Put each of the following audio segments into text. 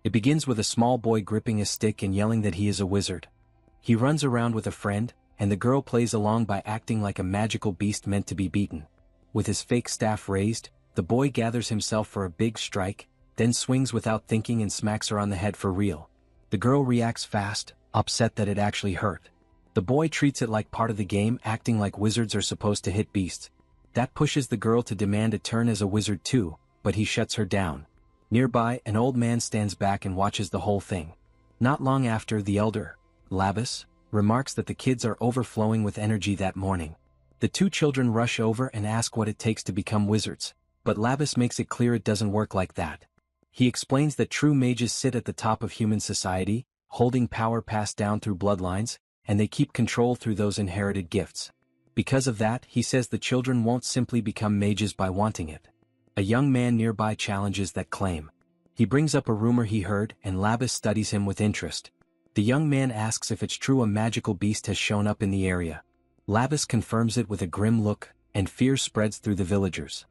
It begins with a small boy gripping a stick and yelling that he is a wizard. He runs around with a friend, and the girl plays along by acting like a magical beast meant to be beaten. With his fake staff raised, the boy gathers himself for a big strike, then swings without thinking and smacks her on the head for real. The girl reacts fast, upset that it actually hurt. The boy treats it like part of the game, acting like wizards are supposed to hit beasts. That pushes the girl to demand a turn as a wizard too, but he shuts her down. Nearby, an old man stands back and watches the whole thing. Not long after, the elder, Labus, remarks that the kids are overflowing with energy that morning. The two children rush over and ask what it takes to become wizards, but Labus makes it clear it doesn't work like that. He explains that true mages sit at the top of human society, holding power passed down through bloodlines, and they keep control through those inherited gifts. Because of that, he says the children won't simply become mages by wanting it. A young man nearby challenges that claim. He brings up a rumor he heard, and Labus studies him with interest. The young man asks if it's true a magical beast has shown up in the area. Labus confirms it with a grim look, and fear spreads through the villagers.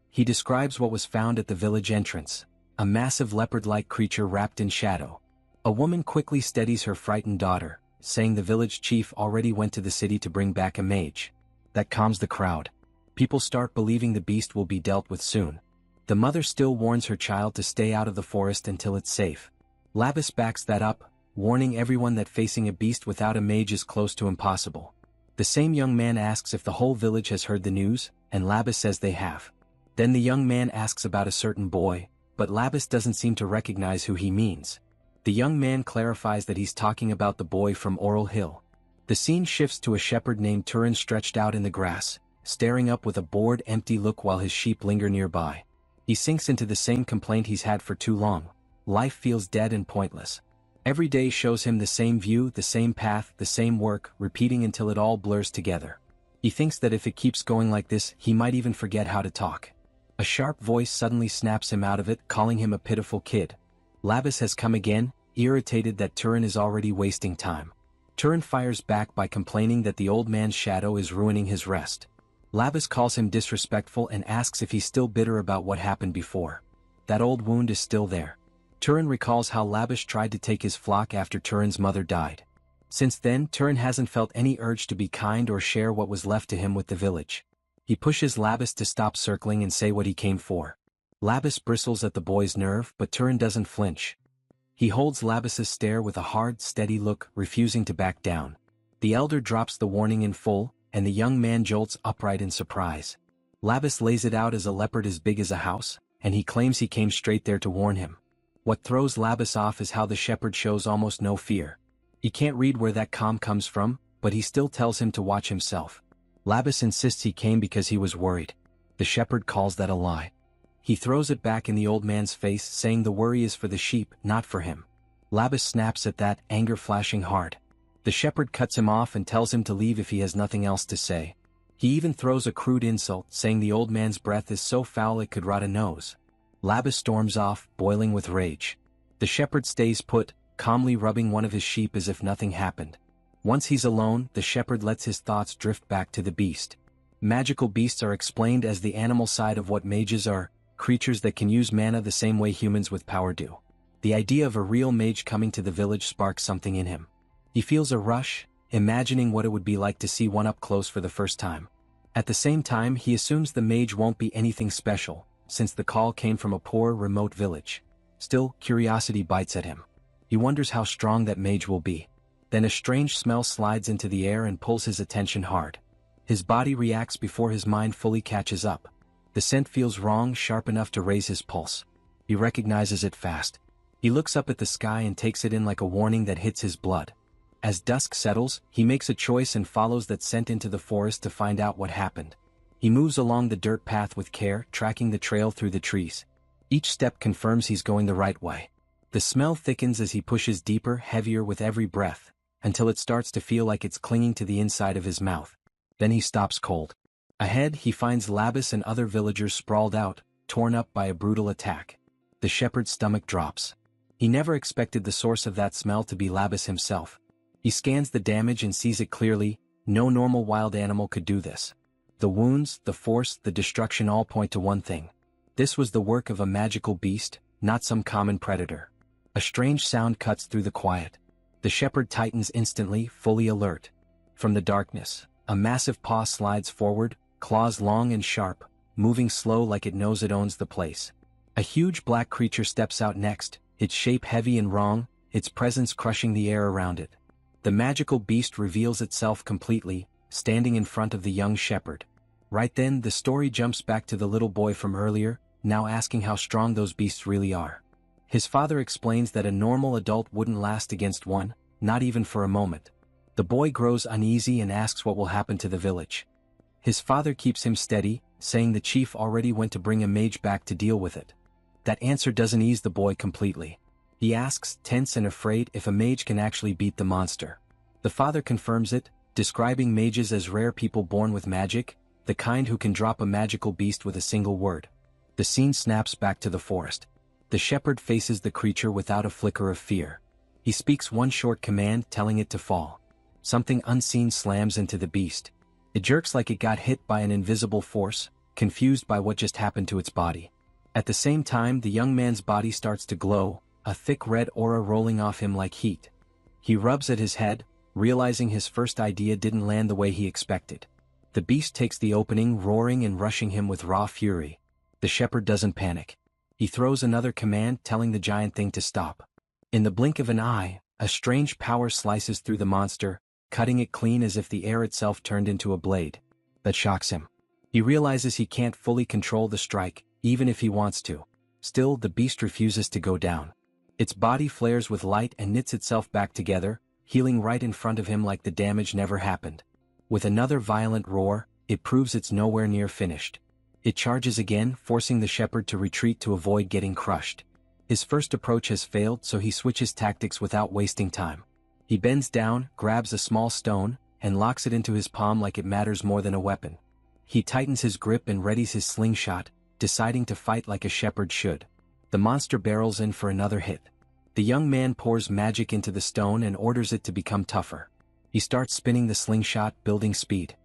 He describes what was found at the village entrance, a massive leopard-like creature wrapped in shadow. A woman quickly steadies her frightened daughter, saying the village chief already went to the city to bring back a mage. That calms the crowd. People start believing the beast will be dealt with soon. The mother still warns her child to stay out of the forest until it's safe. Labus backs that up, warning everyone that facing a beast without a mage is close to impossible. The same young man asks if the whole village has heard the news, and Labus says they have. Then the young man asks about a certain boy, but Labus doesn't seem to recognize who he means. The young man clarifies that he's talking about the boy from Hisaril Hill. The scene shifts to a shepherd named Turan stretched out in the grass, staring up with a bored, empty look while his sheep linger nearby. He sinks into the same complaint he's had for too long. Life feels dead and pointless. Every day shows him the same view, the same path, the same work, repeating until it all blurs together. He thinks that if it keeps going like this, he might even forget how to talk. A sharp voice suddenly snaps him out of it, calling him a pitiful kid. Labus has come again, irritated that Turan is already wasting time. Turan fires back by complaining that the old man's shadow is ruining his rest. Labus calls him disrespectful and asks if he's still bitter about what happened before. That old wound is still there. Turan recalls how Labus tried to take his flock after Turan's mother died. Since then, Turan hasn't felt any urge to be kind or share what was left to him with the village. He pushes Labus to stop circling and say what he came for. Labus bristles at the boy's nerve, but Turan doesn't flinch. He holds Labus's stare with a hard, steady look, refusing to back down. The elder drops the warning in full, and the young man jolts upright in surprise. Labus lays it out as a leopard as big as a house, and he claims he came straight there to warn him. What throws Labus off is how the shepherd shows almost no fear. He can't read where that calm comes from, but he still tells him to watch himself. Labus insists he came because he was worried. The shepherd calls that a lie. He throws it back in the old man's face, saying the worry is for the sheep, not for him. Labus snaps at that, anger flashing hard. The shepherd cuts him off and tells him to leave if he has nothing else to say. He even throws a crude insult, saying the old man's breath is so foul it could rot a nose. Labus storms off, boiling with rage. The shepherd stays put, calmly rubbing one of his sheep as if nothing happened. Once he's alone, the shepherd lets his thoughts drift back to the beast. Magical beasts are explained as the animal side of what mages are, creatures that can use mana the same way humans with power do. The idea of a real mage coming to the village sparks something in him. He feels a rush, imagining what it would be like to see one up close for the first time. At the same time, he assumes the mage won't be anything special, since the call came from a poor, remote village. Still, curiosity bites at him. He wonders how strong that mage will be. Then a strange smell slides into the air and pulls his attention hard. His body reacts before his mind fully catches up. The scent feels wrong, sharp enough to raise his pulse. He recognizes it fast. He looks up at the sky and takes it in like a warning that hits his blood. As dusk settles, he makes a choice and follows that scent into the forest to find out what happened. He moves along the dirt path with care, tracking the trail through the trees. Each step confirms he's going the right way. The smell thickens as he pushes deeper, heavier with every breath, until it starts to feel like it's clinging to the inside of his mouth. Then he stops cold. Ahead, he finds Labus and other villagers sprawled out, torn up by a brutal attack. The shepherd's stomach drops. He never expected the source of that smell to be Labus himself. He scans the damage and sees it clearly. No normal wild animal could do this. The wounds, the force, the destruction all point to one thing. This was the work of a magical beast, not some common predator. A strange sound cuts through the quiet. The shepherd tightens instantly, fully alert. From the darkness, a massive paw slides forward, claws long and sharp, moving slow like it knows it owns the place. A huge black creature steps out next, its shape heavy and wrong, its presence crushing the air around it. The magical beast reveals itself completely, standing in front of the young shepherd. Right then, the story jumps back to the little boy from earlier, now asking how strong those beasts really are. His father explains that a normal adult wouldn't last against one, not even for a moment. The boy grows uneasy and asks what will happen to the village. His father keeps him steady, saying the chief already went to bring a mage back to deal with it. That answer doesn't ease the boy completely. He asks, tense and afraid, if a mage can actually beat the monster. The father confirms it, describing mages as rare people born with magic, the kind who can drop a magical beast with a single word. The scene snaps back to the forest. The shepherd faces the creature without a flicker of fear. He speaks one short command, telling it to fall. Something unseen slams into the beast. It jerks like it got hit by an invisible force, confused by what just happened to its body. At the same time, the young man's body starts to glow, a thick red aura rolling off him like heat. He rubs at his head, realizing his first idea didn't land the way he expected. The beast takes the opening, roaring and rushing him with raw fury. The shepherd doesn't panic. He throws another command, telling the giant thing to stop. In the blink of an eye, a strange power slices through the monster, cutting it clean as if the air itself turned into a blade. That shocks him. He realizes he can't fully control the strike, even if he wants to. Still, the beast refuses to go down. Its body flares with light and knits itself back together, healing right in front of him like the damage never happened. With another violent roar, it proves it's nowhere near finished. It charges again, forcing the shepherd to retreat to avoid getting crushed. His first approach has failed, so he switches tactics without wasting time. He bends down, grabs a small stone, and locks it into his palm like it matters more than a weapon. He tightens his grip and readies his slingshot, deciding to fight like a shepherd should. The monster barrels in for another hit. The young man pours magic into the stone and orders it to become tougher. He starts spinning the slingshot, building speed.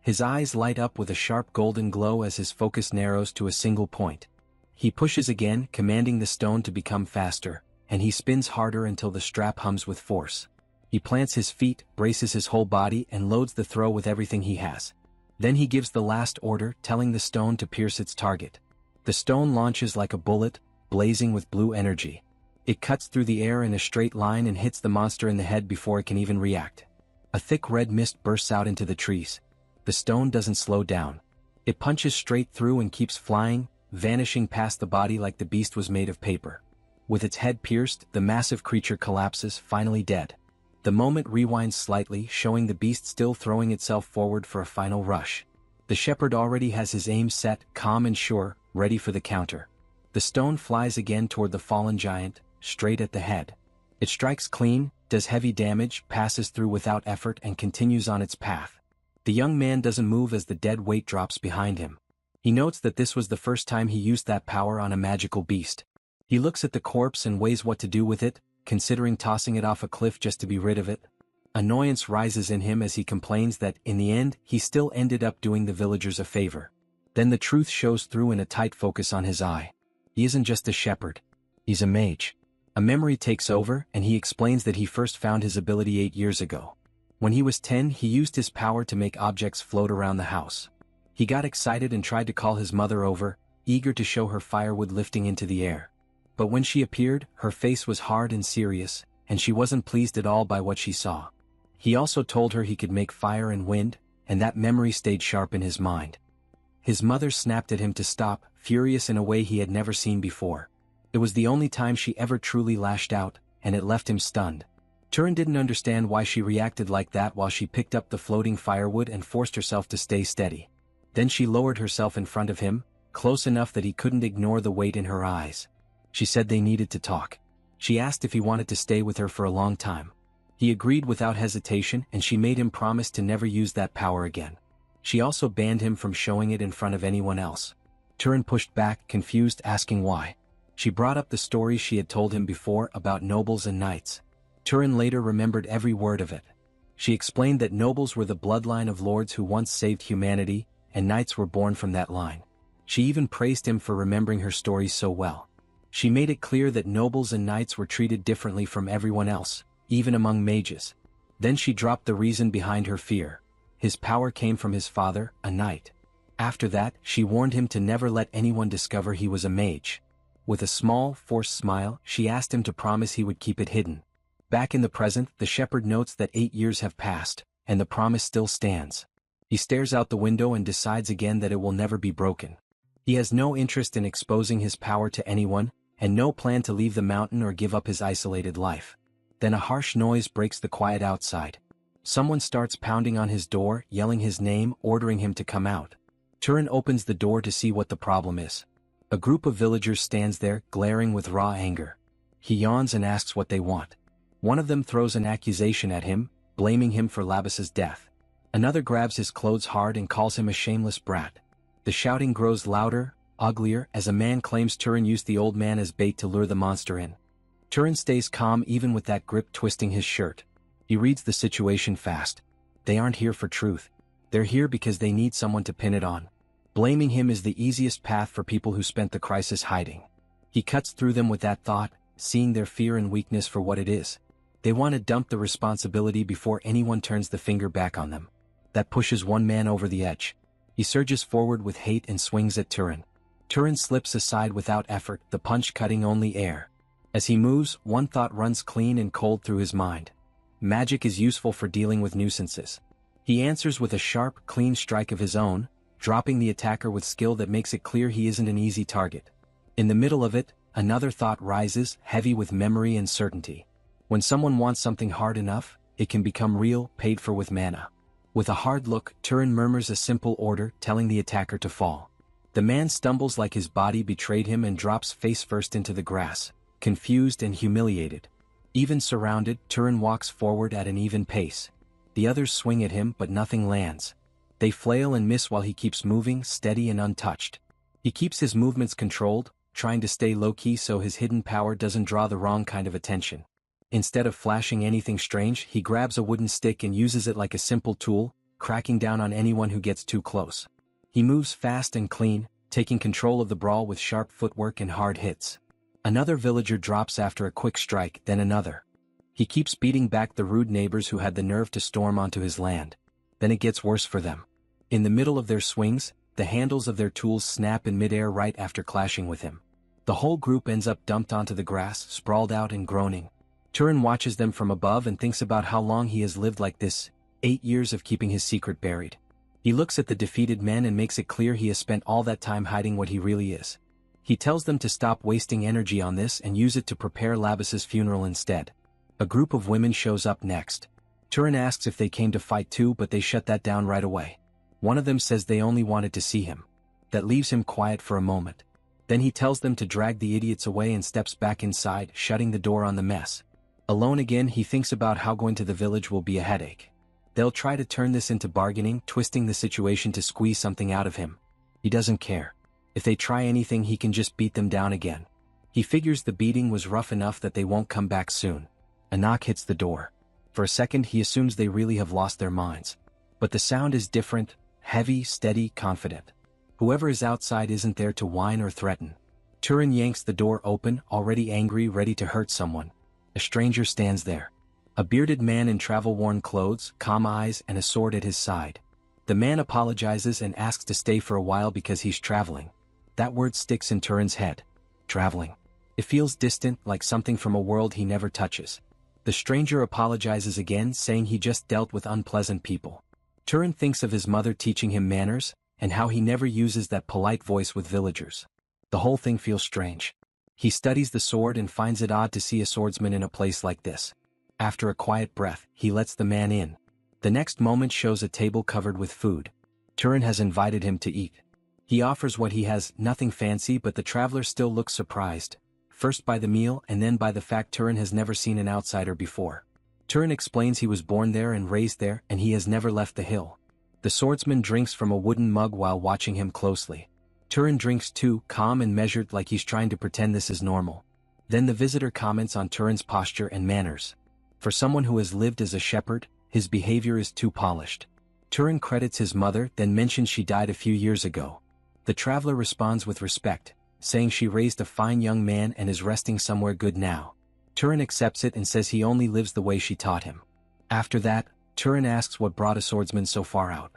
His eyes light up with a sharp golden glow as his focus narrows to a single point. He pushes again, commanding the stone to become faster, and he spins harder until the strap hums with force. He plants his feet, braces his whole body, and loads the throw with everything he has. Then he gives the last order, telling the stone to pierce its target. The stone launches like a bullet, blazing with blue energy. It cuts through the air in a straight line and hits the monster in the head before it can even react. A thick red mist bursts out into the trees. The stone doesn't slow down. It punches straight through and keeps flying, vanishing past the body like the beast was made of paper. With its head pierced, the massive creature collapses, finally dead. The moment rewinds slightly, showing the beast still throwing itself forward for a final rush. The shepherd already has his aim set, calm and sure, ready for the counter. The stone flies again toward the fallen giant, straight at the head. It strikes clean, does heavy damage, passes through without effort, and continues on its path. The young man doesn't move as the dead weight drops behind him. He notes that this was the first time he used that power on a magical beast. He looks at the corpse and weighs what to do with it, considering tossing it off a cliff just to be rid of it. Annoyance rises in him as he complains that, in the end, he still ended up doing the villagers a favor. Then the truth shows through in a tight focus on his eye. He isn't just a shepherd. He's a mage. A memory takes over, and he explains that he first found his ability 8 years ago. When he was 10, he used his power to make objects float around the house. He got excited and tried to call his mother over, eager to show her firewood lifting into the air. But when she appeared, her face was hard and serious, and she wasn't pleased at all by what she saw. He also told her he could make fire and wind, and that memory stayed sharp in his mind. His mother snapped at him to stop, furious in a way he had never seen before. It was the only time she ever truly lashed out, and it left him stunned. Turan didn't understand why she reacted like that while she picked up the floating firewood and forced herself to stay steady. Then she lowered herself in front of him, close enough that he couldn't ignore the weight in her eyes. She said they needed to talk. She asked if he wanted to stay with her for a long time. He agreed without hesitation, and she made him promise to never use that power again. She also banned him from showing it in front of anyone else. Turan pushed back, confused, asking why. She brought up the stories she had told him before about nobles and knights. Turan later remembered every word of it. She explained that nobles were the bloodline of lords who once saved humanity, and knights were born from that line. She even praised him for remembering her stories so well. She made it clear that nobles and knights were treated differently from everyone else, even among mages. Then she dropped the reason behind her fear. His power came from his father, a knight. After that, she warned him to never let anyone discover he was a mage. With a small, forced smile, she asked him to promise he would keep it hidden. Back in the present, the shepherd notes that 8 years have passed, and the promise still stands. He stares out the window and decides again that it will never be broken. He has no interest in exposing his power to anyone, and no plan to leave the mountain or give up his isolated life. Then a harsh noise breaks the quiet outside. Someone starts pounding on his door, yelling his name, ordering him to come out. Turan opens the door to see what the problem is. A group of villagers stands there, glaring with raw anger. He yawns and asks what they want. One of them throws an accusation at him, blaming him for Labas's death. Another grabs his clothes hard and calls him a shameless brat. The shouting grows louder, uglier, as a man claims Turan used the old man as bait to lure the monster in. Turan stays calm even with that grip twisting his shirt. He reads the situation fast. They aren't here for truth. They're here because they need someone to pin it on. Blaming him is the easiest path for people who spent the crisis hiding. He cuts through them with that thought, seeing their fear and weakness for what it is. They want to dump the responsibility before anyone turns the finger back on them. That pushes one man over the edge. He surges forward with hate and swings at Turan. Turan slips aside without effort, the punch cutting only air. As he moves, one thought runs clean and cold through his mind. Magic is useful for dealing with nuisances. He answers with a sharp, clean strike of his own, dropping the attacker with skill that makes it clear he isn't an easy target. In the middle of it, another thought rises, heavy with memory and certainty. When someone wants something hard enough, it can become real, paid for with mana. With a hard look, Turan murmurs a simple order, telling the attacker to fall. The man stumbles like his body betrayed him and drops face first into the grass, confused and humiliated. Even surrounded, Turan walks forward at an even pace. The others swing at him but nothing lands. They flail and miss while he keeps moving, steady and untouched. He keeps his movements controlled, trying to stay low-key so his hidden power doesn't draw the wrong kind of attention. Instead of flashing anything strange, he grabs a wooden stick and uses it like a simple tool, cracking down on anyone who gets too close. He moves fast and clean, taking control of the brawl with sharp footwork and hard hits. Another villager drops after a quick strike, then another. He keeps beating back the rude neighbors who had the nerve to storm onto his land. Then it gets worse for them. In the middle of their swings, the handles of their tools snap in midair right after clashing with him. The whole group ends up dumped onto the grass, sprawled out and groaning. Turan watches them from above and thinks about how long he has lived like this, 8 years of keeping his secret buried. He looks at the defeated men and makes it clear he has spent all that time hiding what he really is. He tells them to stop wasting energy on this and use it to prepare Labas's funeral instead. A group of women shows up next. Turan asks if they came to fight too, but they shut that down right away. One of them says they only wanted to see him. That leaves him quiet for a moment. Then he tells them to drag the idiots away and steps back inside, shutting the door on the mess. Alone again, he thinks about how going to the village will be a headache. They'll try to turn this into bargaining, twisting the situation to squeeze something out of him. He doesn't care. If they try anything, he can just beat them down again. He figures the beating was rough enough that they won't come back soon. A knock hits the door. For a second he assumes they really have lost their minds. But the sound is different, heavy, steady, confident. Whoever is outside isn't there to whine or threaten. Turan yanks the door open, already angry, ready to hurt someone. A stranger stands there. A bearded man in travel-worn clothes, calm eyes and a sword at his side. The man apologizes and asks to stay for a while because he's traveling. That word sticks in Turan's head. Traveling. It feels distant, like something from a world he never touches. The stranger apologizes again, saying he just dealt with unpleasant people. Turan thinks of his mother teaching him manners, and how he never uses that polite voice with villagers. The whole thing feels strange. He studies the sword and finds it odd to see a swordsman in a place like this. After a quiet breath, he lets the man in. The next moment shows a table covered with food. Turan has invited him to eat. He offers what he has, nothing fancy, but the traveler still looks surprised. First by the meal and then by the fact Turan has never seen an outsider before. Turan explains he was born there and raised there and he has never left the hill. The swordsman drinks from a wooden mug while watching him closely. Turan drinks too, calm and measured, like he's trying to pretend this is normal. Then the visitor comments on Turan's posture and manners. For someone who has lived as a shepherd, his behavior is too polished. Turan credits his mother, then mentions she died a few years ago. The traveler responds with respect, saying she raised a fine young man and is resting somewhere good now. Turan accepts it and says he only lives the way she taught him. After that, Turan asks what brought a swordsman so far out.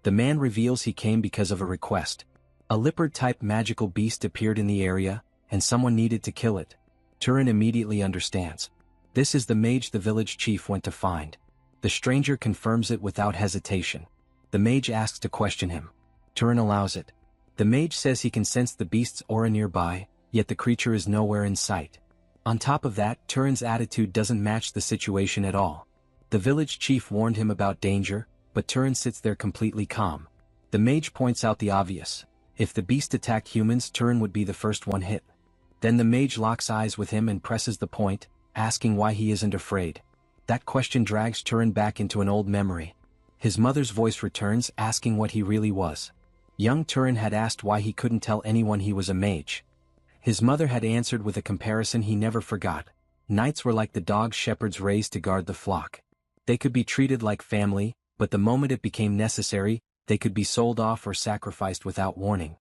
The man reveals he came because of a request. A leopard-type magical beast appeared in the area, and someone needed to kill it. Turan immediately understands. This is the mage the village chief went to find. The stranger confirms it without hesitation. The mage asks to question him. Turan allows it. The mage says he can sense the beast's aura nearby, yet the creature is nowhere in sight. On top of that, Turan's attitude doesn't match the situation at all. The village chief warned him about danger, but Turan sits there completely calm. The mage points out the obvious. If the beast attacked humans, Turan would be the first one hit. Then the mage locks eyes with him and presses the point, asking why he isn't afraid. That question drags Turan back into an old memory. His mother's voice returns, asking what he really was. Young Turan had asked why he couldn't tell anyone he was a mage. His mother had answered with a comparison he never forgot. Knights were like the dogs shepherds raised to guard the flock. They could be treated like family, but the moment it became necessary, they could be sold off or sacrificed without warning.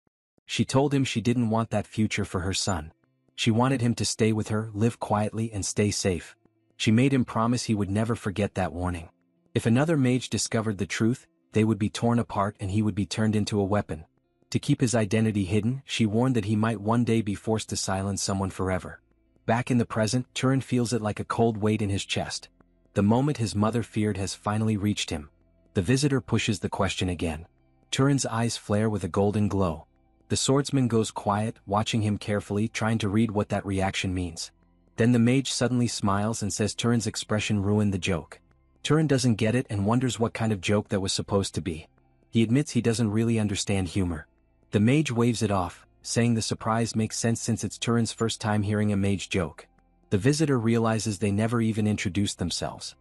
She told him she didn't want that future for her son. She wanted him to stay with her, live quietly and stay safe. She made him promise he would never forget that warning. If another mage discovered the truth, they would be torn apart and he would be turned into a weapon. To keep his identity hidden, she warned that he might one day be forced to silence someone forever. Back in the present, Turan feels it like a cold weight in his chest. The moment his mother feared has finally reached him. The visitor pushes the question again. Turan's eyes flare with a golden glow. The swordsman goes quiet, watching him carefully, trying to read what that reaction means. Then the mage suddenly smiles and says Turan's expression ruined the joke. Turan doesn't get it and wonders what kind of joke that was supposed to be. He admits he doesn't really understand humor. The mage waves it off, saying the surprise makes sense since it's Turan's first time hearing a mage joke. The visitor realizes they never even introduced themselves.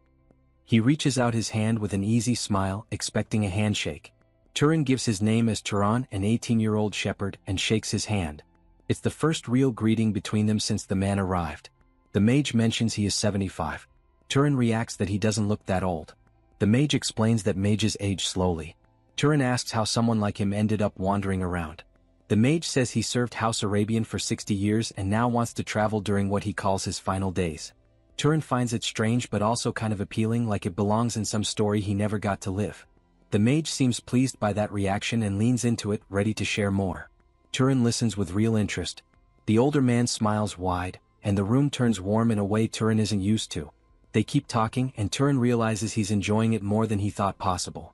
He reaches out his hand with an easy smile, expecting a handshake. Turan gives his name as Turan, an 18-year-old shepherd, and shakes his hand. It's the first real greeting between them since the man arrived. The mage mentions he is 75. Turan reacts that he doesn't look that old. The mage explains that mages age slowly. Turan asks how someone like him ended up wandering around. The mage says he served House Arabian for 60 years and now wants to travel during what he calls his final days. Turan finds it strange but also kind of appealing, like it belongs in some story he never got to live. The mage seems pleased by that reaction and leans into it, ready to share more. Turan listens with real interest. The older man smiles wide, and the room turns warm in a way Turan isn't used to. They keep talking and Turan realizes he's enjoying it more than he thought possible.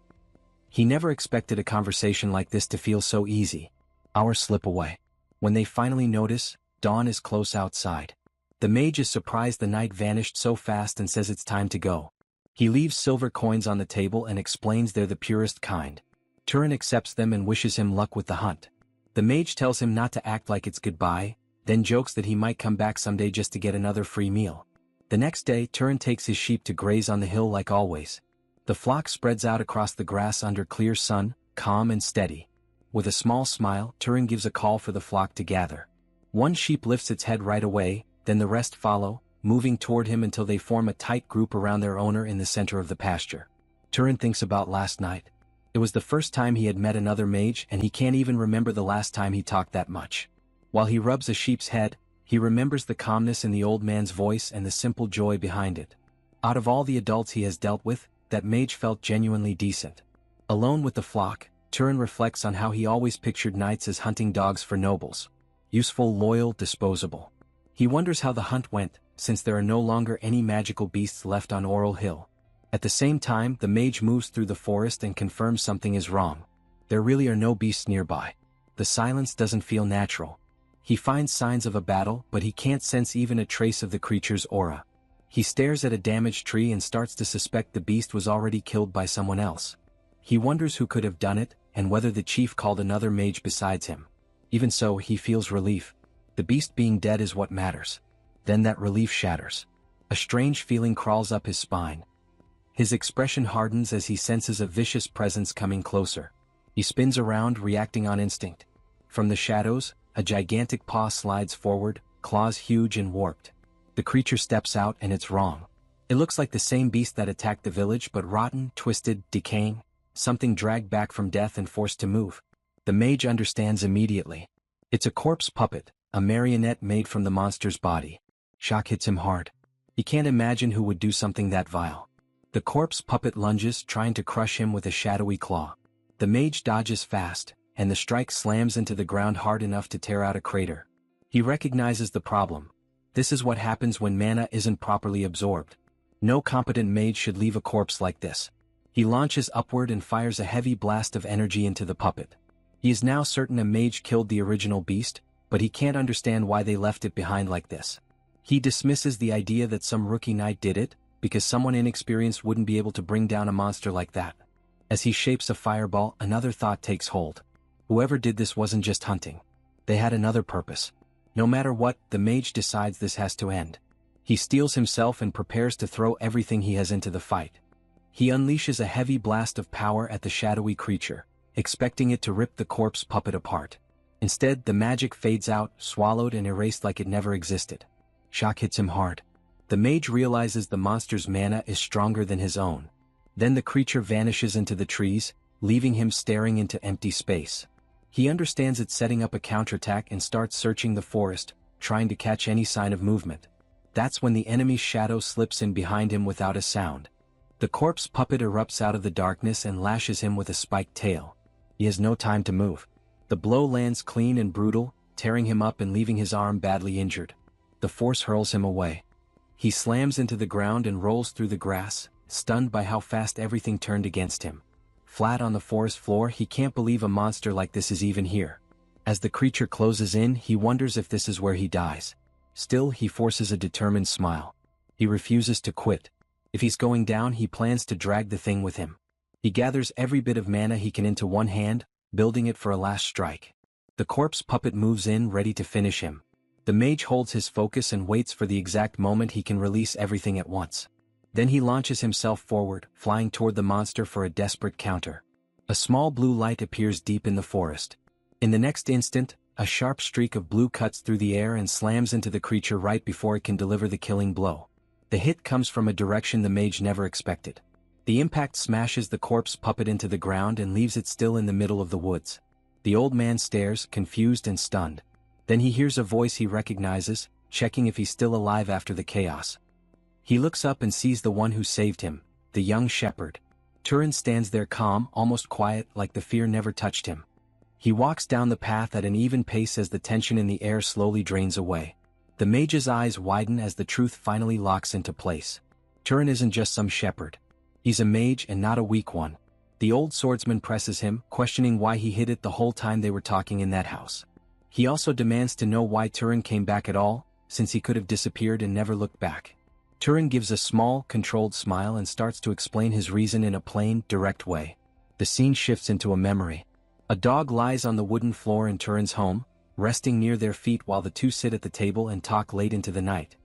He never expected a conversation like this to feel so easy. Hours slip away. When they finally notice, dawn is close outside. The mage is surprised the night vanished so fast and says it's time to go. He leaves silver coins on the table and explains they're the purest kind. Turan accepts them and wishes him luck with the hunt. The mage tells him not to act like it's goodbye, then jokes that he might come back someday just to get another free meal. The next day, Turan takes his sheep to graze on the hill like always. The flock spreads out across the grass under clear sun, calm and steady. With a small smile, Turan gives a call for the flock to gather. One sheep lifts its head right away, then the rest follow, moving toward him until they form a tight group around their owner in the center of the pasture. Turan thinks about last night. It was the first time he had met another mage and he can't even remember the last time he talked that much. While he rubs a sheep's head, he remembers the calmness in the old man's voice and the simple joy behind it. Out of all the adults he has dealt with, that mage felt genuinely decent. Alone with the flock, Turan reflects on how he always pictured knights as hunting dogs for nobles. Useful, loyal, disposable. He wonders how the hunt went, since there are no longer any magical beasts left on Oral Hill. At the same time, the mage moves through the forest and confirms something is wrong. There really are no beasts nearby. The silence doesn't feel natural. He finds signs of a battle, but he can't sense even a trace of the creature's aura. He stares at a damaged tree and starts to suspect the beast was already killed by someone else. He wonders who could have done it, and whether the chief called another mage besides him. Even so, he feels relief. The beast being dead is what matters. Then that relief shatters. A strange feeling crawls up his spine. His expression hardens as he senses a vicious presence coming closer. He spins around, reacting on instinct. From the shadows, a gigantic paw slides forward, claws huge and warped. The creature steps out and it's wrong. It looks like the same beast that attacked the village, but rotten, twisted, decaying. Something dragged back from death and forced to move. The mage understands immediately. It's a corpse puppet, a marionette made from the monster's body. Shock hits him hard. He can't imagine who would do something that vile. The corpse puppet lunges, trying to crush him with a shadowy claw. The mage dodges fast, and the strike slams into the ground hard enough to tear out a crater. He recognizes the problem. This is what happens when mana isn't properly absorbed. No competent mage should leave a corpse like this. He launches upward and fires a heavy blast of energy into the puppet. He is now certain a mage killed the original beast, but he can't understand why they left it behind like this. He dismisses the idea that some rookie knight did it, because someone inexperienced wouldn't be able to bring down a monster like that. As he shapes a fireball, another thought takes hold. Whoever did this wasn't just hunting. They had another purpose. No matter what, the mage decides this has to end. He steels himself and prepares to throw everything he has into the fight. He unleashes a heavy blast of power at the shadowy creature, expecting it to rip the corpse puppet apart. Instead, the magic fades out, swallowed and erased like it never existed. Shock hits him hard. The mage realizes the monster's mana is stronger than his own. Then the creature vanishes into the trees, leaving him staring into empty space. He understands it's setting up a counterattack and starts searching the forest, trying to catch any sign of movement. That's when the enemy's shadow slips in behind him without a sound. The corpse puppet erupts out of the darkness and lashes him with a spiked tail. He has no time to move. The blow lands clean and brutal, tearing him up and leaving his arm badly injured. The force hurls him away. He slams into the ground and rolls through the grass, stunned by how fast everything turned against him. Flat on the forest floor, he can't believe a monster like this is even here. As the creature closes in, he wonders if this is where he dies. Still, he forces a determined smile. He refuses to quit. If he's going down, he plans to drag the thing with him. He gathers every bit of mana he can into one hand, building it for a last strike. The corpse puppet moves in, ready to finish him. The mage holds his focus and waits for the exact moment he can release everything at once. Then he launches himself forward, flying toward the monster for a desperate counter. A small blue light appears deep in the forest. In the next instant, a sharp streak of blue cuts through the air and slams into the creature right before it can deliver the killing blow. The hit comes from a direction the mage never expected. The impact smashes the corpse puppet into the ground and leaves it still in the middle of the woods. The old man stares, confused and stunned. Then he hears a voice he recognizes, checking if he's still alive after the chaos. He looks up and sees the one who saved him, the young shepherd. Turan stands there calm, almost quiet, like the fear never touched him. He walks down the path at an even pace as the tension in the air slowly drains away. The mage's eyes widen as the truth finally locks into place. Turan isn't just some shepherd. He's a mage and not a weak one. The old swordsman presses him, questioning why he hid it the whole time they were talking in that house. He also demands to know why Turan came back at all, since he could have disappeared and never looked back. Turan gives a small, controlled smile and starts to explain his reason in a plain, direct way. The scene shifts into a memory. A dog lies on the wooden floor in Turan's home, resting near their feet while the two sit at the table and talk late into the night.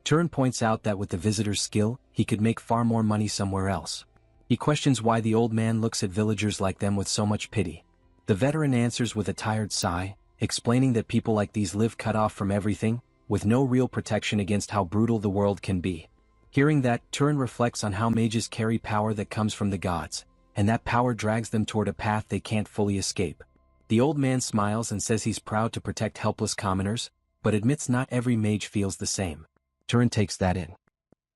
Turan points out that with the visitor's skill, he could make far more money somewhere else. He questions why the old man looks at villagers like them with so much pity. The veteran answers with a tired sigh, explaining that people like these live cut off from everything, with no real protection against how brutal the world can be. Hearing that, Turan reflects on how mages carry power that comes from the gods, and that power drags them toward a path they can't fully escape. The old man smiles and says he's proud to protect helpless commoners, but admits not every mage feels the same. Turan takes that in.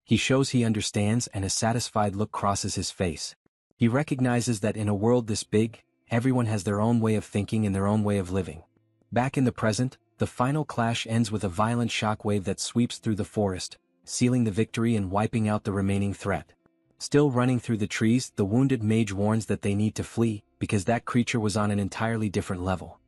He shows he understands, and a satisfied look crosses his face. He recognizes that in a world this big, everyone has their own way of thinking and their own way of living. Back in the present, the final clash ends with a violent shockwave that sweeps through the forest, sealing the victory and wiping out the remaining threat. Still running through the trees, the wounded mage warns that they need to flee, because that creature was on an entirely different level.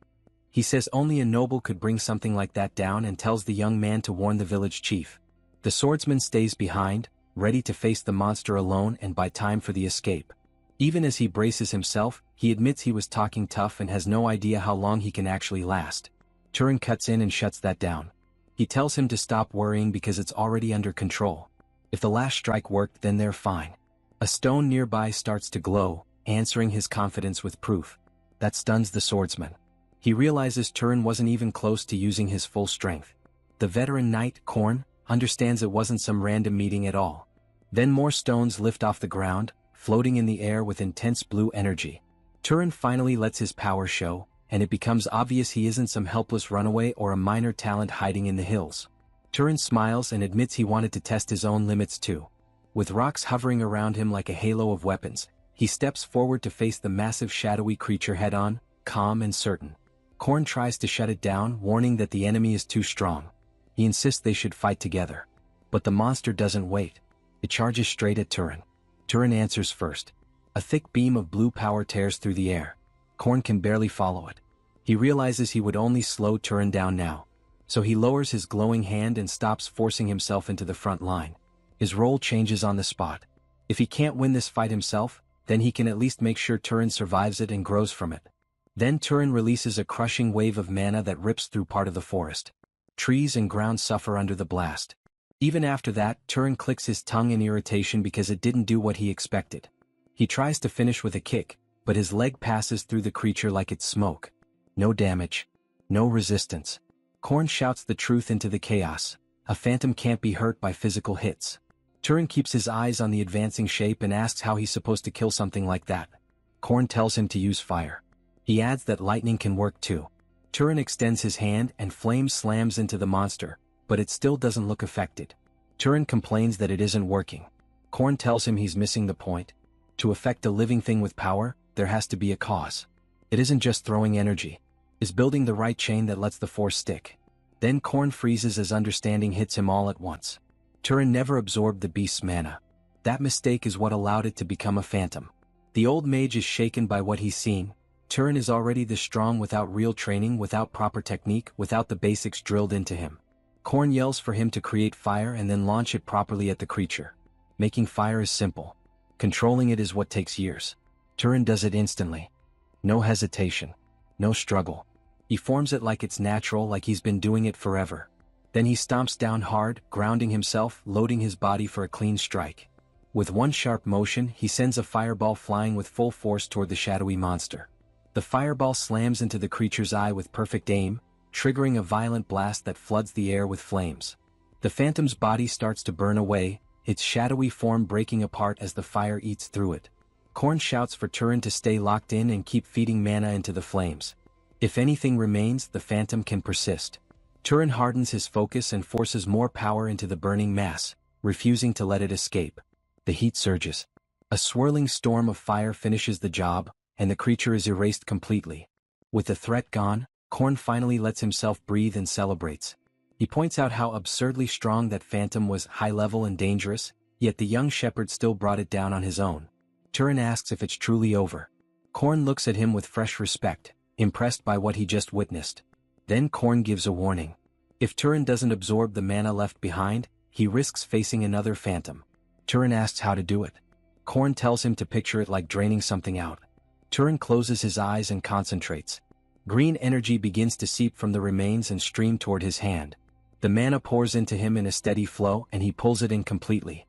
He says only a noble could bring something like that down and tells the young man to warn the village chief. The swordsman stays behind, ready to face the monster alone and buy time for the escape. Even as he braces himself, he admits he was talking tough and has no idea how long he can actually last. Turan cuts in and shuts that down. He tells him to stop worrying because it's already under control. If the last strike worked, then they're fine. A stone nearby starts to glow, answering his confidence with proof. That stuns the swordsman. He realizes Turan wasn't even close to using his full strength. The veteran knight, Korn, understands it wasn't some random meeting at all. Then more stones lift off the ground, floating in the air with intense blue energy. Turan finally lets his power show, and it becomes obvious he isn't some helpless runaway or a minor talent hiding in the hills. Turan smiles and admits he wanted to test his own limits too. With rocks hovering around him like a halo of weapons, he steps forward to face the massive shadowy creature head-on, calm and certain. Korn tries to shut it down, warning that the enemy is too strong. He insists they should fight together. But the monster doesn't wait. It charges straight at Turan. Turan answers first. A thick beam of blue power tears through the air. Korn can barely follow it. He realizes he would only slow Turan down now. So he lowers his glowing hand and stops forcing himself into the front line. His role changes on the spot. If he can't win this fight himself, then he can at least make sure Turan survives it and grows from it. Then Turan releases a crushing wave of mana that rips through part of the forest. Trees and ground suffer under the blast. Even after that, Turan clicks his tongue in irritation because it didn't do what he expected. He tries to finish with a kick, but his leg passes through the creature like it's smoke. No damage. No resistance. Korn shouts the truth into the chaos. A phantom can't be hurt by physical hits. Turan keeps his eyes on the advancing shape and asks how he's supposed to kill something like that. Korn tells him to use fire. He adds that lightning can work too. Turan extends his hand and flame slams into the monster, but it still doesn't look affected. Turan complains that it isn't working. Korn tells him he's missing the point. To affect a living thing with power, there has to be a cause. It isn't just throwing energy. It's building the right chain that lets the force stick. Then Korn freezes as understanding hits him all at once. Turan never absorbed the beast's mana. That mistake is what allowed it to become a phantom. The old mage is shaken by what he's seen. Turan is already this strong without real training, without proper technique, without the basics drilled into him. Korn yells for him to create fire and then launch it properly at the creature. Making fire is simple. Controlling it is what takes years. Turan does it instantly. No hesitation. No struggle. He forms it like it's natural, like he's been doing it forever. Then he stomps down hard, grounding himself, loading his body for a clean strike. With one sharp motion, he sends a fireball flying with full force toward the shadowy monster. The fireball slams into the creature's eye with perfect aim, triggering a violent blast that floods the air with flames. The phantom's body starts to burn away, its shadowy form breaking apart as the fire eats through it. Korn shouts for Turan to stay locked in and keep feeding mana into the flames. If anything remains, the phantom can persist. Turan hardens his focus and forces more power into the burning mass, refusing to let it escape. The heat surges. A swirling storm of fire finishes the job, and the creature is erased completely. With the threat gone, Korn finally lets himself breathe and celebrates. He points out how absurdly strong that phantom was, high-level and dangerous, yet the young shepherd still brought it down on his own. Turan asks if it's truly over. Korn looks at him with fresh respect, impressed by what he just witnessed. Then Korn gives a warning. If Turan doesn't absorb the mana left behind, he risks facing another phantom. Turan asks how to do it. Korn tells him to picture it like draining something out. Turan closes his eyes and concentrates. Green energy begins to seep from the remains and stream toward his hand. The mana pours into him in a steady flow and he pulls it in completely.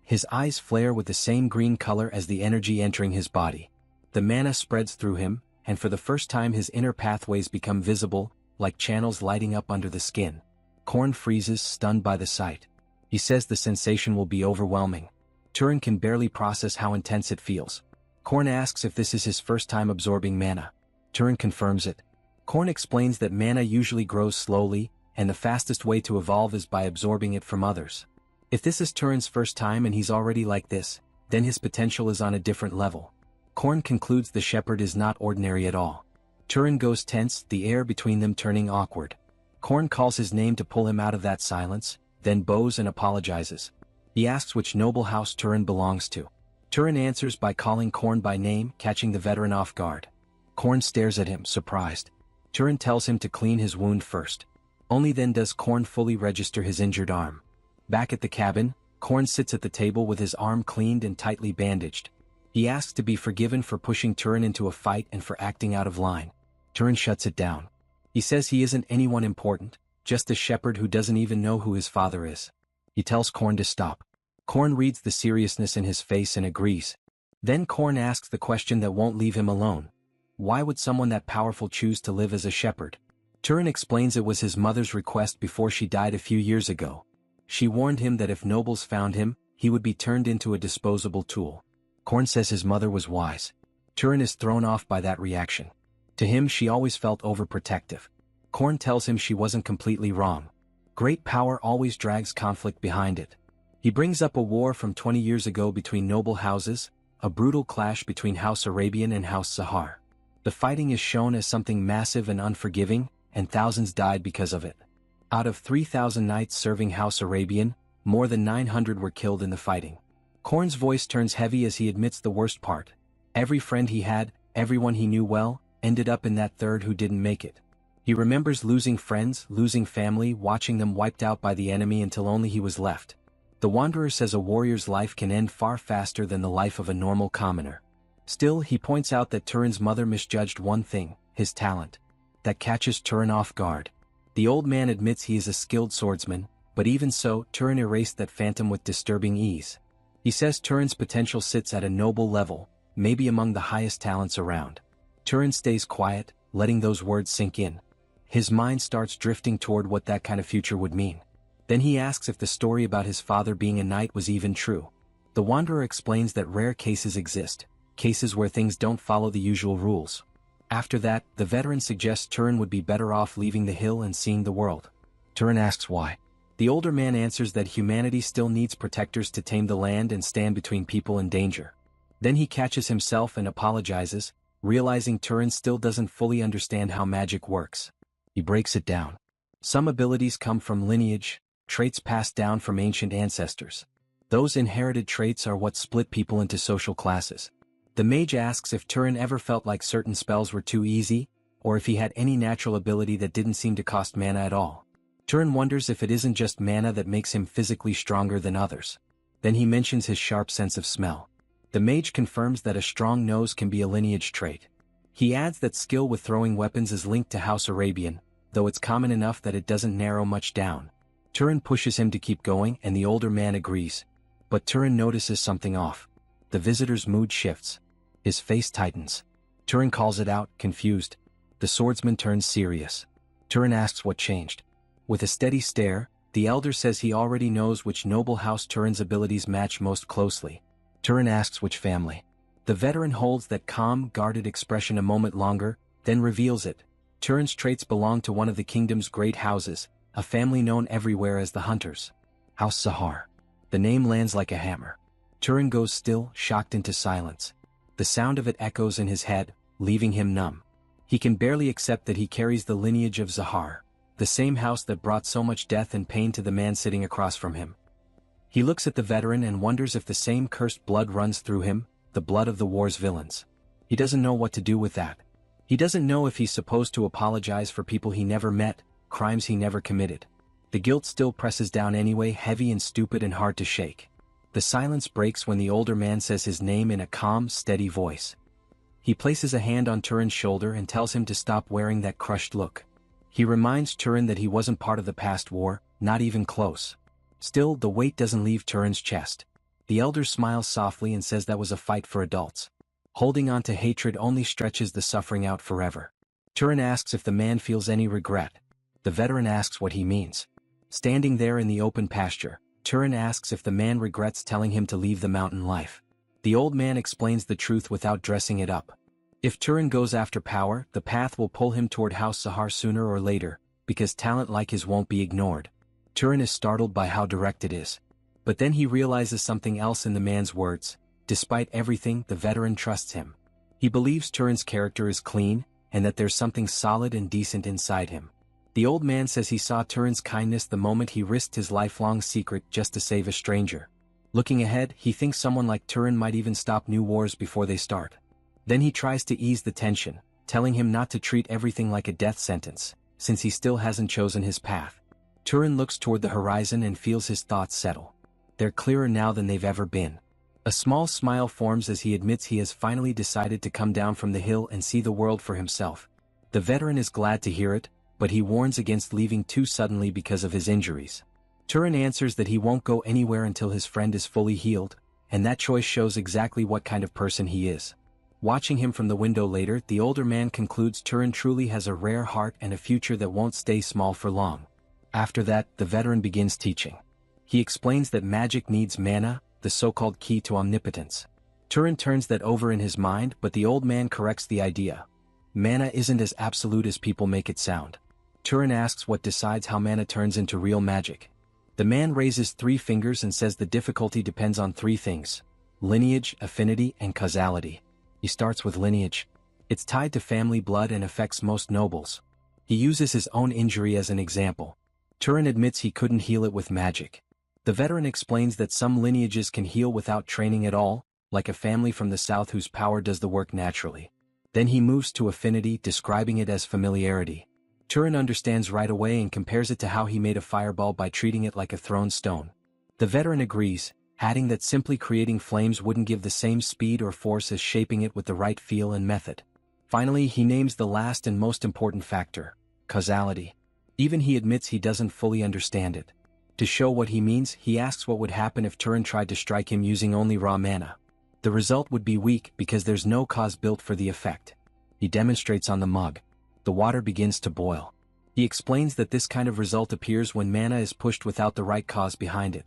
His eyes flare with the same green color as the energy entering his body. The mana spreads through him, and for the first time his inner pathways become visible, like channels lighting up under the skin. Korn freezes, stunned by the sight. He says the sensation will be overwhelming. Turan can barely process how intense it feels. Korn asks if this is his first time absorbing mana. Turan confirms it. Korn explains that mana usually grows slowly, and the fastest way to evolve is by absorbing it from others. If this is Turan's first time and he's already like this, then his potential is on a different level. Korn concludes the shepherd is not ordinary at all. Turan goes tense, the air between them turning awkward. Korn calls his name to pull him out of that silence, then bows and apologizes. He asks which noble house Turan belongs to. Turan answers by calling Korn by name, catching the veteran off guard. Korn stares at him, surprised. Turan tells him to clean his wound first. Only then does Korn fully register his injured arm. Back at the cabin, Korn sits at the table with his arm cleaned and tightly bandaged. He asks to be forgiven for pushing Turan into a fight and for acting out of line. Turan shuts it down. He says he isn't anyone important, just a shepherd who doesn't even know who his father is. He tells Korn to stop. Korn reads the seriousness in his face and agrees. Then Korn asks the question that won't leave him alone. Why would someone that powerful choose to live as a shepherd? Turan explains it was his mother's request before she died a few years ago. She warned him that if nobles found him, he would be turned into a disposable tool. Korn says his mother was wise. Turan is thrown off by that reaction. To him she always felt overprotective. Korn tells him she wasn't completely wrong. Great power always drags conflict behind it. He brings up a war from 20 years ago between noble houses, a brutal clash between House Arabian and House Sahar. The fighting is shown as something massive and unforgiving, and thousands died because of it. Out of 3,000 knights serving House Arabian, more than 900 were killed in the fighting. Korn's voice turns heavy as he admits the worst part. Every friend he had, everyone he knew well, ended up in that third who didn't make it. He remembers losing friends, losing family, watching them wiped out by the enemy until only he was left. The Wanderer says a warrior's life can end far faster than the life of a normal commoner. Still, he points out that Turan's mother misjudged one thing, his talent. That catches Turan off guard. The old man admits he is a skilled swordsman, but even so, Turan erased that phantom with disturbing ease. He says Turan's potential sits at a noble level, maybe among the highest talents around. Turan stays quiet, letting those words sink in. His mind starts drifting toward what that kind of future would mean. Then he asks if the story about his father being a knight was even true. The Wanderer explains that rare cases exist, cases where things don't follow the usual rules. After that, the veteran suggests Turan would be better off leaving the hill and seeing the world. Turan asks why. The older man answers that humanity still needs protectors to tame the land and stand between people and danger. Then he catches himself and apologizes, realizing Turan still doesn't fully understand how magic works. He breaks it down. Some abilities come from lineage, traits passed down from ancient ancestors. Those inherited traits are what split people into social classes. The mage asks if Turan ever felt like certain spells were too easy, or if he had any natural ability that didn't seem to cost mana at all. Turan wonders if it isn't just mana that makes him physically stronger than others. Then he mentions his sharp sense of smell. The mage confirms that a strong nose can be a lineage trait. He adds that skill with throwing weapons is linked to House Arabian, though it's common enough that it doesn't narrow much down. Turan pushes him to keep going and the older man agrees. But Turan notices something off. The visitor's mood shifts. His face tightens. Turan calls it out, confused. The swordsman turns serious. Turan asks what changed. With a steady stare, the elder says he already knows which noble house Turan's abilities match most closely. Turan asks which family. The veteran holds that calm, guarded expression a moment longer, then reveals it. Turan's traits belong to one of the kingdom's great houses, a family known everywhere as the Hunters. House Sahar. The name lands like a hammer. Turan goes still, shocked into silence. The sound of it echoes in his head, leaving him numb. He can barely accept that he carries the lineage of Zahar, the same house that brought so much death and pain to the man sitting across from him. He looks at the veteran and wonders if the same cursed blood runs through him, the blood of the war's villains. He doesn't know what to do with that. He doesn't know if he's supposed to apologize for people he never met, crimes he never committed. The guilt still presses down anyway, heavy and stupid and hard to shake. The silence breaks when the older man says his name in a calm, steady voice. He places a hand on Turan's shoulder and tells him to stop wearing that crushed look. He reminds Turan that he wasn't part of the past war, not even close. Still, the weight doesn't leave Turan's chest. The elder smiles softly and says that was a fight for adults. Holding on to hatred only stretches the suffering out forever. Turan asks if the man feels any regret. The veteran asks what he means. Standing there in the open pasture, Turan asks if the man regrets telling him to leave the mountain life. The old man explains the truth without dressing it up. If Turan goes after power, the path will pull him toward House Sahar sooner or later, because talent like his won't be ignored. Turan is startled by how direct it is. But then he realizes something else in the man's words. Despite everything, the veteran trusts him. He believes Turan's character is clean, and that there's something solid and decent inside him. The old man says he saw Turan's kindness the moment he risked his lifelong secret just to save a stranger. Looking ahead, he thinks someone like Turan might even stop new wars before they start. Then he tries to ease the tension, telling him not to treat everything like a death sentence, since he still hasn't chosen his path. Turan looks toward the horizon and feels his thoughts settle. They're clearer now than they've ever been. A small smile forms as he admits he has finally decided to come down from the hill and see the world for himself. The veteran is glad to hear it, but he warns against leaving too suddenly because of his injuries. Turan answers that he won't go anywhere until his friend is fully healed, and that choice shows exactly what kind of person he is. Watching him from the window later, the older man concludes Turan truly has a rare heart and a future that won't stay small for long. After that, the veteran begins teaching. He explains that magic needs mana, the so-called key to omnipotence. Turan turns that over in his mind, but the old man corrects the idea. Mana isn't as absolute as people make it sound. Turan asks what decides how mana turns into real magic. The man raises 3 fingers and says the difficulty depends on 3 things: lineage, affinity, and causality. He starts with lineage. It's tied to family blood and affects most nobles. He uses his own injury as an example. Turan admits he couldn't heal it with magic. The veteran explains that some lineages can heal without training at all, like a family from the south whose power does the work naturally. Then he moves to affinity, describing it as familiarity. Turan understands right away and compares it to how he made a fireball by treating it like a thrown stone. The veteran agrees, adding that simply creating flames wouldn't give the same speed or force as shaping it with the right feel and method. Finally, he names the last and most important factor: causality. Even he admits he doesn't fully understand it. To show what he means, he asks what would happen if Turan tried to strike him using only raw mana. The result would be weak because there's no cause built for the effect. He demonstrates on the mug. The water begins to boil. He explains that this kind of result appears when mana is pushed without the right cause behind it.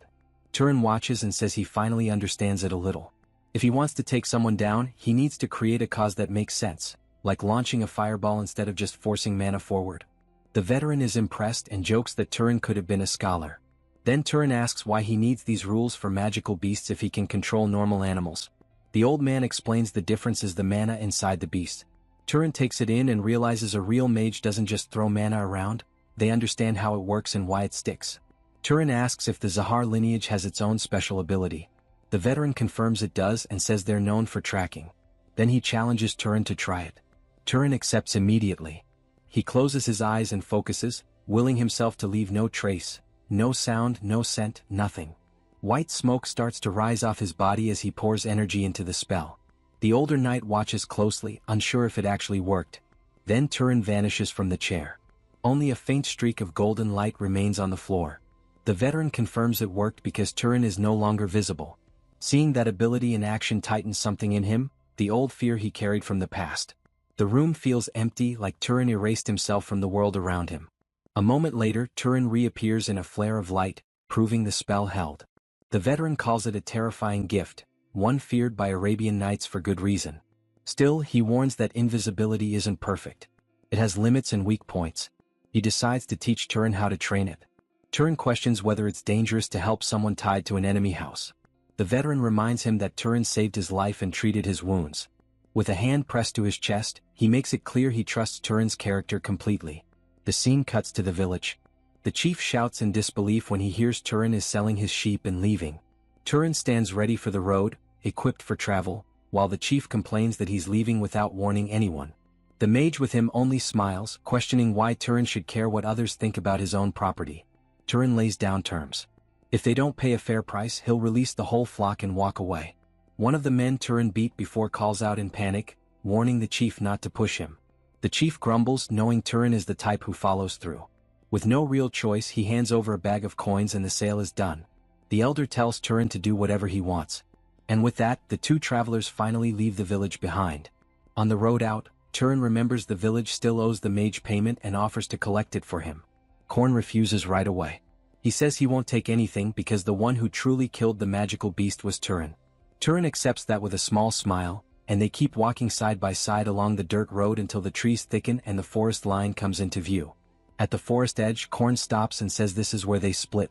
Turan watches and says he finally understands it a little. If he wants to take someone down, he needs to create a cause that makes sense, like launching a fireball instead of just forcing mana forward. The veteran is impressed and jokes that Turan could have been a scholar. Then Turan asks why he needs these rules for magical beasts if he can control normal animals. The old man explains the difference is the mana inside the beast. Turan takes it in and realizes a real mage doesn't just throw mana around, they understand how it works and why it sticks. Turan asks if the Zahar lineage has its own special ability. The veteran confirms it does and says they're known for tracking. Then he challenges Turan to try it. Turan accepts immediately. He closes his eyes and focuses, willing himself to leave no trace. No sound, no scent, nothing. White smoke starts to rise off his body as he pours energy into the spell. The older knight watches closely, unsure if it actually worked. Then Turan vanishes from the chair. Only a faint streak of golden light remains on the floor. The veteran confirms it worked because Turan is no longer visible. Seeing that ability in action tightens something in him, the old fear he carried from the past. The room feels empty, like Turan erased himself from the world around him. A moment later, Turan reappears in a flare of light, proving the spell held. The veteran calls it a terrifying gift, one feared by Arabian knights for good reason. Still, he warns that invisibility isn't perfect. It has limits and weak points. He decides to teach Turan how to train it. Turan questions whether it's dangerous to help someone tied to an enemy house. The veteran reminds him that Turan saved his life and treated his wounds. With a hand pressed to his chest, he makes it clear he trusts Turan's character completely. The scene cuts to the village. The chief shouts in disbelief when he hears Turan is selling his sheep and leaving. Turan stands ready for the road, equipped for travel, while the chief complains that he's leaving without warning anyone. The mage with him only smiles, questioning why Turan should care what others think about his own property. Turan lays down terms. If they don't pay a fair price, he'll release the whole flock and walk away. One of the men Turan beat before calls out in panic, warning the chief not to push him. The chief grumbles, knowing Turan is the type who follows through. With no real choice, he hands over a bag of coins and the sale is done. The elder tells Turan to do whatever he wants. And with that, the 2 travelers finally leave the village behind. On the road out, Turan remembers the village still owes the mage payment and offers to collect it for him. Korn refuses right away. He says he won't take anything because the one who truly killed the magical beast was Turan. Turan accepts that with a small smile, and they keep walking side by side along the dirt road until the trees thicken and the forest line comes into view. At the forest edge, Korn stops and says this is where they split.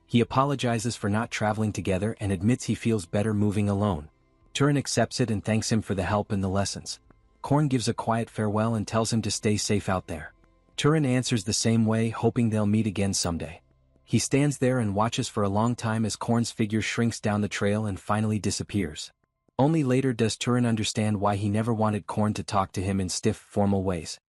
He apologizes for not traveling together and admits he feels better moving alone. Turan accepts it and thanks him for the help and the lessons. Korn gives a quiet farewell and tells him to stay safe out there. Turan answers the same way, hoping they'll meet again someday. He stands there and watches for a long time as Korn's figure shrinks down the trail and finally disappears. Only later does Turan understand why he never wanted Korn to talk to him in stiff, formal ways.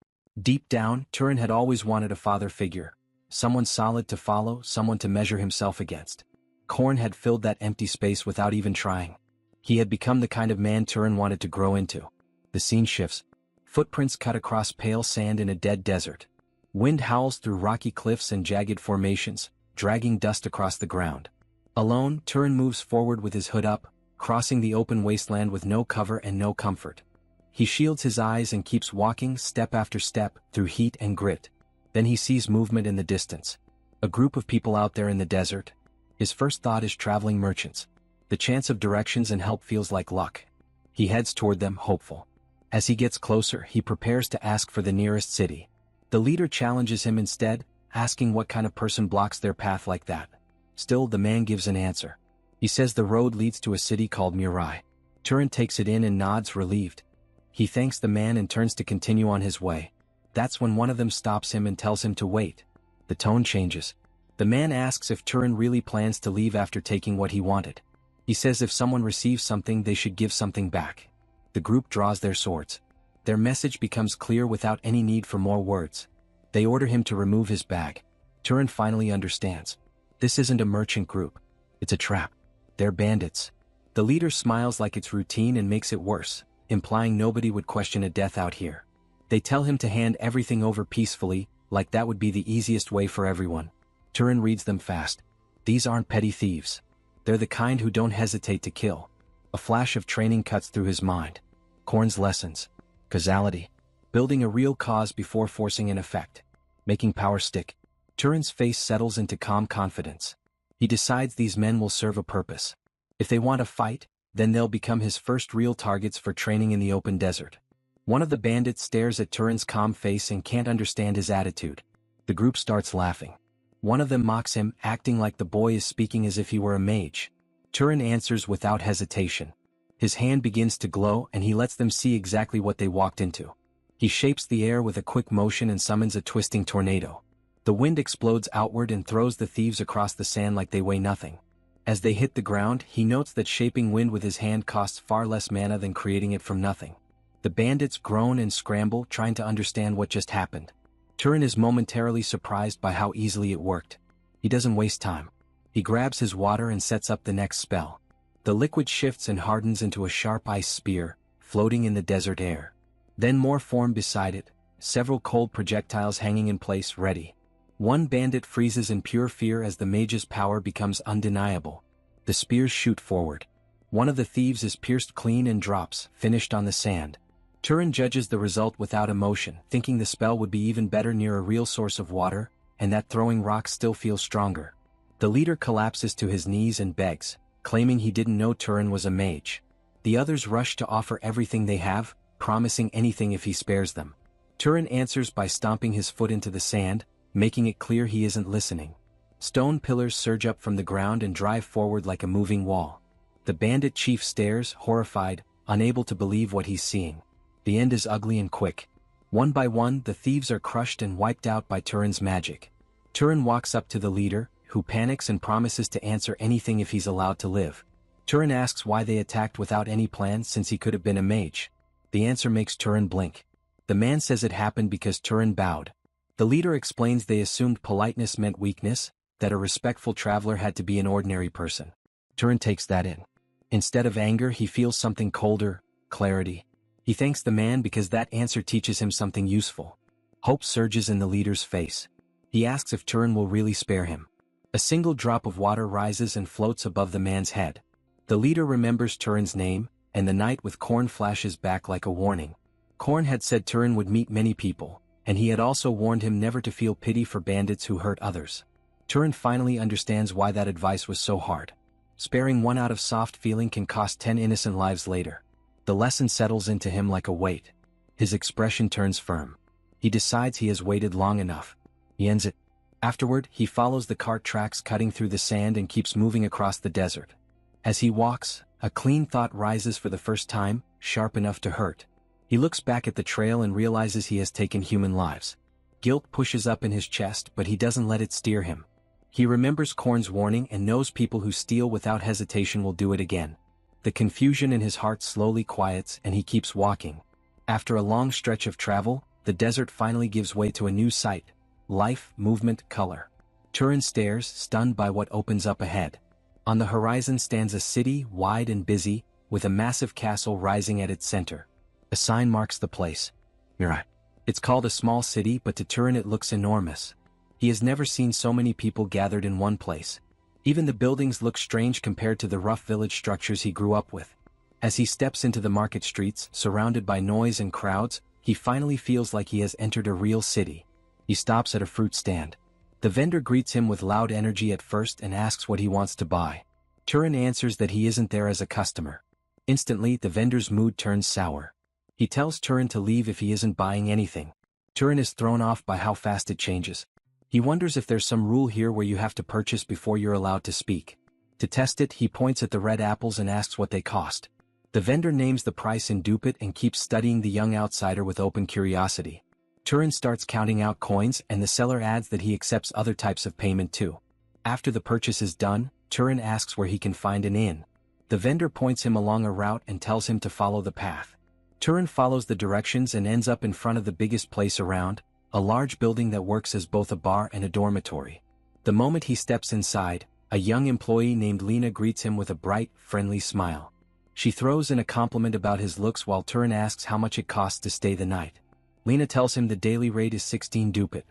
Deep down, Turan had always wanted a father figure. Someone solid to follow, someone to measure himself against. Korn had filled that empty space without even trying. He had become the kind of man Turan wanted to grow into. The scene shifts. Footprints cut across pale sand in a dead desert. Wind howls through rocky cliffs and jagged formations, dragging dust across the ground. Alone, Turan moves forward with his hood up, crossing the open wasteland with no cover and no comfort. He shields his eyes and keeps walking step after step through heat and grit. Then he sees movement in the distance. A group of people out there in the desert. His first thought is traveling merchants. The chance of directions and help feels like luck. He heads toward them, hopeful. As he gets closer, he prepares to ask for the nearest city. The leader challenges him instead, asking what kind of person blocks their path like that. Still, the man gives an answer. He says the road leads to a city called Mirai. Turan takes it in and nods, relieved. He thanks the man and turns to continue on his way. That's when one of them stops him and tells him to wait. The tone changes. The man asks if Turan really plans to leave after taking what he wanted. He says if someone receives something, they should give something back. The group draws their swords. Their message becomes clear without any need for more words. They order him to remove his bag. Turan finally understands. This isn't a merchant group. It's a trap. They're bandits. The leader smiles like it's routine and makes it worse, implying nobody would question a death out here. They tell him to hand everything over peacefully, like that would be the easiest way for everyone. Turan reads them fast. These aren't petty thieves. They're the kind who don't hesitate to kill. A flash of training cuts through his mind. Korn's lessons. Causality. Building a real cause before forcing an effect. Making power stick. Turan's face settles into calm confidence. He decides these men will serve a purpose. If they want to fight, then they'll become his first real targets for training in the open desert. One of the bandits stares at Turan's calm face and can't understand his attitude. The group starts laughing. One of them mocks him, acting like the boy is speaking as if he were a mage. Turan answers without hesitation. His hand begins to glow and he lets them see exactly what they walked into. He shapes the air with a quick motion and summons a twisting tornado. The wind explodes outward and throws the thieves across the sand like they weigh nothing. As they hit the ground, he notes that shaping wind with his hand costs far less mana than creating it from nothing. The bandits groan and scramble, trying to understand what just happened. Turan is momentarily surprised by how easily it worked. He doesn't waste time. He grabs his water and sets up the next spell. The liquid shifts and hardens into a sharp ice spear, floating in the desert air. Then more form beside it, several cold projectiles hanging in place, ready. One bandit freezes in pure fear as the mage's power becomes undeniable. The spears shoot forward. One of the thieves is pierced clean and drops, finished on the sand. Turan judges the result without emotion, thinking the spell would be even better near a real source of water, and that throwing rocks still feels stronger. The leader collapses to his knees and begs, claiming he didn't know Turan was a mage. The others rush to offer everything they have, promising anything if he spares them. Turan answers by stomping his foot into the sand, making it clear he isn't listening. Stone pillars surge up from the ground and drive forward like a moving wall. The bandit chief stares, horrified, unable to believe what he's seeing. The end is ugly and quick. One by one, the thieves are crushed and wiped out by Turan's magic. Turan walks up to the leader, who panics and promises to answer anything if he's allowed to live. Turan asks why they attacked without any plan since he could have been a mage. The answer makes Turan blink. The man says it happened because Turan bowed. The leader explains they assumed politeness meant weakness, that a respectful traveler had to be an ordinary person. Turan takes that in. Instead of anger, he feels something colder, clarity. He thanks the man because that answer teaches him something useful. Hope surges in the leader's face. He asks if Turan will really spare him. A single drop of water rises and floats above the man's head. The leader remembers Turan's name, and the night with Korn flashes back like a warning. Korn had said Turan would meet many people, and he had also warned him never to feel pity for bandits who hurt others. Turan finally understands why that advice was so hard. Sparing one out of soft feeling can cost 10 innocent lives later. The lesson settles into him like a weight. His expression turns firm. He decides he has waited long enough. He ends it. Afterward, he follows the cart tracks cutting through the sand and keeps moving across the desert. As he walks, a clean thought rises for the first time, sharp enough to hurt. He looks back at the trail and realizes he has taken human lives. Guilt pushes up in his chest, but he doesn't let it steer him. He remembers Korn's warning and knows people who steal without hesitation will do it again. The confusion in his heart slowly quiets and he keeps walking. After a long stretch of travel, the desert finally gives way to a new sight. Life, movement, color. Turan stares, stunned by what opens up ahead. On the horizon stands a city, wide and busy, with a massive castle rising at its center. A sign marks the place. Mirai. It's called a small city, but to Turan it looks enormous. He has never seen so many people gathered in one place. Even the buildings look strange compared to the rough village structures he grew up with. As he steps into the market streets, surrounded by noise and crowds, he finally feels like he has entered a real city. He stops at a fruit stand. The vendor greets him with loud energy at first and asks what he wants to buy. Turan answers that he isn't there as a customer. Instantly, the vendor's mood turns sour. He tells Turan to leave if he isn't buying anything. Turan is thrown off by how fast it changes. He wonders if there's some rule here where you have to purchase before you're allowed to speak. To test it, he points at the red apples and asks what they cost. The vendor names the price in duplicate and keeps studying the young outsider with open curiosity. Turan starts counting out coins and the seller adds that he accepts other types of payment too. After the purchase is done, Turan asks where he can find an inn. The vendor points him along a route and tells him to follow the path. Turan follows the directions and ends up in front of the biggest place around, a large building that works as both a bar and a dormitory. The moment he steps inside, a young employee named Lena greets him with a bright, friendly smile. She throws in a compliment about his looks while Turan asks how much it costs to stay the night. Lena tells him the daily rate is 16 duplicate.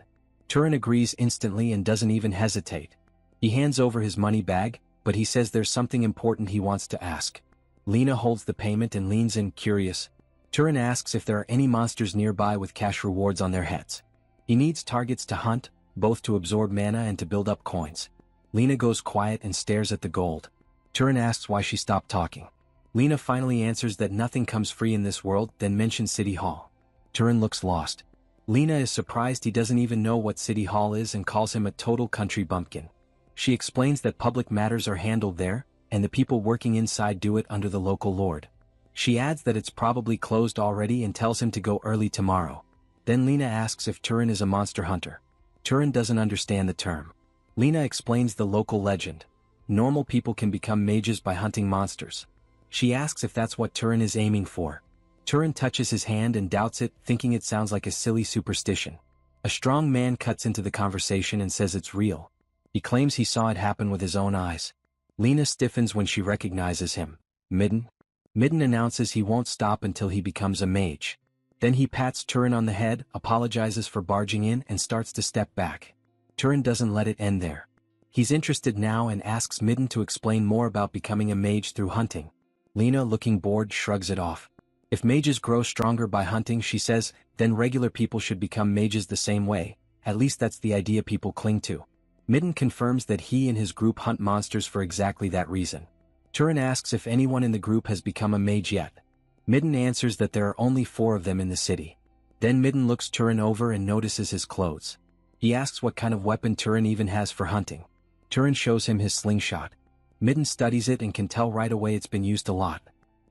Turan agrees instantly and doesn't even hesitate. He hands over his money bag, but he says there's something important he wants to ask. Lena holds the payment and leans in, curious. Turan asks if there are any monsters nearby with cash rewards on their heads. He needs targets to hunt, both to absorb mana and to build up coins. Lena goes quiet and stares at the gold. Turan asks why she stopped talking. Lena finally answers that nothing comes free in this world, then mentions City Hall. Turan looks lost. Lena is surprised he doesn't even know what City Hall is and calls him a total country bumpkin. She explains that public matters are handled there, and the people working inside do it under the local lord. She adds that it's probably closed already and tells him to go early tomorrow. Then Lena asks if Turan is a monster hunter. Turan doesn't understand the term. Lena explains the local legend. Normal people can become mages by hunting monsters. She asks if that's what Turan is aiming for. Turan touches his hand and doubts it, thinking it sounds like a silly superstition. A strong man cuts into the conversation and says it's real. He claims he saw it happen with his own eyes. Lena stiffens when she recognizes him. Midden? Midden announces he won't stop until he becomes a mage. Then he pats Turan on the head, apologizes for barging in and starts to step back. Turan doesn't let it end there. He's interested now and asks Midden to explain more about becoming a mage through hunting. Lena, looking bored, shrugs it off. If mages grow stronger by hunting, she says, then regular people should become mages the same way. At least that's the idea people cling to. Midden confirms that he and his group hunt monsters for exactly that reason. Turan asks if anyone in the group has become a mage yet. Midden answers that there are only 4 of them in the city. Then Midden looks Turan over and notices his clothes. He asks what kind of weapon Turan even has for hunting. Turan shows him his slingshot. Midden studies it and can tell right away it's been used a lot.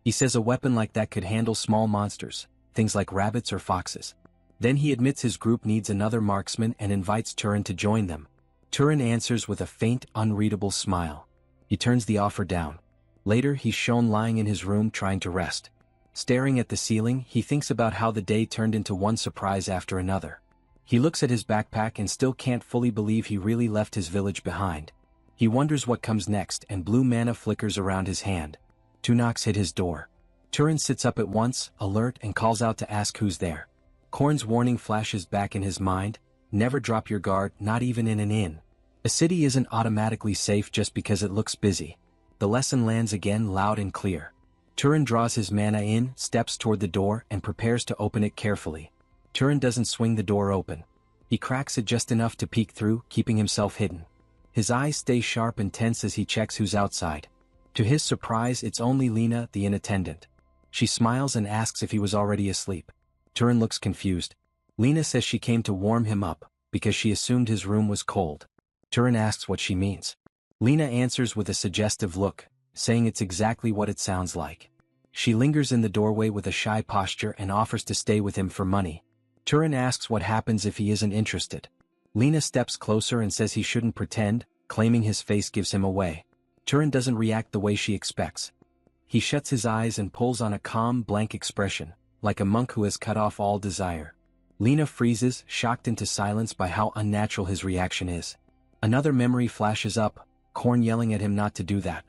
He says a weapon like that could handle small monsters, things like rabbits or foxes. Then he admits his group needs another marksman and invites Turan to join them. Turan answers with a faint, unreadable smile. He turns the offer down. Later, he's shown lying in his room trying to rest. Staring at the ceiling, he thinks about how the day turned into one surprise after another. He looks at his backpack and still can't fully believe he really left his village behind. He wonders what comes next and blue mana flickers around his hand. 2 knocks hit his door. Turan sits up at once, alert, and calls out to ask who's there. Korn's warning flashes back in his mind, never drop your guard, not even in an inn. A city isn't automatically safe just because it looks busy. The lesson lands again loud and clear. Turan draws his mana in, steps toward the door, and prepares to open it carefully. Turan doesn't swing the door open. He cracks it just enough to peek through, keeping himself hidden. His eyes stay sharp and tense as he checks who's outside. To his surprise, it's only Lena, the inn attendant. She smiles and asks if he was already asleep. Turan looks confused. Lena says she came to warm him up, because she assumed his room was cold. Turan asks what she means. Lena answers with a suggestive look, saying it's exactly what it sounds like. She lingers in the doorway with a shy posture and offers to stay with him for money. Turan asks what happens if he isn't interested. Lena steps closer and says he shouldn't pretend, claiming his face gives him away. Turan doesn't react the way she expects. He shuts his eyes and pulls on a calm, blank expression, like a monk who has cut off all desire. Lena freezes, shocked into silence by how unnatural his reaction is. Another memory flashes up, Korn yelling at him not to do that.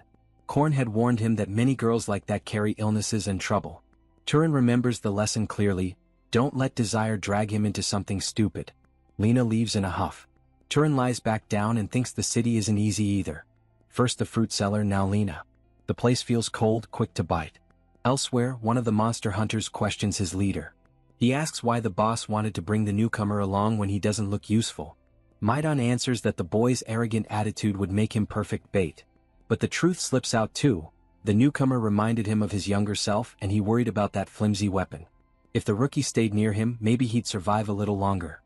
Korn had warned him that many girls like that carry illnesses and trouble. Turan remembers the lesson clearly, don't let desire drag him into something stupid. Lena leaves in a huff. Turan lies back down and thinks the city isn't easy either. First the fruit seller, now Lena. The place feels cold, quick to bite. Elsewhere, one of the monster hunters questions his leader. He asks why the boss wanted to bring the newcomer along when he doesn't look useful. Maidon answers that the boy's arrogant attitude would make him perfect bait. But the truth slips out too. The newcomer reminded him of his younger self and he worried about that flimsy weapon. If the rookie stayed near him, maybe he'd survive a little longer.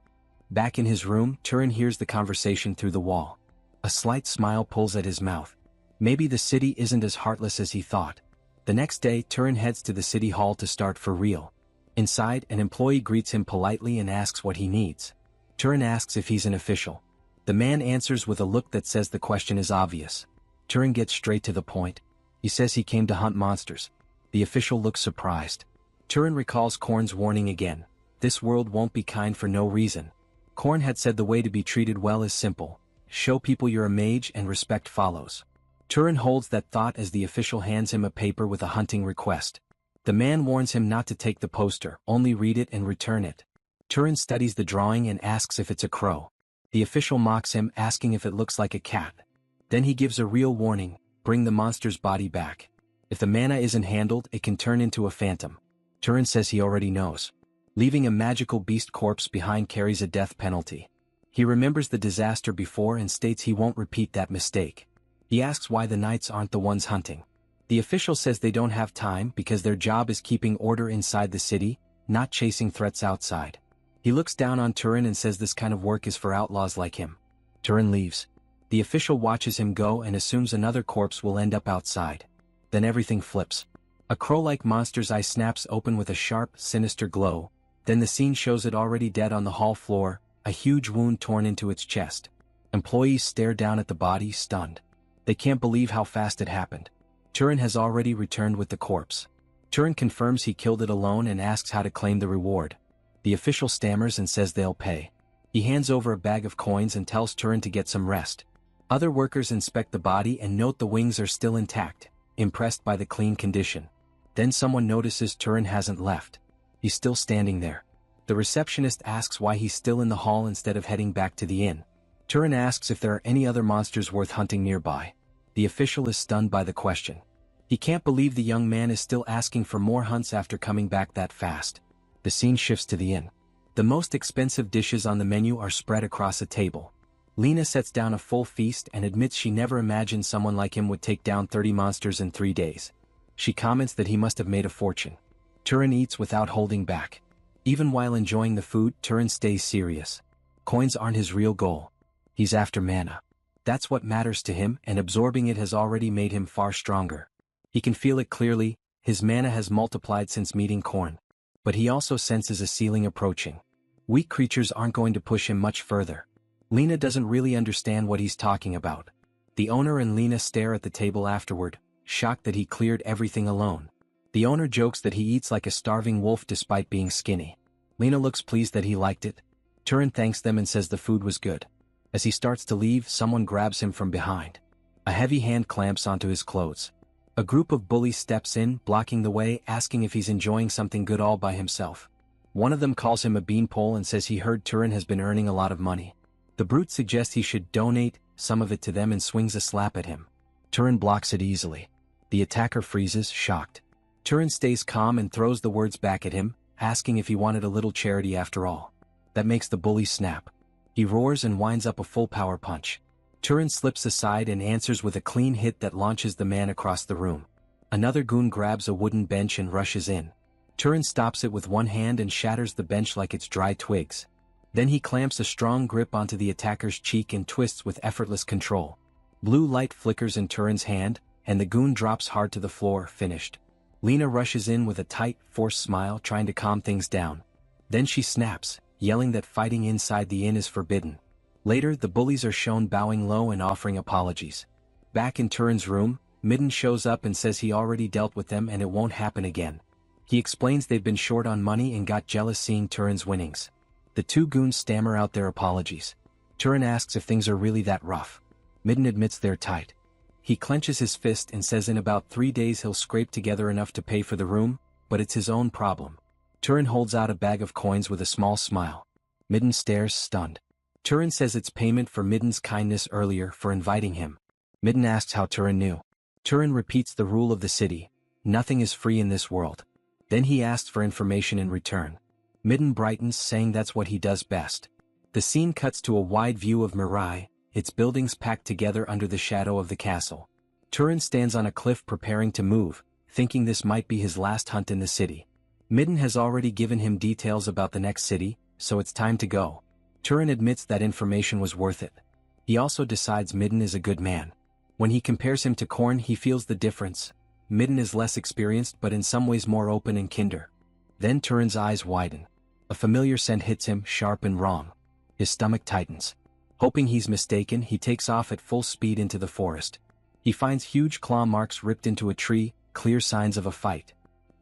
Back in his room, Turan hears the conversation through the wall. A slight smile pulls at his mouth. Maybe the city isn't as heartless as he thought. The next day, Turan heads to the city hall to start for real. Inside, an employee greets him politely and asks what he needs. Turan asks if he's an official. The man answers with a look that says the question is obvious. Turan gets straight to the point. He says he came to hunt monsters. The official looks surprised. Turan recalls Korn's warning again. This world won't be kind for no reason. Korn had said the way to be treated well is simple. Show people you're a mage and respect follows. Turan holds that thought as the official hands him a paper with a hunting request. The man warns him not to take the poster, only read it and return it. Turan studies the drawing and asks if it's a crow. The official mocks him, asking if it looks like a cat. Then he gives a real warning, bring the monster's body back. If the mana isn't handled, it can turn into a phantom. Turan says he already knows. Leaving a magical beast corpse behind carries a death penalty. He remembers the disaster before and states he won't repeat that mistake. He asks why the knights aren't the ones hunting. The official says they don't have time because their job is keeping order inside the city, not chasing threats outside. He looks down on Turan and says this kind of work is for outlaws like him. Turan leaves. The official watches him go and assumes another corpse will end up outside. Then everything flips. A crow-like monster's eye snaps open with a sharp, sinister glow. Then the scene shows it already dead on the hall floor, a huge wound torn into its chest. Employees stare down at the body, stunned. They can't believe how fast it happened. Turan has already returned with the corpse. Turan confirms he killed it alone and asks how to claim the reward. The official stammers and says they'll pay. He hands over a bag of coins and tells Turan to get some rest. Other workers inspect the body and note the wings are still intact, impressed by the clean condition. Then someone notices Turan hasn't left. He's still standing there. The receptionist asks why he's still in the hall instead of heading back to the inn. Turan asks if there are any other monsters worth hunting nearby. The official is stunned by the question. He can't believe the young man is still asking for more hunts after coming back that fast. The scene shifts to the inn. The most expensive dishes on the menu are spread across a table. Lena sets down a full feast and admits she never imagined someone like him would take down 30 monsters in 3 days. She comments that he must have made a fortune. Turan eats without holding back. Even while enjoying the food, Turan stays serious. Coins aren't his real goal. He's after mana. That's what matters to him, and absorbing it has already made him far stronger. He can feel it clearly, his mana has multiplied since meeting Korn. But he also senses a ceiling approaching. Weak creatures aren't going to push him much further. Lena doesn't really understand what he's talking about. The owner and Lena stare at the table afterward, shocked that he cleared everything alone. The owner jokes that he eats like a starving wolf despite being skinny. Lena looks pleased that he liked it. Turan thanks them and says the food was good. As he starts to leave, someone grabs him from behind. A heavy hand clamps onto his clothes. A group of bullies steps in, blocking the way, asking if he's enjoying something good all by himself. One of them calls him a beanpole and says he heard Turan has been earning a lot of money. The brute suggests he should donate some of it to them and swings a slap at him. Turan blocks it easily. The attacker freezes, shocked. Turan stays calm and throws the words back at him, asking if he wanted a little charity after all. That makes the bully snap. He roars and winds up a full power punch. Turan slips aside and answers with a clean hit that launches the man across the room. Another goon grabs a wooden bench and rushes in. Turan stops it with one hand and shatters the bench like it's dry twigs. Then he clamps a strong grip onto the attacker's cheek and twists with effortless control. Blue light flickers in Turan's hand, and the goon drops hard to the floor, finished. Lena rushes in with a tight, forced smile, trying to calm things down. Then she snaps, yelling that fighting inside the inn is forbidden. Later, the bullies are shown bowing low and offering apologies. Back in Turan's room, Midden shows up and says he already dealt with them and it won't happen again. He explains they've been short on money and got jealous seeing Turan's winnings. The two goons stammer out their apologies. Turan asks if things are really that rough. Midden admits they're tight. He clenches his fist and says in about 3 days he'll scrape together enough to pay for the room, but it's his own problem. Turan holds out a bag of coins with a small smile. Midden stares, stunned. Turan says it's payment for Midden's kindness earlier for inviting him. Midden asks how Turan knew. Turan repeats the rule of the city. Nothing is free in this world. Then he asks for information in return. Midden brightens, saying that's what he does best. The scene cuts to a wide view of Mirai, its buildings packed together under the shadow of the castle. Turan stands on a cliff preparing to move, thinking this might be his last hunt in the city. Midden has already given him details about the next city, so it's time to go. Turan admits that information was worth it. He also decides Midden is a good man. When he compares him to Korn, he feels the difference. Midden is less experienced but in some ways more open and kinder. Then Turan's eyes widen. A familiar scent hits him, sharp and wrong. His stomach tightens. Hoping he's mistaken, he takes off at full speed into the forest. He finds huge claw marks ripped into a tree, clear signs of a fight.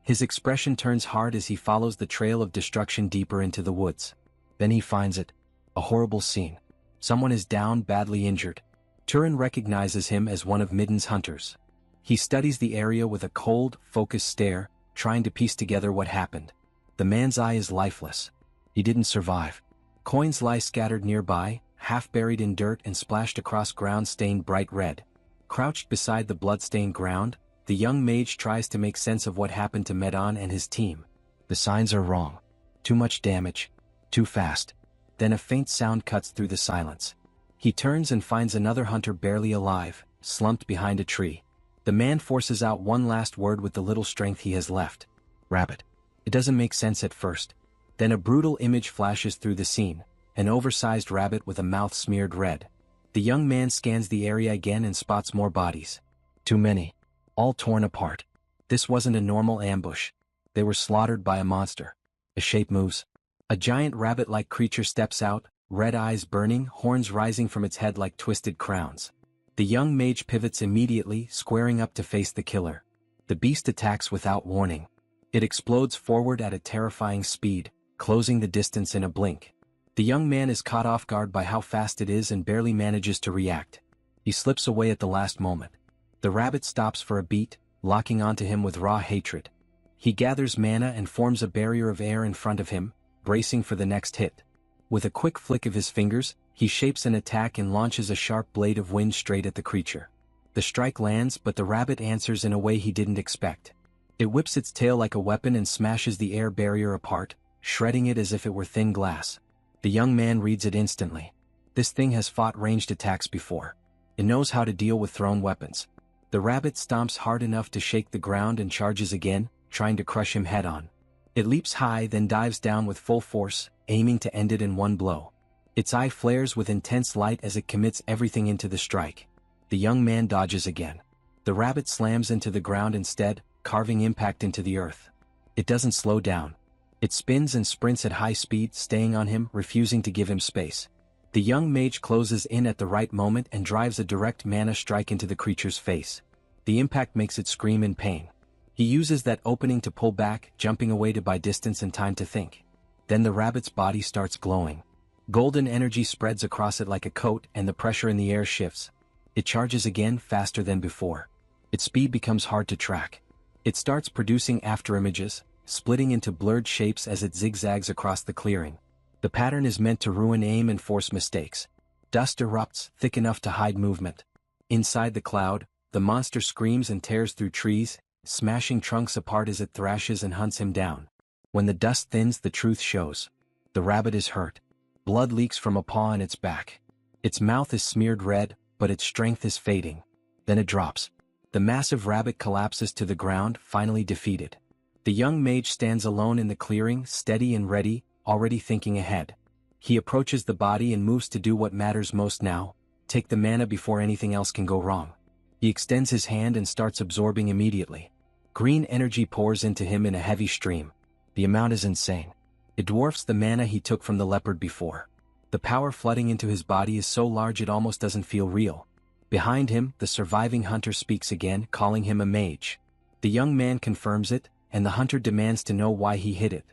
His expression turns hard as he follows the trail of destruction deeper into the woods. Then he finds it. A horrible scene. Someone is down, badly injured. Turan recognizes him as one of Midden's hunters. He studies the area with a cold, focused stare, trying to piece together what happened. The man's eye is lifeless. He didn't survive. Coins lie scattered nearby, half buried in dirt and splashed across ground stained bright red. Crouched beside the blood-stained ground, the young mage tries to make sense of what happened to Medon and his team. The signs are wrong. Too much damage. Too fast. Then a faint sound cuts through the silence. He turns and finds another hunter barely alive, slumped behind a tree. The man forces out one last word with the little strength he has left. Rabbit. It doesn't make sense at first. Then a brutal image flashes through the scene, an oversized rabbit with a mouth smeared red. The young man scans the area again and spots more bodies. Too many. All torn apart. This wasn't a normal ambush. They were slaughtered by a monster. A shape moves. A giant rabbit-like creature steps out, red eyes burning, horns rising from its head like twisted crowns. The young mage pivots immediately, squaring up to face the killer. The beast attacks without warning. It explodes forward at a terrifying speed, closing the distance in a blink. The young man is caught off guard by how fast it is and barely manages to react. He slips away at the last moment. The rabbit stops for a beat, locking onto him with raw hatred. He gathers mana and forms a barrier of air in front of him, bracing for the next hit. With a quick flick of his fingers, he shapes an attack and launches a sharp blade of wind straight at the creature. The strike lands, but the rabbit answers in a way he didn't expect. It whips its tail like a weapon and smashes the air barrier apart, shredding it as if it were thin glass. The young man reads it instantly. This thing has fought ranged attacks before. It knows how to deal with thrown weapons. The rabbit stomps hard enough to shake the ground and charges again, trying to crush him head-on. It leaps high, then dives down with full force, aiming to end it in one blow. Its eye flares with intense light as it commits everything into the strike. The young man dodges again. The rabbit slams into the ground instead, carving impact into the earth. It doesn't slow down. It spins and sprints at high speed, staying on him, refusing to give him space. The young mage closes in at the right moment and drives a direct mana strike into the creature's face. The impact makes it scream in pain. He uses that opening to pull back, jumping away to buy distance and time to think. Then the rabbit's body starts glowing. Golden energy spreads across it like a coat and the pressure in the air shifts. It charges again, faster than before. Its speed becomes hard to track. It starts producing afterimages, splitting into blurred shapes as it zigzags across the clearing. The pattern is meant to ruin aim and force mistakes. Dust erupts, thick enough to hide movement. Inside the cloud, the monster screams and tears through trees, smashing trunks apart as it thrashes and hunts him down. When the dust thins, the truth shows. The rabbit is hurt. Blood leaks from a paw in its back. Its mouth is smeared red, but its strength is fading. Then it drops. The massive rabbit collapses to the ground, finally defeated. The young mage stands alone in the clearing, steady and ready, already thinking ahead. He approaches the body and moves to do what matters most now, take the mana before anything else can go wrong. He extends his hand and starts absorbing immediately. Green energy pours into him in a heavy stream. The amount is insane. It dwarfs the mana he took from the leopard before. The power flooding into his body is so large it almost doesn't feel real. Behind him, the surviving hunter speaks again, calling him a mage. The young man confirms it, and the hunter demands to know why he hid it.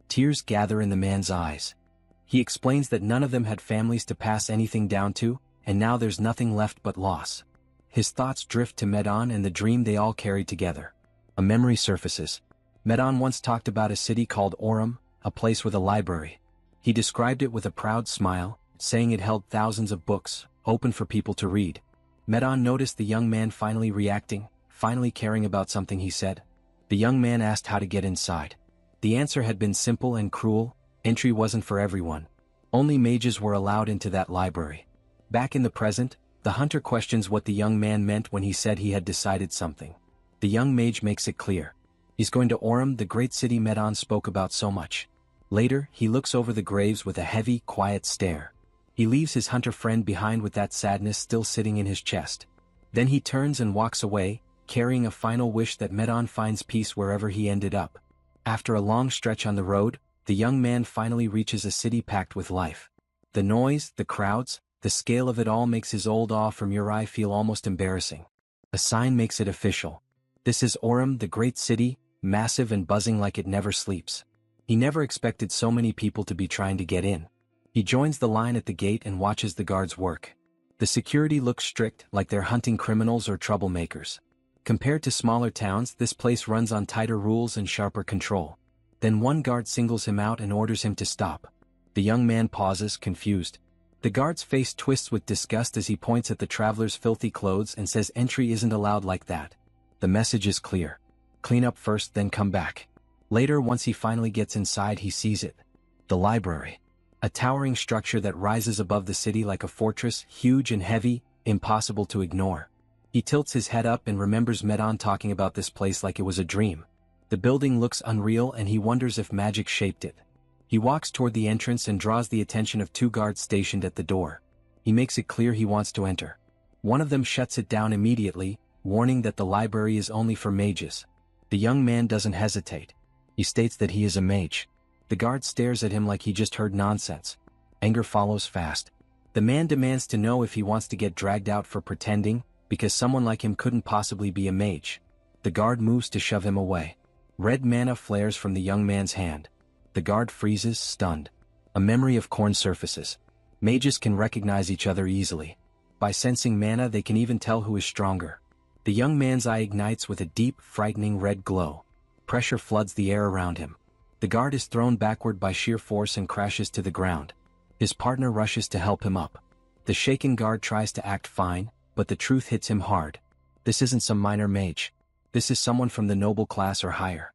Tears gather in the man's eyes. He explains that none of them had families to pass anything down to, and now there's nothing left but loss. His thoughts drift to Medon and the dream they all carried together. A memory surfaces. Medon once talked about a city called Orem, a place with a library. He described it with a proud smile, saying it held thousands of books, open for people to read. Medon noticed the young man finally reacting, finally caring about something he said. The young man asked how to get inside. The answer had been simple and cruel: entry wasn't for everyone. Only mages were allowed into that library. Back in the present, the hunter questions what the young man meant when he said he had decided something. The young mage makes it clear. He's going to Orem, the great city Medon spoke about so much. Later, he looks over the graves with a heavy, quiet stare. He leaves his hunter friend behind with that sadness still sitting in his chest. Then he turns and walks away, carrying a final wish that Medon finds peace wherever he ended up. After a long stretch on the road, the young man finally reaches a city packed with life. The noise, the crowds, the scale of it all makes his old awe for Murai feel almost embarrassing. A sign makes it official. This is Orem, the great city, massive and buzzing like it never sleeps. He never expected so many people to be trying to get in. He joins the line at the gate and watches the guards work. The security looks strict, like they're hunting criminals or troublemakers. Compared to smaller towns, this place runs on tighter rules and sharper control. Then one guard singles him out and orders him to stop. The young man pauses, confused. The guard's face twists with disgust as he points at the traveler's filthy clothes and says entry isn't allowed like that. The message is clear. Clean up first, then come back. Later, once he finally gets inside, he sees it. The library. A towering structure that rises above the city like a fortress, huge and heavy, impossible to ignore. He tilts his head up and remembers Medon talking about this place like it was a dream. The building looks unreal and he wonders if magic shaped it. He walks toward the entrance and draws the attention of two guards stationed at the door. He makes it clear he wants to enter. One of them shuts it down immediately, warning that the library is only for mages. The young man doesn't hesitate. He states that he is a mage. The guard stares at him like he just heard nonsense. Anger follows fast. The man demands to know if he wants to get dragged out for pretending, because someone like him couldn't possibly be a mage. The guard moves to shove him away. Red mana flares from the young man's hand. The guard freezes, stunned. A memory of corn surfaces. Mages can recognize each other easily. By sensing mana, they can even tell who is stronger. The young man's eye ignites with a deep, frightening red glow. Pressure floods the air around him. The guard is thrown backward by sheer force and crashes to the ground. His partner rushes to help him up. The shaken guard tries to act fine, but the truth hits him hard. This isn't some minor mage. This is someone from the noble class or higher.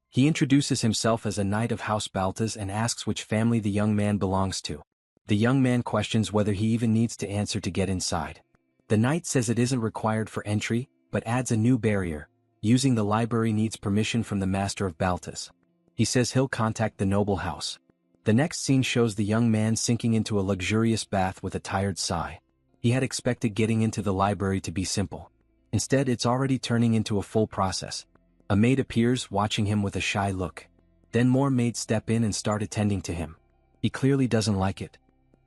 He introduces himself as a knight of House Baltas and asks which family the young man belongs to. The young man questions whether he even needs to answer to get inside. The knight says it isn't required for entry, but adds a new barrier. Using the library needs permission from the master of Baltas. He says he'll contact the noble house. The next scene shows the young man sinking into a luxurious bath with a tired sigh. He had expected getting into the library to be simple. Instead, it's already turning into a full process. A maid appears, watching him with a shy look. Then more maids step in and start attending to him. He clearly doesn't like it.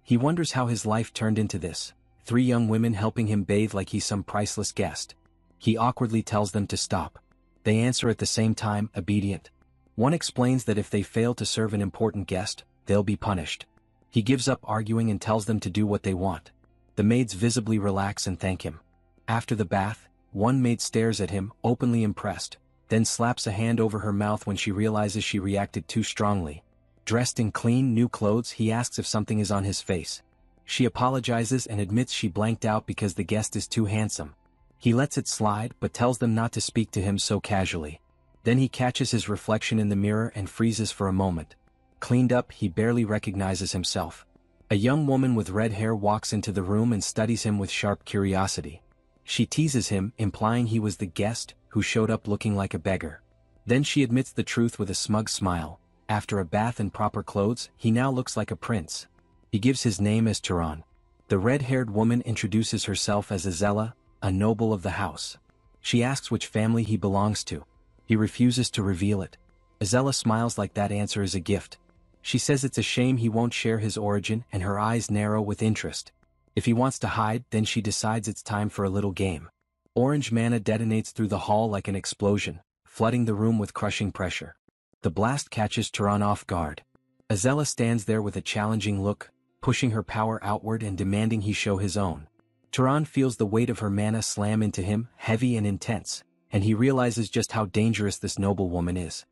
He wonders how his life turned into this. 3 young women helping him bathe like he's some priceless guest. He awkwardly tells them to stop. They answer at the same time, obedient. One explains that if they fail to serve an important guest, they'll be punished. He gives up arguing and tells them to do what they want. The maids visibly relax and thank him. After the bath, one maid stares at him, openly impressed, then slaps a hand over her mouth when she realizes she reacted too strongly. Dressed in clean, new clothes, he asks if something is on his face. She apologizes and admits she blanked out because the guest is too handsome. He lets it slide but tells them not to speak to him so casually. Then he catches his reflection in the mirror and freezes for a moment. Cleaned up, he barely recognizes himself. A young woman with red hair walks into the room and studies him with sharp curiosity. She teases him, implying he was the guest who showed up looking like a beggar. Then she admits the truth with a smug smile. After a bath and proper clothes, he now looks like a prince. He gives his name as Turan. The red-haired woman introduces herself as Azella, a noble of the house. She asks which family he belongs to. He refuses to reveal it. Azella smiles like that answer is a gift. She says it's a shame he won't share his origin, and her eyes narrow with interest. If he wants to hide, then she decides it's time for a little game. Orange mana detonates through the hall like an explosion, flooding the room with crushing pressure. The blast catches Turan off guard. Azella stands there with a challenging look, pushing her power outward and demanding he show his own. Turan feels the weight of her mana slam into him, heavy and intense, and he realizes just how dangerous this noble woman is.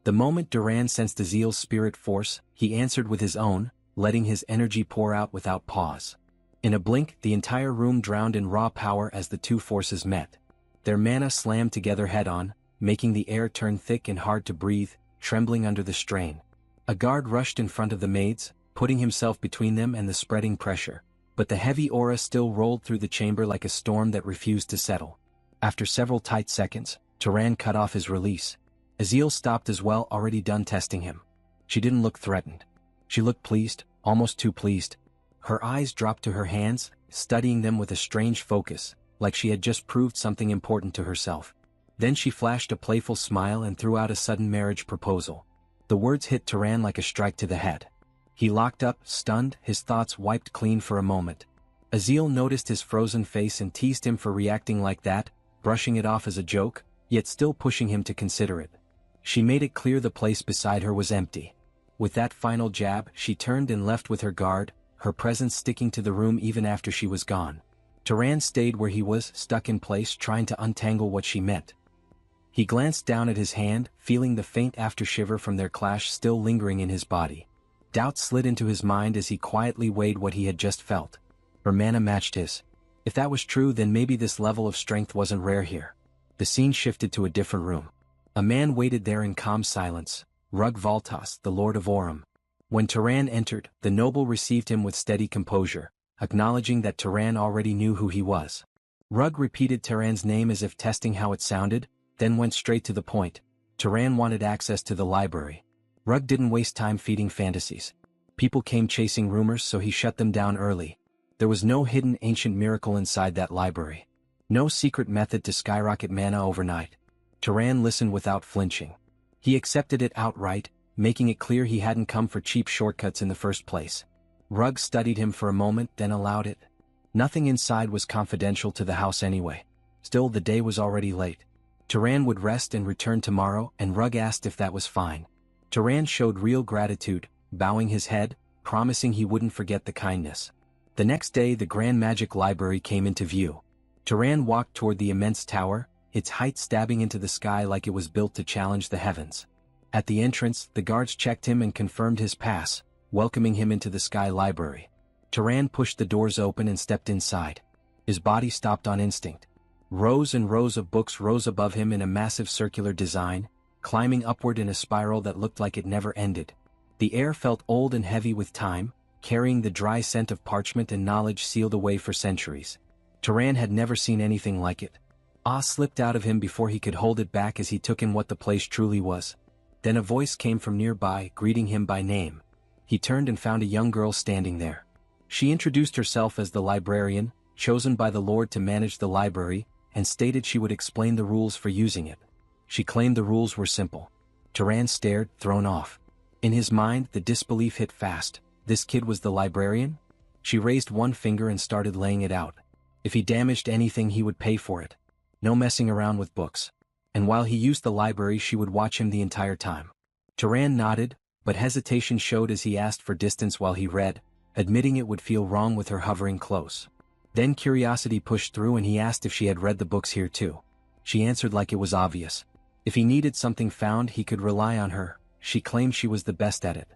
The moment Turan sensed Azil's spirit force, he answered with his own, letting his energy pour out without pause. In a blink, the entire room drowned in raw power as the two forces met. Their mana slammed together head-on, making the air turn thick and hard to breathe, trembling under the strain. A guard rushed in front of the maids, putting himself between them and the spreading pressure, but the heavy aura still rolled through the chamber like a storm that refused to settle. After several tight seconds, Turan cut off his release. Azil stopped as well, already done testing him. She didn't look threatened. She looked pleased, almost too pleased. Her eyes dropped to her hands, studying them with a strange focus, like she had just proved something important to herself. Then she flashed a playful smile and threw out a sudden marriage proposal. The words hit Turan like a strike to the head. He locked up, stunned, his thoughts wiped clean for a moment. Azil noticed his frozen face and teased him for reacting like that, brushing it off as a joke, yet still pushing him to consider it. She made it clear the place beside her was empty. With that final jab, she turned and left with her guard, her presence sticking to the room even after she was gone. Turan stayed where he was, stuck in place, trying to untangle what she meant. He glanced down at his hand, feeling the faint aftershiver from their clash still lingering in his body. Doubt slid into his mind as he quietly weighed what he had just felt. Her mana matched his. If that was true, then maybe this level of strength wasn't rare here. The scene shifted to a different room. A man waited there in calm silence, Rug Valtas, the Lord of Orem. When Turan entered, the noble received him with steady composure, acknowledging that Turan already knew who he was. Rug repeated Turan's name as if testing how it sounded, then went straight to the point. Turan wanted access to the library. Rug didn't waste time feeding fantasies. People came chasing rumors, so he shut them down early. There was no hidden ancient miracle inside that library. No secret method to skyrocket mana overnight. Turan listened without flinching. He accepted it outright, making it clear he hadn't come for cheap shortcuts in the first place. Rug studied him for a moment, then allowed it. Nothing inside was confidential to the house anyway. Still, the day was already late. Turan would rest and return tomorrow, and Rug asked if that was fine. Turan showed real gratitude, bowing his head, promising he wouldn't forget the kindness. The next day, the Grand Magic Library came into view. Turan walked toward the immense tower, its height stabbing into the sky like it was built to challenge the heavens. At the entrance, the guards checked him and confirmed his pass, welcoming him into the Sky Library. Turan pushed the doors open and stepped inside. His body stopped on instinct. Rows and rows of books rose above him in a massive circular design, climbing upward in a spiral that looked like it never ended. The air felt old and heavy with time, carrying the dry scent of parchment and knowledge sealed away for centuries. Turan had never seen anything like it. Awe slipped out of him before he could hold it back as he took in what the place truly was. Then a voice came from nearby, greeting him by name. He turned and found a young girl standing there. She introduced herself as the librarian, chosen by the Lord to manage the library, and stated she would explain the rules for using it. She claimed the rules were simple. Turan stared, thrown off. In his mind, the disbelief hit fast. This kid was the librarian? She raised one finger and started laying it out. If he damaged anything, he would pay for it. No messing around with books. And while he used the library, she would watch him the entire time. Turan nodded, but hesitation showed as he asked for distance while he read, admitting it would feel wrong with her hovering close. Then curiosity pushed through and he asked if she had read the books here too. She answered like it was obvious. If he needed something found, he could rely on her. She claimed she was the best at it.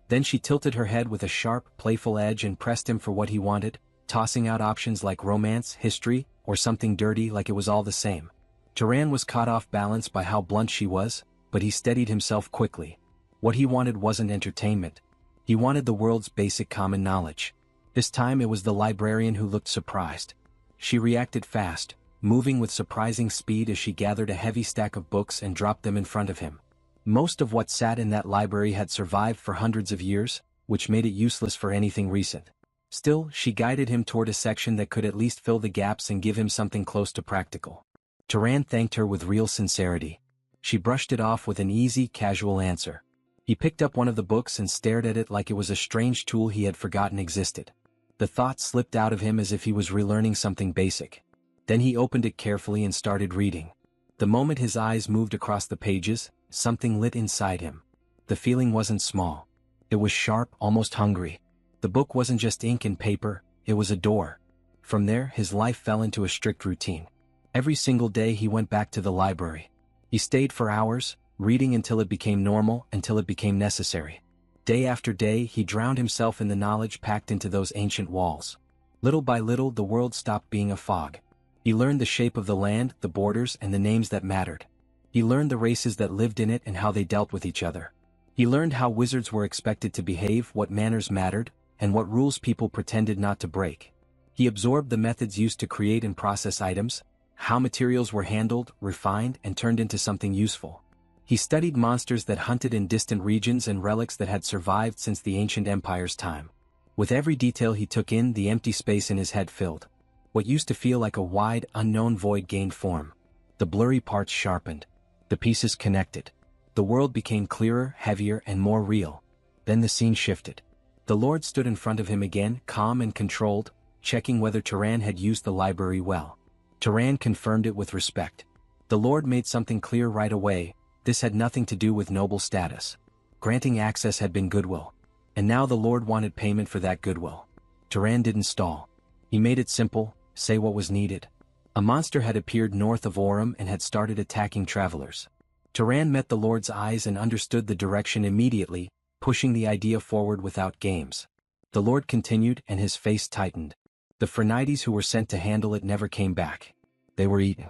Then she tilted her head with a sharp, playful edge and pressed him for what he wanted, tossing out options like romance, history, or something dirty like it was all the same. Turan was caught off balance by how blunt she was, but he steadied himself quickly. What he wanted wasn't entertainment. He wanted the world's basic common knowledge. This time it was the librarian who looked surprised. She reacted fast, moving with surprising speed as she gathered a heavy stack of books and dropped them in front of him. Most of what sat in that library had survived for hundreds of years, which made it useless for anything recent. Still, she guided him toward a section that could at least fill the gaps and give him something close to practical. Turan thanked her with real sincerity. She brushed it off with an easy, casual answer. He picked up one of the books and stared at it like it was a strange tool he had forgotten existed. The thought slipped out of him as if he was relearning something basic. Then he opened it carefully and started reading. The moment his eyes moved across the pages, something lit inside him. The feeling wasn't small. It was sharp, almost hungry. The book wasn't just ink and paper, it was a door. From there, his life fell into a strict routine. Every single day he went back to the library. He stayed for hours, reading until it became normal, until it became necessary. Day after day, he drowned himself in the knowledge packed into those ancient walls. Little by little, the world stopped being a fog. He learned the shape of the land, the borders, and the names that mattered. He learned the races that lived in it and how they dealt with each other. He learned how wizards were expected to behave, what manners mattered, and what rules people pretended not to break. He absorbed the methods used to create and process items, how materials were handled, refined, and turned into something useful. He studied monsters that hunted in distant regions and relics that had survived since the ancient empire's time. With every detail he took in, the empty space in his head filled. What used to feel like a wide, unknown void gained form. The blurry parts sharpened. The pieces connected. The world became clearer, heavier, and more real. Then the scene shifted. The Lord stood in front of him again, calm and controlled, checking whether Turan had used the library well. Turan confirmed it with respect. The Lord made something clear right away: this had nothing to do with noble status. Granting access had been goodwill. And now the Lord wanted payment for that goodwill. Turan didn't stall. He made it simple: say what was needed. A monster had appeared north of Orem and had started attacking travelers. Turan met the Lord's eyes and understood the direction immediately, pushing the idea forward without games. The Lord continued, and his face tightened. The Phrenides who were sent to handle it never came back. They were eaten.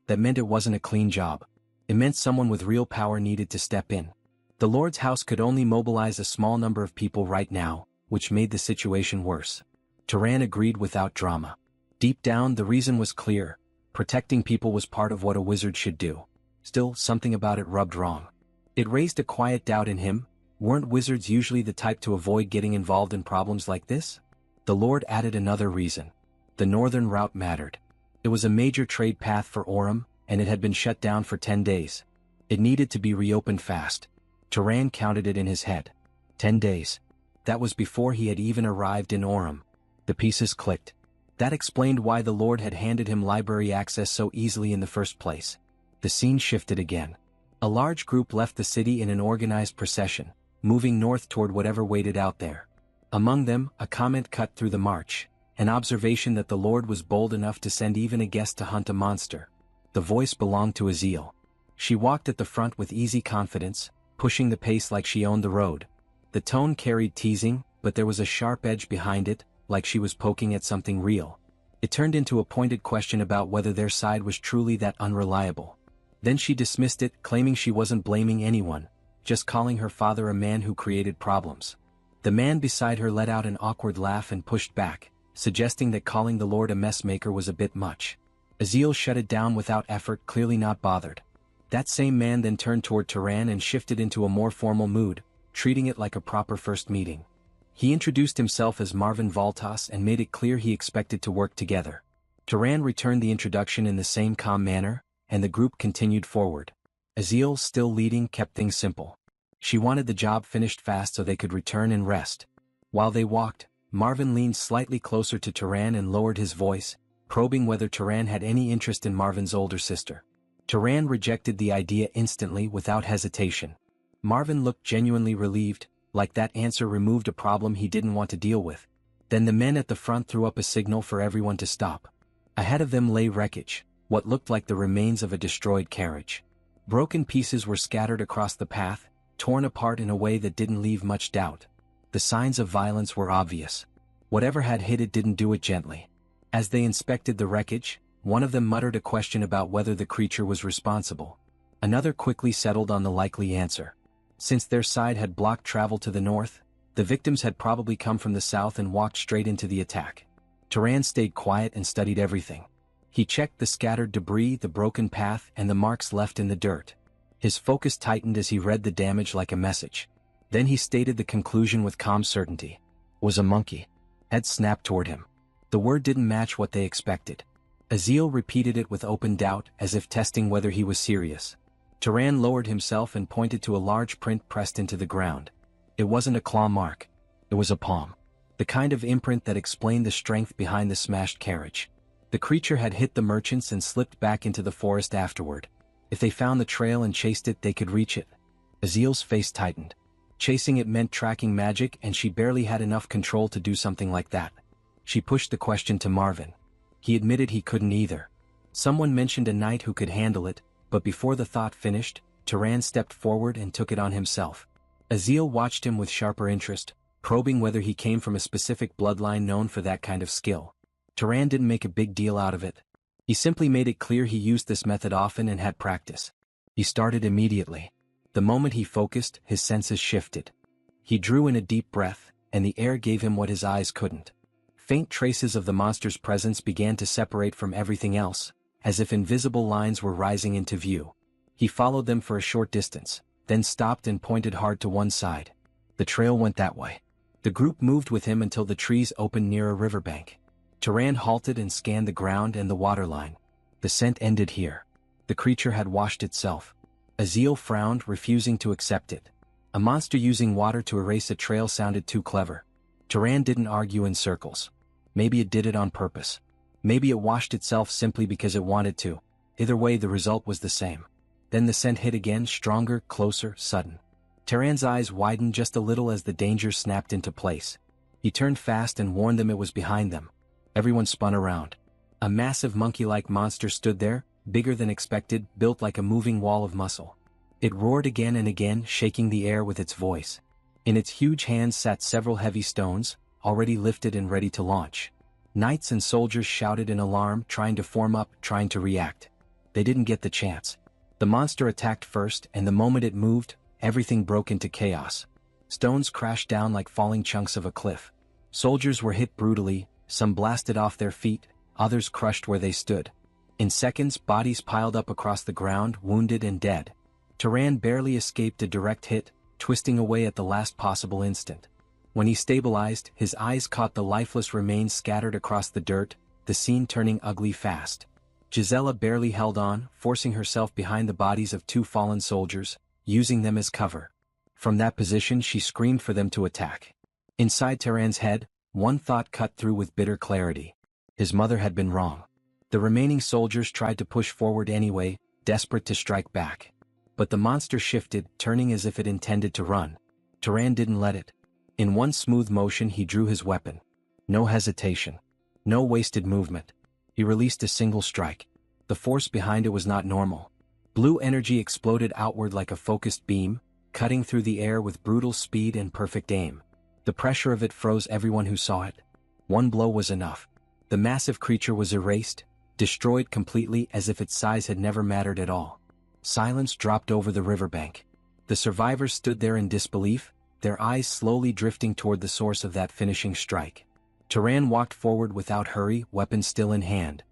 That meant it wasn't a clean job. It meant someone with real power needed to step in. The Lord's house could only mobilize a small number of people right now, which made the situation worse. Turan agreed without drama. Deep down, the reason was clear: protecting people was part of what a wizard should do. Still, something about it rubbed wrong. It raised a quiet doubt in him. Weren't wizards usually the type to avoid getting involved in problems like this? The Lord added another reason. The northern route mattered. It was a major trade path for Orem, and it had been shut down for 10 days. It needed to be reopened fast. Turan counted it in his head. 10 days. That was before he had even arrived in Orem. The pieces clicked. That explained why the Lord had handed him library access so easily in the first place. The scene shifted again. A large group left the city in an organized procession, moving north toward whatever waited out there. Among them, a comment cut through the march, an observation that the Lord was bold enough to send even a guest to hunt a monster. The voice belonged to Hisaril. She walked at the front with easy confidence, pushing the pace like she owned the road. The tone carried teasing, but there was a sharp edge behind it, like she was poking at something real. It turned into a pointed question about whether their side was truly that unreliable. Then she dismissed it, claiming she wasn't blaming anyone, just calling her father a man who created problems. The man beside her let out an awkward laugh and pushed back, suggesting that calling the Lord a messmaker was a bit much. Hisaril shut it down without effort, clearly not bothered. That same man then turned toward Turan and shifted into a more formal mood, treating it like a proper first meeting. He introduced himself as Marvin Valtas and made it clear he expected to work together. Turan returned the introduction in the same calm manner, and the group continued forward. Hisaril, still leading, kept things simple. She wanted the job finished fast so they could return and rest. While they walked, Marvin leaned slightly closer to Turan and lowered his voice, probing whether Turan had any interest in Marvin's older sister. Turan rejected the idea instantly without hesitation. Marvin looked genuinely relieved, like that answer removed a problem he didn't want to deal with. Then the men at the front threw up a signal for everyone to stop. Ahead of them lay wreckage, what looked like the remains of a destroyed carriage. Broken pieces were scattered across the path, torn apart in a way that didn't leave much doubt. The signs of violence were obvious. Whatever had hit it didn't do it gently. As they inspected the wreckage, one of them muttered a question about whether the creature was responsible. Another quickly settled on the likely answer. Since their side had blocked travel to the north, the victims had probably come from the south and walked straight into the attack. Turan stayed quiet and studied everything. He checked the scattered debris, the broken path, and the marks left in the dirt. His focus tightened as he read the damage like a message. Then he stated the conclusion with calm certainty. Was a monkey. Head snapped toward him. The word didn't match what they expected. Hisaril repeated it with open doubt, as if testing whether he was serious. Turan lowered himself and pointed to a large print pressed into the ground. It wasn't a claw mark. It was a palm. The kind of imprint that explained the strength behind the smashed carriage. The creature had hit the merchants and slipped back into the forest afterward. If they found the trail and chased it, they could reach it. Hisaril's face tightened. Chasing it meant tracking magic, and she barely had enough control to do something like that. She pushed the question to Marvin. He admitted he couldn't either. Someone mentioned a knight who could handle it, but before the thought finished, Turan stepped forward and took it on himself. Hisaril watched him with sharper interest, probing whether he came from a specific bloodline known for that kind of skill. Turan didn't make a big deal out of it. He simply made it clear he used this method often and had practice. He started immediately. The moment he focused, his senses shifted. He drew in a deep breath, and the air gave him what his eyes couldn't. Faint traces of the monster's presence began to separate from everything else, as if invisible lines were rising into view. He followed them for a short distance, then stopped and pointed hard to one side. The trail went that way. The group moved with him until the trees opened near a riverbank. Turan halted and scanned the ground and the waterline. The scent ended here. The creature had washed itself. Azil frowned, refusing to accept it. A monster using water to erase a trail sounded too clever. Turan didn't argue in circles. Maybe it did it on purpose. Maybe it washed itself simply because it wanted to. Either way, the result was the same. Then the scent hit again, stronger, closer, sudden. Turan's eyes widened just a little as the danger snapped into place. He turned fast and warned them it was behind them. Everyone spun around. A massive monkey-like monster stood there, bigger than expected, built like a moving wall of muscle. It roared again and again, shaking the air with its voice. In its huge hands sat several heavy stones, already lifted and ready to launch. Knights and soldiers shouted in alarm, trying to form up, trying to react. They didn't get the chance. The monster attacked first, and the moment it moved, everything broke into chaos. Stones crashed down like falling chunks of a cliff. Soldiers were hit brutally, some blasted off their feet, others crushed where they stood. In seconds, bodies piled up across the ground, wounded and dead. Turan barely escaped a direct hit, twisting away at the last possible instant. When he stabilized, his eyes caught the lifeless remains scattered across the dirt, the scene turning ugly fast. Gisela barely held on, forcing herself behind the bodies of two fallen soldiers, using them as cover. From that position she screamed for them to attack. Inside Turan's head, one thought cut through with bitter clarity. His mother had been wrong. The remaining soldiers tried to push forward anyway, desperate to strike back. But the monster shifted, turning as if it intended to run. Turan didn't let it. In one smooth motion he drew his weapon. No hesitation. No wasted movement. He released a single strike. The force behind it was not normal. Blue energy exploded outward like a focused beam, cutting through the air with brutal speed and perfect aim. The pressure of it froze everyone who saw it. One blow was enough. The massive creature was erased, destroyed completely as if its size had never mattered at all. Silence dropped over the riverbank. The survivors stood there in disbelief, their eyes slowly drifting toward the source of that finishing strike. Turan walked forward without hurry, weapon still in hand.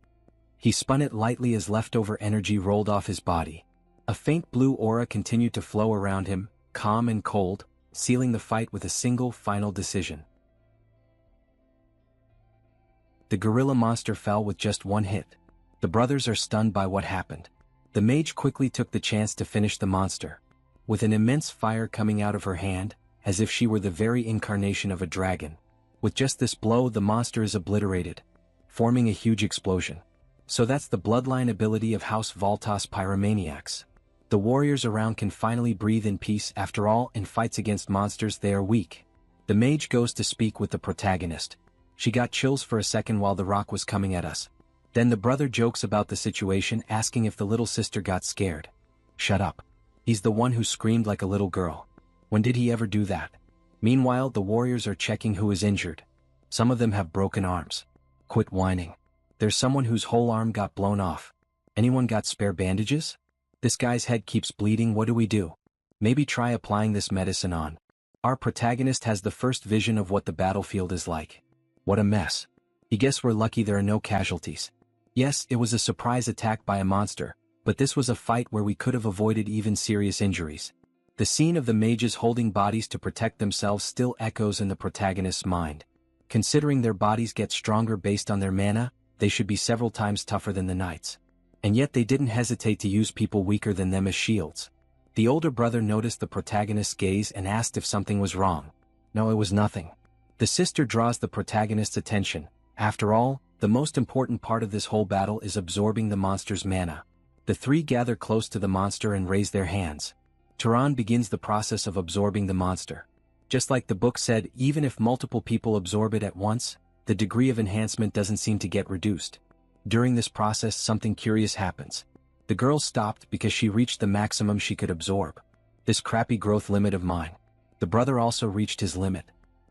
He spun it lightly as leftover energy rolled off his body. A faint blue aura continued to flow around him, calm and cold, sealing the fight with a single final decision. The gorilla monster fell with just one hit. The brothers are stunned by what happened. The mage quickly took the chance to finish the monster. With an immense fire coming out of her hand, as if she were the very incarnation of a dragon. With just this blow the monster is obliterated, forming a huge explosion. So that's the bloodline ability of House Voltas pyromaniacs. The warriors around can finally breathe in peace. After all, in fights against monsters they are weak. The mage goes to speak with the protagonist. She got chills for a second while the rock was coming at us. Then the brother jokes about the situation, asking if the little sister got scared. Shut up. He's the one who screamed like a little girl. When did he ever do that? Meanwhile, the warriors are checking who is injured. Some of them have broken arms. Quit whining. There's someone whose whole arm got blown off. Anyone got spare bandages? This guy's head keeps bleeding. What do we do? Maybe try applying this medicine on. Our protagonist has the first vision of what the battlefield is like. What a mess. He guess we're lucky there are no casualties. Yes, it was a surprise attack by a monster, but this was a fight where we could have avoided even serious injuries. The scene of the mages holding bodies to protect themselves still echoes in the protagonist's mind. Considering their bodies get stronger based on their mana, they should be several times tougher than the knights. And yet they didn't hesitate to use people weaker than them as shields. The older brother noticed the protagonist's gaze and asked if something was wrong. No, it was nothing. The sister draws the protagonist's attention. After all, the most important part of this whole battle is absorbing the monster's mana. The three gather close to the monster and raise their hands. Turan begins the process of absorbing the monster. Just like the book said, even if multiple people absorb it at once, the degree of enhancement doesn't seem to get reduced. During this process something curious happens. The girl stopped because she reached the maximum she could absorb. This crappy growth limit of mine. The brother also reached his limit.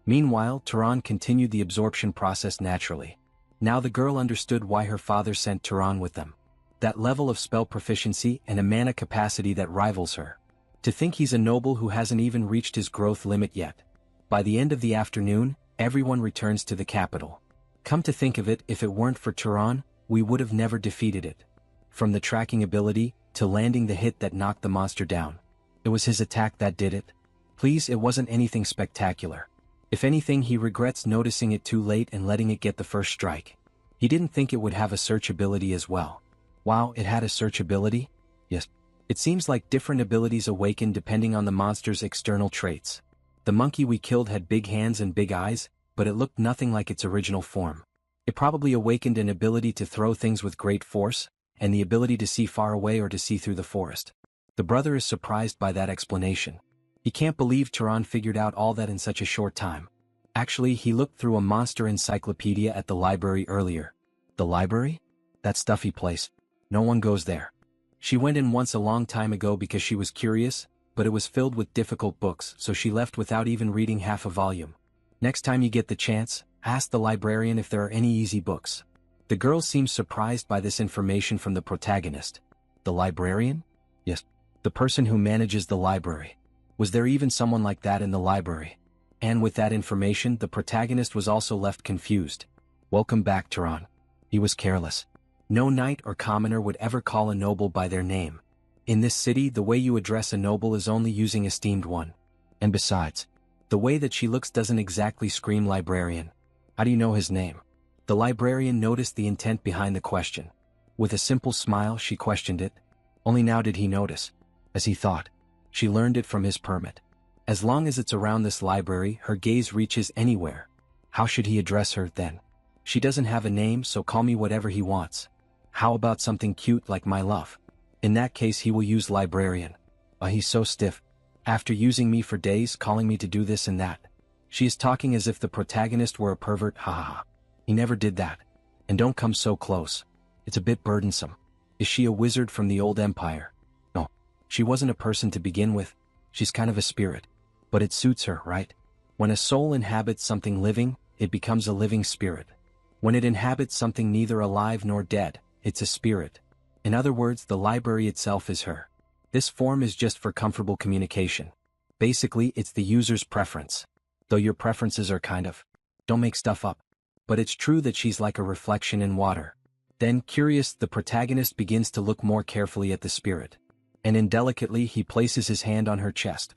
Meanwhile, Turan continued the absorption process naturally. Now the girl understood why her father sent Turan with them. That level of spell proficiency and a mana capacity that rivals her. To think he's a noble who hasn't even reached his growth limit yet. By the end of the afternoon, everyone returns to the capital. Come to think of it, if it weren't for Turan, we would have never defeated it. from the tracking ability, to landing the hit that knocked the monster down. It was his attack that did it. Please, it wasn't anything spectacular. If anything, he regrets noticing it too late and letting it get the first strike. He didn't think it would have a search ability as well. Wow, it had a search ability? Yes. It seems like different abilities awaken depending on the monster's external traits. The monkey we killed had big hands and big eyes, but it looked nothing like its original form. It probably awakened an ability to throw things with great force, and the ability to see far away or to see through the forest. The brother is surprised by that explanation. He can't believe Turan figured out all that in such a short time. Actually, he looked through a monster encyclopedia at the library earlier. The library? That stuffy place. No one goes there. She went in once a long time ago because she was curious, but it was filled with difficult books, so she left without even reading half a volume. Next time you get the chance, ask the librarian if there are any easy books. The girl seems surprised by this information from the protagonist. The librarian? Yes. The person who manages the library. Was there even someone like that in the library? And with that information, the protagonist was also left confused. Welcome back, Turan. He was careless. No knight or commoner would ever call a noble by their name. In this city, the way you address a noble is only using esteemed one. And besides, the way that she looks doesn't exactly scream librarian. How do you know his name? The librarian noticed the intent behind the question. With a simple smile, she questioned it. Only now did he notice. As he thought. She learned it from his permit. As long as it's around this library, her gaze reaches anywhere. How should he address her, then? She doesn't have a name, so call me whatever he wants. How about something cute like my love? In that case, he will use librarian. He's so stiff. After using me for days, calling me to do this and that. She is talking as if the protagonist were a pervert, ha ha ha. He never did that. And don't come so close. It's a bit burdensome. Is she a wizard from the old empire? No. She wasn't a person to begin with. She's kind of a spirit. But it suits her, right? When a soul inhabits something living, it becomes a living spirit. When it inhabits something neither alive nor dead, it's a spirit. In other words, the library itself is her. This form is just for comfortable communication. Basically, it's the user's preference. Though your preferences are kind of. Don't make stuff up. But it's true that she's like a reflection in water. Then, curious, the protagonist begins to look more carefully at the spirit. And indelicately, he places his hand on her chest.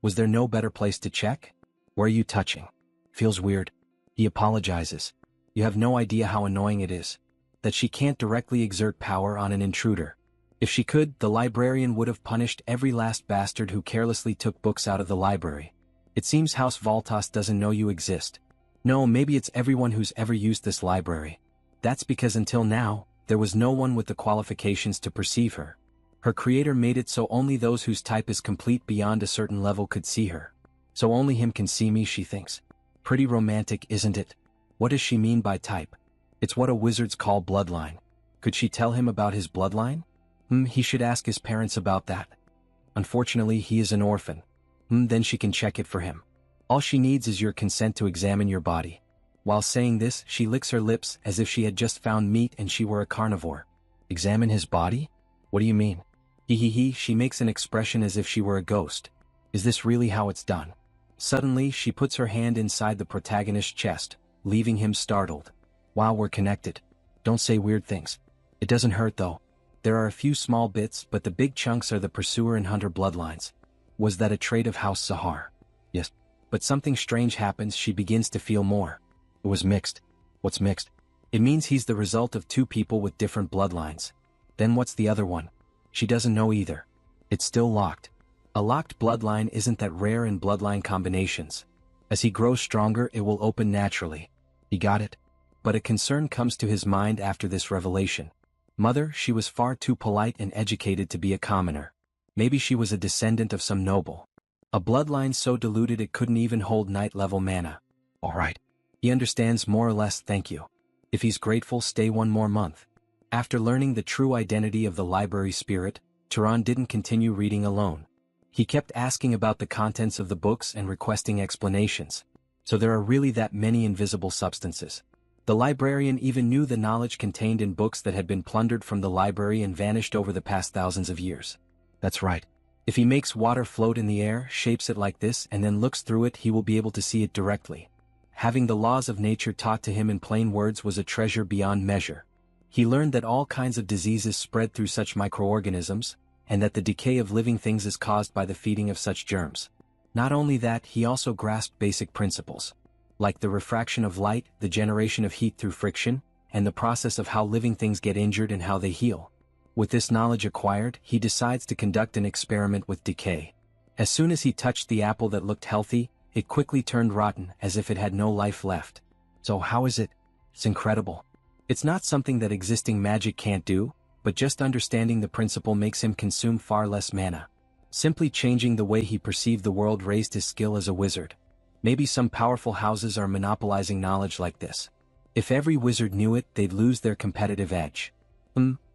Was there no better place to check? Where are you touching? Feels weird. He apologizes. You have no idea how annoying it is. That she can't directly exert power on an intruder. If she could, the librarian would have punished every last bastard who carelessly took books out of the library. It seems House Voltas doesn't know you exist. No, maybe it's everyone who's ever used this library. That's because until now, there was no one with the qualifications to perceive her. Her creator made it so only those whose type is complete beyond a certain level could see her. So only him can see me, she thinks. Pretty romantic, isn't it? What does she mean by type? It's what a wizards call bloodline. Could she tell him about his bloodline? He should ask his parents about that. Unfortunately, he is an orphan. Then she can check it for him. All she needs is your consent to examine your body. While saying this, she licks her lips as if she had just found meat and she were a carnivore. Examine his body? What do you mean? She makes an expression as if she were a ghost. Is this really how it's done? Suddenly, she puts her hand inside the protagonist's chest, leaving him startled. Wow, we're connected. Don't say weird things. It doesn't hurt though. There are a few small bits, but the big chunks are the pursuer and hunter bloodlines. Was that a trait of House Sahar? Yes. But something strange happens, she begins to feel more. It was mixed. What's mixed? It means he's the result of two people with different bloodlines. Then what's the other one? She doesn't know either. It's still locked. A locked bloodline isn't that rare in bloodline combinations. As he grows stronger, it will open naturally. He got it? But a concern comes to his mind after this revelation. Mother, she was far too polite and educated to be a commoner. Maybe she was a descendant of some noble. A bloodline so diluted it couldn't even hold knight-level mana. Alright. He understands more or less, thank you. If he's grateful, stay one more month. After learning the true identity of the library spirit, Turan didn't continue reading alone. He kept asking about the contents of the books and requesting explanations. So there are really that many invisible substances. The librarian even knew the knowledge contained in books that had been plundered from the library and vanished over the past thousands of years. That's right. If he makes water float in the air, shapes it like this, and then looks through it, he will be able to see it directly. Having the laws of nature taught to him in plain words was a treasure beyond measure. He learned that all kinds of diseases spread through such microorganisms, and that the decay of living things is caused by the feeding of such germs. Not only that, he also grasped basic principles, like the refraction of light, the generation of heat through friction, and the process of how living things get injured and how they heal. With this knowledge acquired, he decides to conduct an experiment with decay. As soon as he touched the apple that looked healthy, it quickly turned rotten as if it had no life left. So how is it? It's incredible. It's not something that existing magic can't do, but just understanding the principle makes him consume far less mana. Simply changing the way he perceived the world raised his skill as a wizard. Maybe some powerful houses are monopolizing knowledge like this. If every wizard knew it, they'd lose their competitive edge.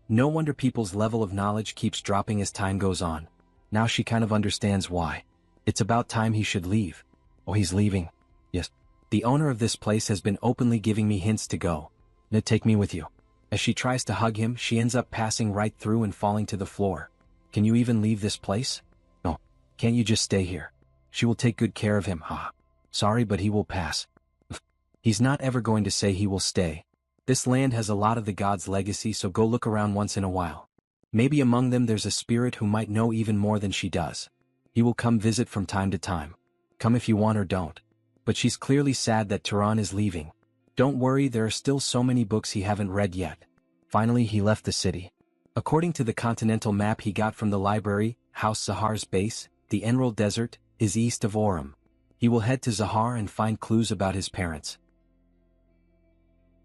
No wonder people's level of knowledge keeps dropping as time goes on. Now she kind of understands why. It's about time he should leave. Oh, he's leaving. Yes. The owner of this place has been openly giving me hints to go. Now take me with you. As she tries to hug him, she ends up passing right through and falling to the floor. Can you even leave this place? No. Can't you just stay here? She will take good care of him, haha. Sorry, but he will pass. He's not ever going to say he will stay. This land has a lot of the gods' legacy, so go look around once in a while. Maybe among them there's a spirit who might know even more than she does. He will come visit from time to time. Come if you want or don't. But she's clearly sad that Turan is leaving. Don't worry, there are still so many books he haven't read yet. Finally he left the city. According to the continental map he got from the library, House Zahar's base, the Emerald Desert, is east of Orem. He will head to Zahar and find clues about his parents.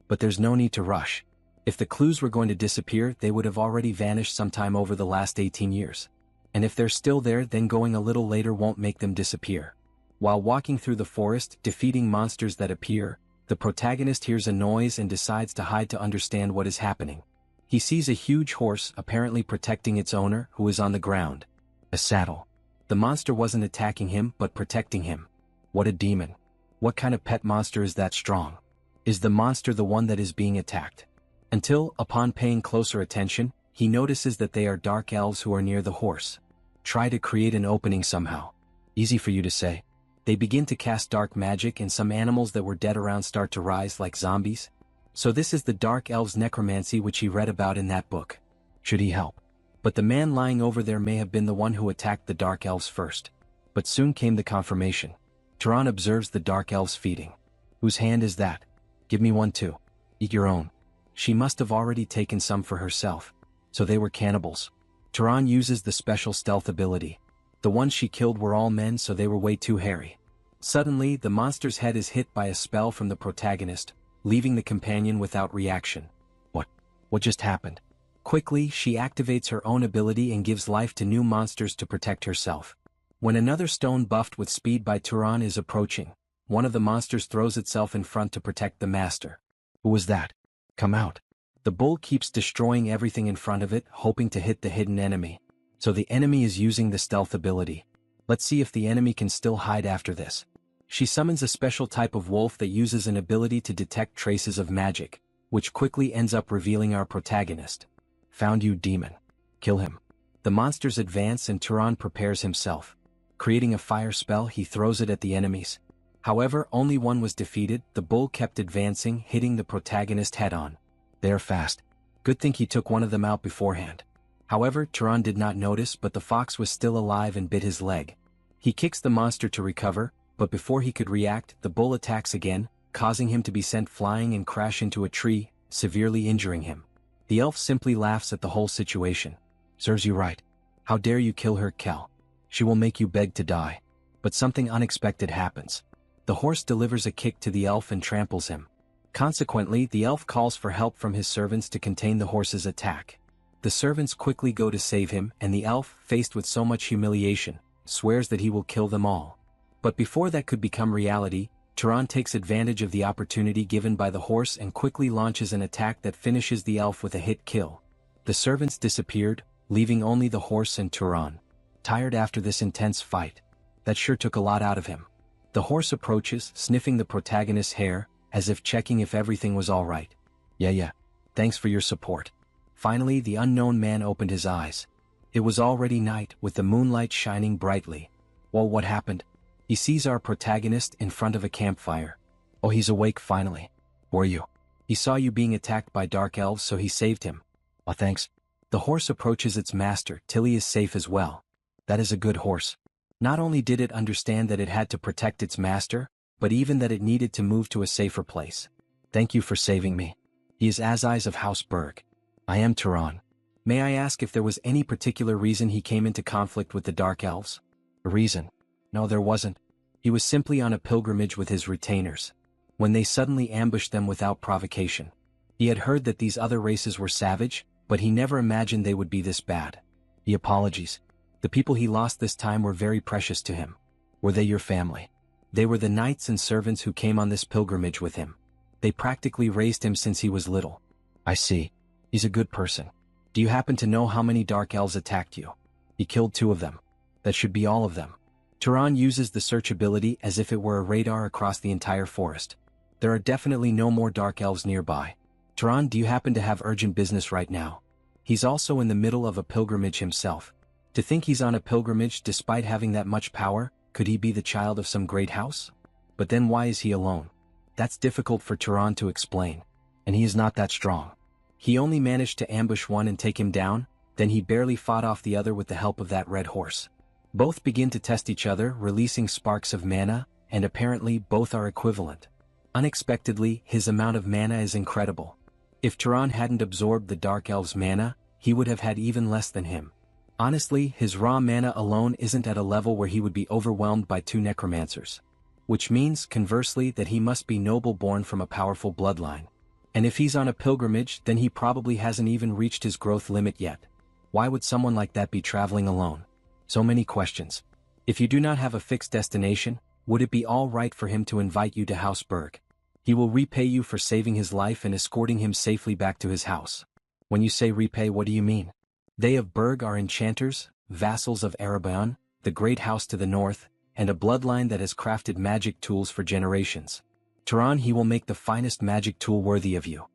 But there's no need to rush. If the clues were going to disappear, they would have already vanished sometime over the last 18 years. And if they're still there, then going a little later won't make them disappear. While walking through the forest, defeating monsters that appear, the protagonist hears a noise and decides to hide to understand what is happening. He sees a huge horse apparently protecting its owner, who is on the ground. A saddle. The monster wasn't attacking him but protecting him. What a demon. What kind of pet monster is that strong? Is the monster the one that is being attacked? Until, upon paying closer attention, he notices that they are dark elves who are near the horse. Try to create an opening somehow. Easy for you to say. They begin to cast dark magic and some animals that were dead around start to rise like zombies. So this is the dark elves' necromancy which he read about in that book. Should he help? But the man lying over there may have been the one who attacked the dark elves first. But soon came the confirmation. Turan observes the dark elves feeding. Whose hand is that? Give me one too. Eat your own. She must have already taken some for herself. So they were cannibals. Turan uses the special stealth ability. The ones she killed were all men, so they were way too hairy. Suddenly, the monster's head is hit by a spell from the protagonist, leaving the companion without reaction. What just happened? Quickly, she activates her own ability and gives life to new monsters to protect herself. When another stone buffed with speed by Turan is approaching, one of the monsters throws itself in front to protect the master. Who was that? Come out. The bull keeps destroying everything in front of it, hoping to hit the hidden enemy. So the enemy is using the stealth ability. Let's see if the enemy can still hide after this. She summons a special type of wolf that uses an ability to detect traces of magic, which quickly ends up revealing our protagonist. Found you, demon. Kill him. The monsters advance and Turan prepares himself. Creating a fire spell, he throws it at the enemies. However, only one was defeated. The bull kept advancing, hitting the protagonist head-on. They're fast. Good thing he took one of them out beforehand. However, Turan did not notice, but the fox was still alive and bit his leg. He kicks the monster to recover, but before he could react, the bull attacks again, causing him to be sent flying and crash into a tree, severely injuring him. The elf simply laughs at the whole situation. Serves you right. How dare you kill her, Kel? She will make you beg to die. But something unexpected happens. The horse delivers a kick to the elf and tramples him. Consequently, the elf calls for help from his servants to contain the horse's attack. The servants quickly go to save him, and the elf, faced with so much humiliation, swears that he will kill them all. But before that could become reality, Turan takes advantage of the opportunity given by the horse and quickly launches an attack that finishes the elf with a hit kill. The servants disappeared, leaving only the horse and Turan. Tired after this intense fight. That sure took a lot out of him. The horse approaches, sniffing the protagonist's hair, as if checking if everything was all right. Yeah. Thanks for your support. Finally, the unknown man opened his eyes. It was already night, with the moonlight shining brightly. Well, what happened? He sees our protagonist in front of a campfire. Oh, he's awake finally. Who are you? He saw you being attacked by dark elves, so he saved him. Oh, thanks. The horse approaches its master till he is safe as well. That is a good horse. Not only did it understand that it had to protect its master, but even that it needed to move to a safer place. Thank you for saving me. He is Azai's of House Berg. I am Turan. May I ask if there was any particular reason he came into conflict with the Dark Elves? A reason? No, there wasn't. He was simply on a pilgrimage with his retainers, when they suddenly ambushed them without provocation. He had heard that these other races were savage, but he never imagined they would be this bad. He apologies. The people he lost this time were very precious to him. Were they your family? They were the knights and servants who came on this pilgrimage with him. They practically raised him since he was little. I see. He's a good person. Do you happen to know how many dark elves attacked you? He killed 2 of them. That should be all of them. Turan uses the search ability as if it were a radar across the entire forest. There are definitely no more dark elves nearby. Turan, do you happen to have urgent business right now? He's also in the middle of a pilgrimage himself. To think he's on a pilgrimage despite having that much power, could he be the child of some great house? But then why is he alone? That's difficult for Turan to explain. And he is not that strong. He only managed to ambush one and take him down, then he barely fought off the other with the help of that red horse. Both begin to test each other, releasing sparks of mana, and apparently both are equivalent. Unexpectedly, his amount of mana is incredible. If Turan hadn't absorbed the Dark Elf's mana, he would have had even less than him. Honestly, his raw mana alone isn't at a level where he would be overwhelmed by 2 necromancers. Which means, conversely, that he must be noble born from a powerful bloodline. And if he's on a pilgrimage, then he probably hasn't even reached his growth limit yet. Why would someone like that be traveling alone? So many questions. If you do not have a fixed destination, would it be all right for him to invite you to House Berg? He will repay you for saving his life and escorting him safely back to his house. When you say repay, what do you mean? They of Berg are enchanters, vassals of Ereban, the great house to the north, and a bloodline that has crafted magic tools for generations. Turan, he will make the finest magic tool worthy of you.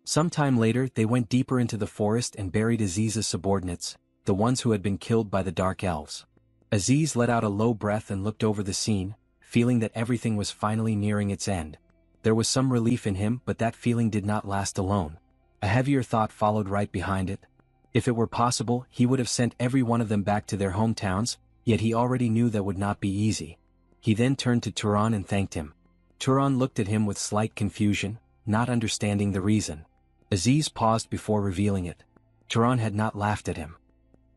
Sometime later, they went deeper into the forest and buried Aziz's subordinates, the ones who had been killed by the Dark Elves. Aziz let out a low breath and looked over the scene, feeling that everything was finally nearing its end. There was some relief in him, but that feeling did not last alone. A heavier thought followed right behind it. If it were possible, he would have sent every one of them back to their hometowns, yet he already knew that would not be easy. He then turned to Turan and thanked him. Turan looked at him with slight confusion, not understanding the reason. Aziz paused before revealing it. Turan had not laughed at him.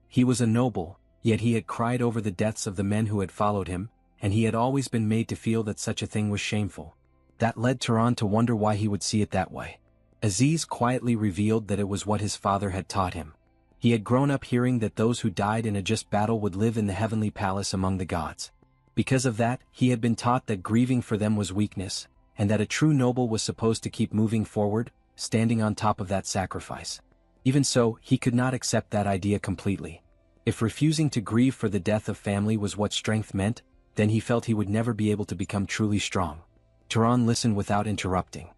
He was a noble, yet he had cried over the deaths of the men who had followed him, and he had always been made to feel that such a thing was shameful. That led Turan to wonder why he would see it that way. Aziz quietly revealed that it was what his father had taught him. He had grown up hearing that those who died in a just battle would live in the heavenly palace among the gods. Because of that, he had been taught that grieving for them was weakness, and that a true noble was supposed to keep moving forward, standing on top of that sacrifice. Even so, he could not accept that idea completely. If refusing to grieve for the death of family was what strength meant, then he felt he would never be able to become truly strong. Turan listened without interrupting.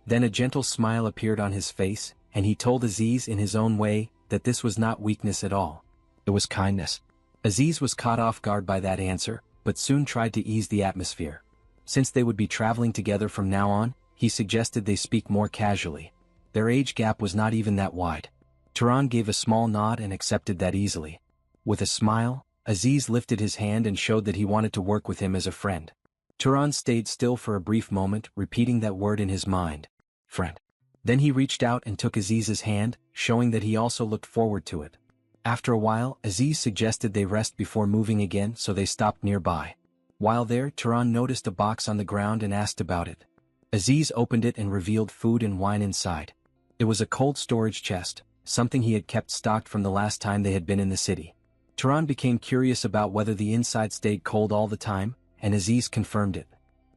Then a gentle smile appeared on his face, and he told Aziz in his own way that this was not weakness at all. It was kindness. Aziz was caught off guard by that answer, but soon tried to ease the atmosphere. Since they would be traveling together from now on, he suggested they speak more casually. Their age gap was not even that wide. Turan gave a small nod and accepted that easily. With a smile, Aziz lifted his hand and showed that he wanted to work with him as a friend. Turan stayed still for a brief moment, repeating that word in his mind. Friend. Then he reached out and took Aziz's hand, showing that he also looked forward to it. After a while, Aziz suggested they rest before moving again, so they stopped nearby. While there, Turan noticed a box on the ground and asked about it. Aziz opened it and revealed food and wine inside. It was a cold storage chest, something he had kept stocked from the last time they had been in the city. Turan became curious about whether the inside stayed cold all the time, and Aziz confirmed it.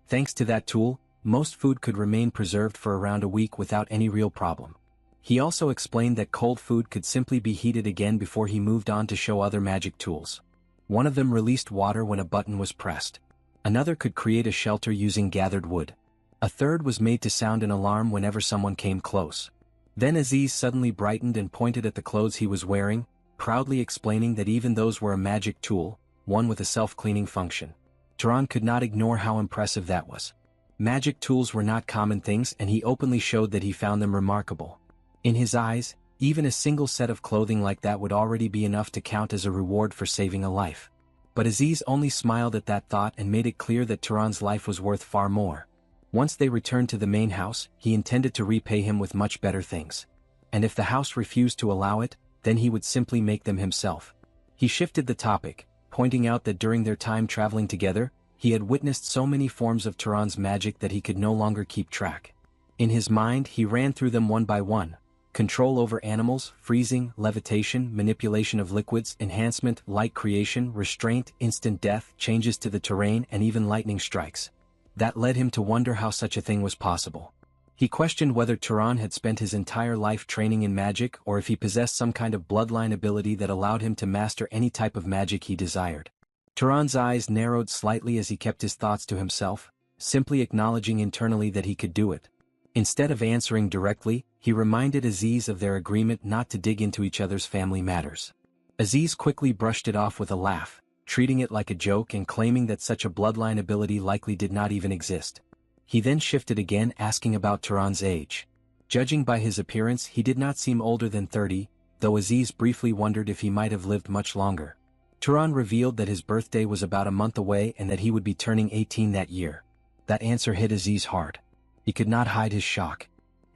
Thanks to that tool, most food could remain preserved for around a week without any real problem. He also explained that cold food could simply be heated again before he moved on to show other magic tools. One of them released water when a button was pressed. Another could create a shelter using gathered wood. A third was made to sound an alarm whenever someone came close. Then Aziz suddenly brightened and pointed at the clothes he was wearing, proudly explaining that even those were a magic tool, one with a self-cleaning function. Turan could not ignore how impressive that was. Magic tools were not common things and he openly showed that he found them remarkable. In his eyes, even a single set of clothing like that would already be enough to count as a reward for saving a life. But Aziz only smiled at that thought and made it clear that Turan's life was worth far more. Once they returned to the main house, he intended to repay him with much better things. And if the house refused to allow it, then he would simply make them himself. He shifted the topic, pointing out that during their time traveling together, he had witnessed so many forms of Turan's magic that he could no longer keep track. In his mind he ran through them one by one: control over animals, freezing, levitation, manipulation of liquids, enhancement, light creation, restraint, instant death, changes to the terrain, and even lightning strikes. That led him to wonder how such a thing was possible. He questioned whether Turan had spent his entire life training in magic or if he possessed some kind of bloodline ability that allowed him to master any type of magic he desired. Turan's eyes narrowed slightly as he kept his thoughts to himself, simply acknowledging internally that he could do it. Instead of answering directly, he reminded Aziz of their agreement not to dig into each other's family matters. Aziz quickly brushed it off with a laugh, treating it like a joke and claiming that such a bloodline ability likely did not even exist. He then shifted again, asking about Turan's age. Judging by his appearance, he did not seem older than 30, though Aziz briefly wondered if he might have lived much longer. Turan revealed that his birthday was about a month away and that he would be turning 18 that year. That answer hit Aziz hard. He could not hide his shock.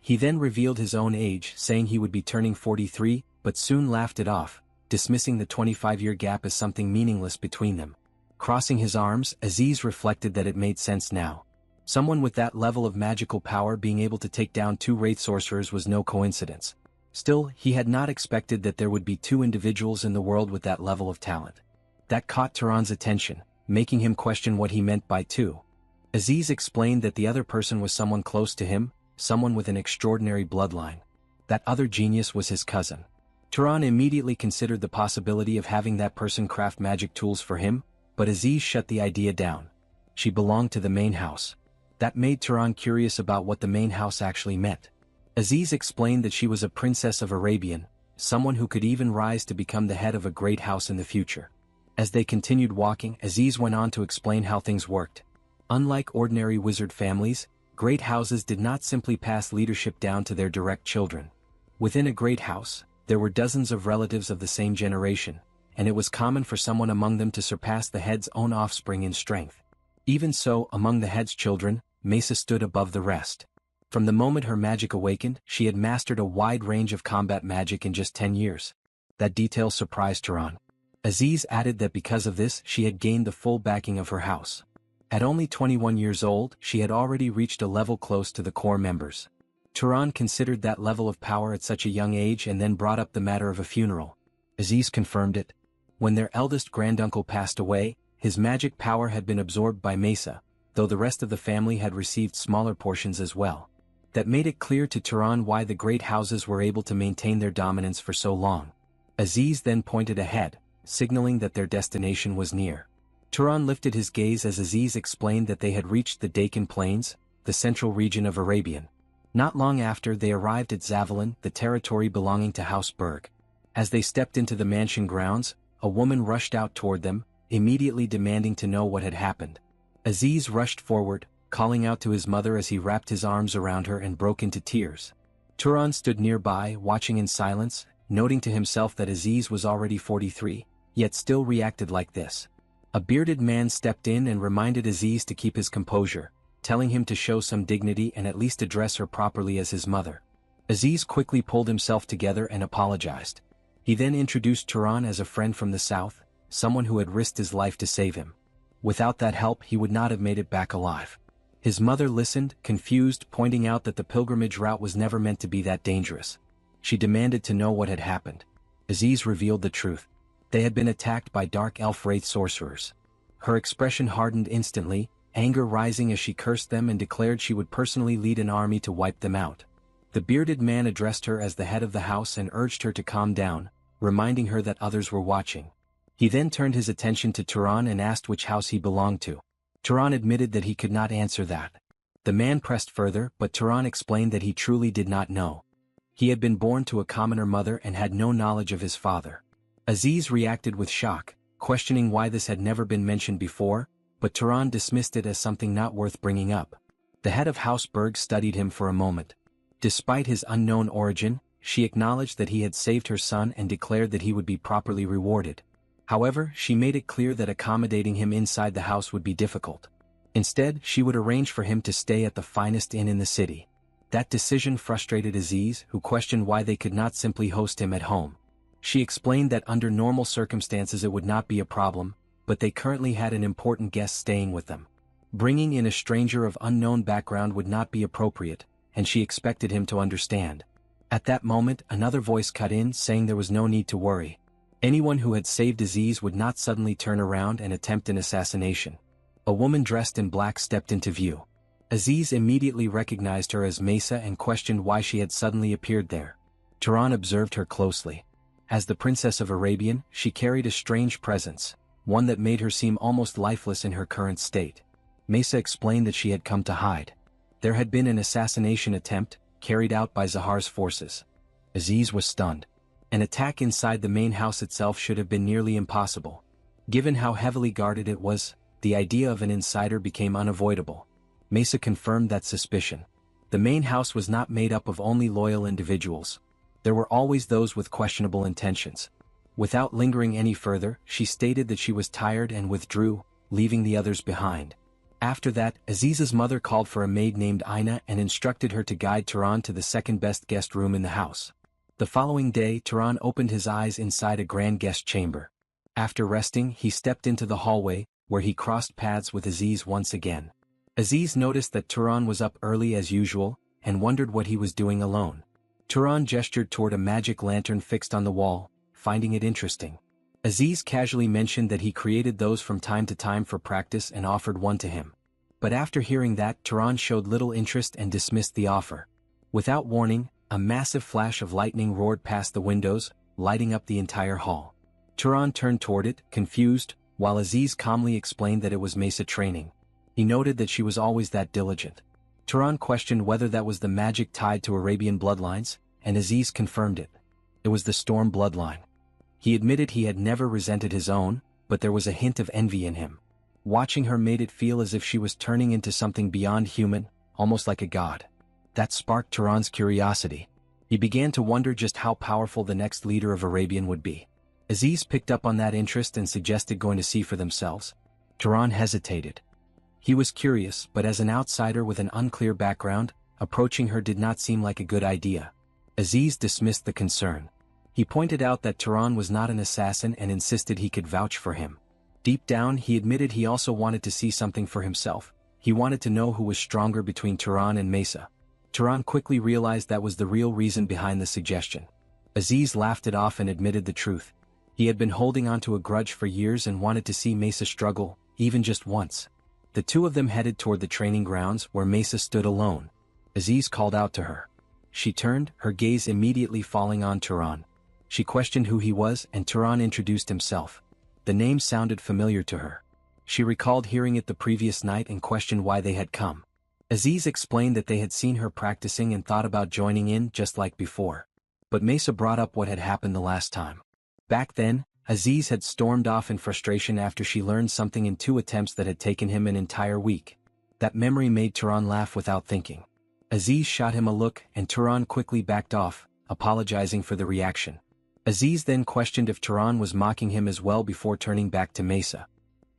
He then revealed his own age, saying he would be turning 43, but soon laughed it off, dismissing the 25-year gap as something meaningless between them. Crossing his arms, Aziz reflected that it made sense now. Someone with that level of magical power being able to take down 2 wraith sorcerers was no coincidence. Still, he had not expected that there would be 2 individuals in the world with that level of talent. That caught Turan's attention, making him question what he meant by 2. Aziz explained that the other person was someone close to him, someone with an extraordinary bloodline. That other genius was his cousin. Turan immediately considered the possibility of having that person craft magic tools for him, but Aziz shut the idea down. She belonged to the main house. That made Turan curious about what the main house actually meant. Aziz explained that she was a princess of Arabian, someone who could even rise to become the head of a great house in the future. As they continued walking, Aziz went on to explain how things worked. Unlike ordinary wizard families, great houses did not simply pass leadership down to their direct children. Within a great house, there were dozens of relatives of the same generation, and it was common for someone among them to surpass the head's own offspring in strength. Even so, among the head's children, Mesa stood above the rest. From the moment her magic awakened, she had mastered a wide range of combat magic in just 10 years. That detail surprised Turan. Aziz added that because of this she had gained the full backing of her house. At only 21 years old, she had already reached a level close to the core members. Turan considered that level of power at such a young age and then brought up the matter of a funeral. Aziz confirmed it. When their eldest granduncle passed away, his magic power had been absorbed by Mesa, though the rest of the family had received smaller portions as well. That made it clear to Turan why the great houses were able to maintain their dominance for so long. Aziz then pointed ahead, signaling that their destination was near. Turan lifted his gaze as Aziz explained that they had reached the Deccan Plains, the central region of Arabian. Not long after, they arrived at Zavalin, the territory belonging to House Berg. As they stepped into the mansion grounds, a woman rushed out toward them, immediately demanding to know what had happened. Aziz rushed forward, calling out to his mother as he wrapped his arms around her and broke into tears. Turan stood nearby, watching in silence, noting to himself that Aziz was already 43, yet still reacted like this. A bearded man stepped in and reminded Aziz to keep his composure, telling him to show some dignity and at least address her properly as his mother. Aziz quickly pulled himself together and apologized. He then introduced Turan as a friend from the south, someone who had risked his life to save him. Without that help he would not have made it back alive. His mother listened, confused, pointing out that the pilgrimage route was never meant to be that dangerous. She demanded to know what had happened. Aziz revealed the truth. They had been attacked by dark elf wraith sorcerers. Her expression hardened instantly, anger rising as she cursed them and declared she would personally lead an army to wipe them out. The bearded man addressed her as the head of the house and urged her to calm down, reminding her that others were watching. He then turned his attention to Turan and asked which house he belonged to. Turan admitted that he could not answer that. The man pressed further, but Turan explained that he truly did not know. He had been born to a commoner mother and had no knowledge of his father. Aziz reacted with shock, questioning why this had never been mentioned before, but Turan dismissed it as something not worth bringing up. The head of House Berg studied him for a moment. Despite his unknown origin, she acknowledged that he had saved her son and declared that he would be properly rewarded. However, she made it clear that accommodating him inside the house would be difficult. Instead, she would arrange for him to stay at the finest inn in the city. That decision frustrated Aziz, who questioned why they could not simply host him at home. She explained that under normal circumstances it would not be a problem, but they currently had an important guest staying with them. Bringing in a stranger of unknown background would not be appropriate, and she expected him to understand. At that moment, another voice cut in saying there was no need to worry. Anyone who had saved Aziz would not suddenly turn around and attempt an assassination. A woman dressed in black stepped into view. Aziz immediately recognized her as Mesa and questioned why she had suddenly appeared there. Turan observed her closely. As the Princess of Arabian, she carried a strange presence, one that made her seem almost lifeless in her current state. Mesa explained that she had come to hide. There had been an assassination attempt, carried out by Zahar's forces. Aziz was stunned. An attack inside the main house itself should have been nearly impossible. Given how heavily guarded it was, the idea of an insider became unavoidable. Mesa confirmed that suspicion. The main house was not made up of only loyal individuals. There were always those with questionable intentions. Without lingering any further, she stated that she was tired and withdrew, leaving the others behind. After that, Aziz's mother called for a maid named Aina and instructed her to guide Turan to the second-best guest room in the house. The following day, Turan opened his eyes inside a grand guest chamber. After resting, he stepped into the hallway, where he crossed paths with Aziz once again. Aziz noticed that Turan was up early as usual, and wondered what he was doing alone. Turan gestured toward a magic lantern fixed on the wall, finding it interesting. Aziz casually mentioned that he created those from time to time for practice and offered one to him. But after hearing that, Turan showed little interest and dismissed the offer. Without warning, a massive flash of lightning roared past the windows, lighting up the entire hall. Turan turned toward it, confused, while Aziz calmly explained that it was Mesa training. He noted that she was always that diligent. Turan questioned whether that was the magic tied to Arabian bloodlines, and Aziz confirmed it. It was the Storm bloodline. He admitted he had never resented his own, but there was a hint of envy in him. Watching her made it feel as if she was turning into something beyond human, almost like a god. That sparked Turan's curiosity. He began to wonder just how powerful the next leader of Arabian would be. Aziz picked up on that interest and suggested going to see for themselves. Turan hesitated. He was curious, but as an outsider with an unclear background, approaching her did not seem like a good idea. Aziz dismissed the concern. He pointed out that Turan was not an assassin and insisted he could vouch for him. Deep down, he admitted he also wanted to see something for himself. He wanted to know who was stronger between Turan and Mesa. Turan quickly realized that was the real reason behind the suggestion. Aziz laughed it off and admitted the truth. He had been holding onto a grudge for years and wanted to see Mesa struggle, even just once. The two of them headed toward the training grounds where Mesa stood alone. Aziz called out to her. She turned, her gaze immediately falling on Turan. She questioned who he was and Turan introduced himself. The name sounded familiar to her. She recalled hearing it the previous night and questioned why they had come. Aziz explained that they had seen her practicing and thought about joining in just like before. But Mesa brought up what had happened the last time. Back then, Aziz had stormed off in frustration after she learned something in 2 attempts that had taken him an entire week. That memory made Turan laugh without thinking. Aziz shot him a look and Turan quickly backed off, apologizing for the reaction. Aziz then questioned if Turan was mocking him as well before turning back to Mesa.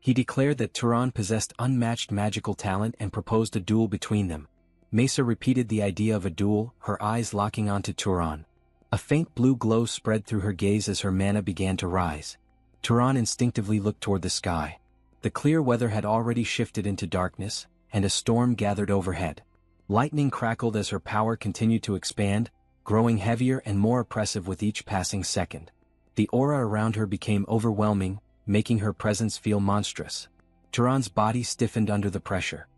He declared that Turan possessed unmatched magical talent and proposed a duel between them. Mesa repeated the idea of a duel, her eyes locking onto Turan. A faint blue glow spread through her gaze as her mana began to rise. Turan instinctively looked toward the sky. The clear weather had already shifted into darkness, and a storm gathered overhead. Lightning crackled as her power continued to expand, growing heavier and more oppressive with each passing second. The aura around her became overwhelming, making her presence feel monstrous. Turan's body stiffened under the pressure.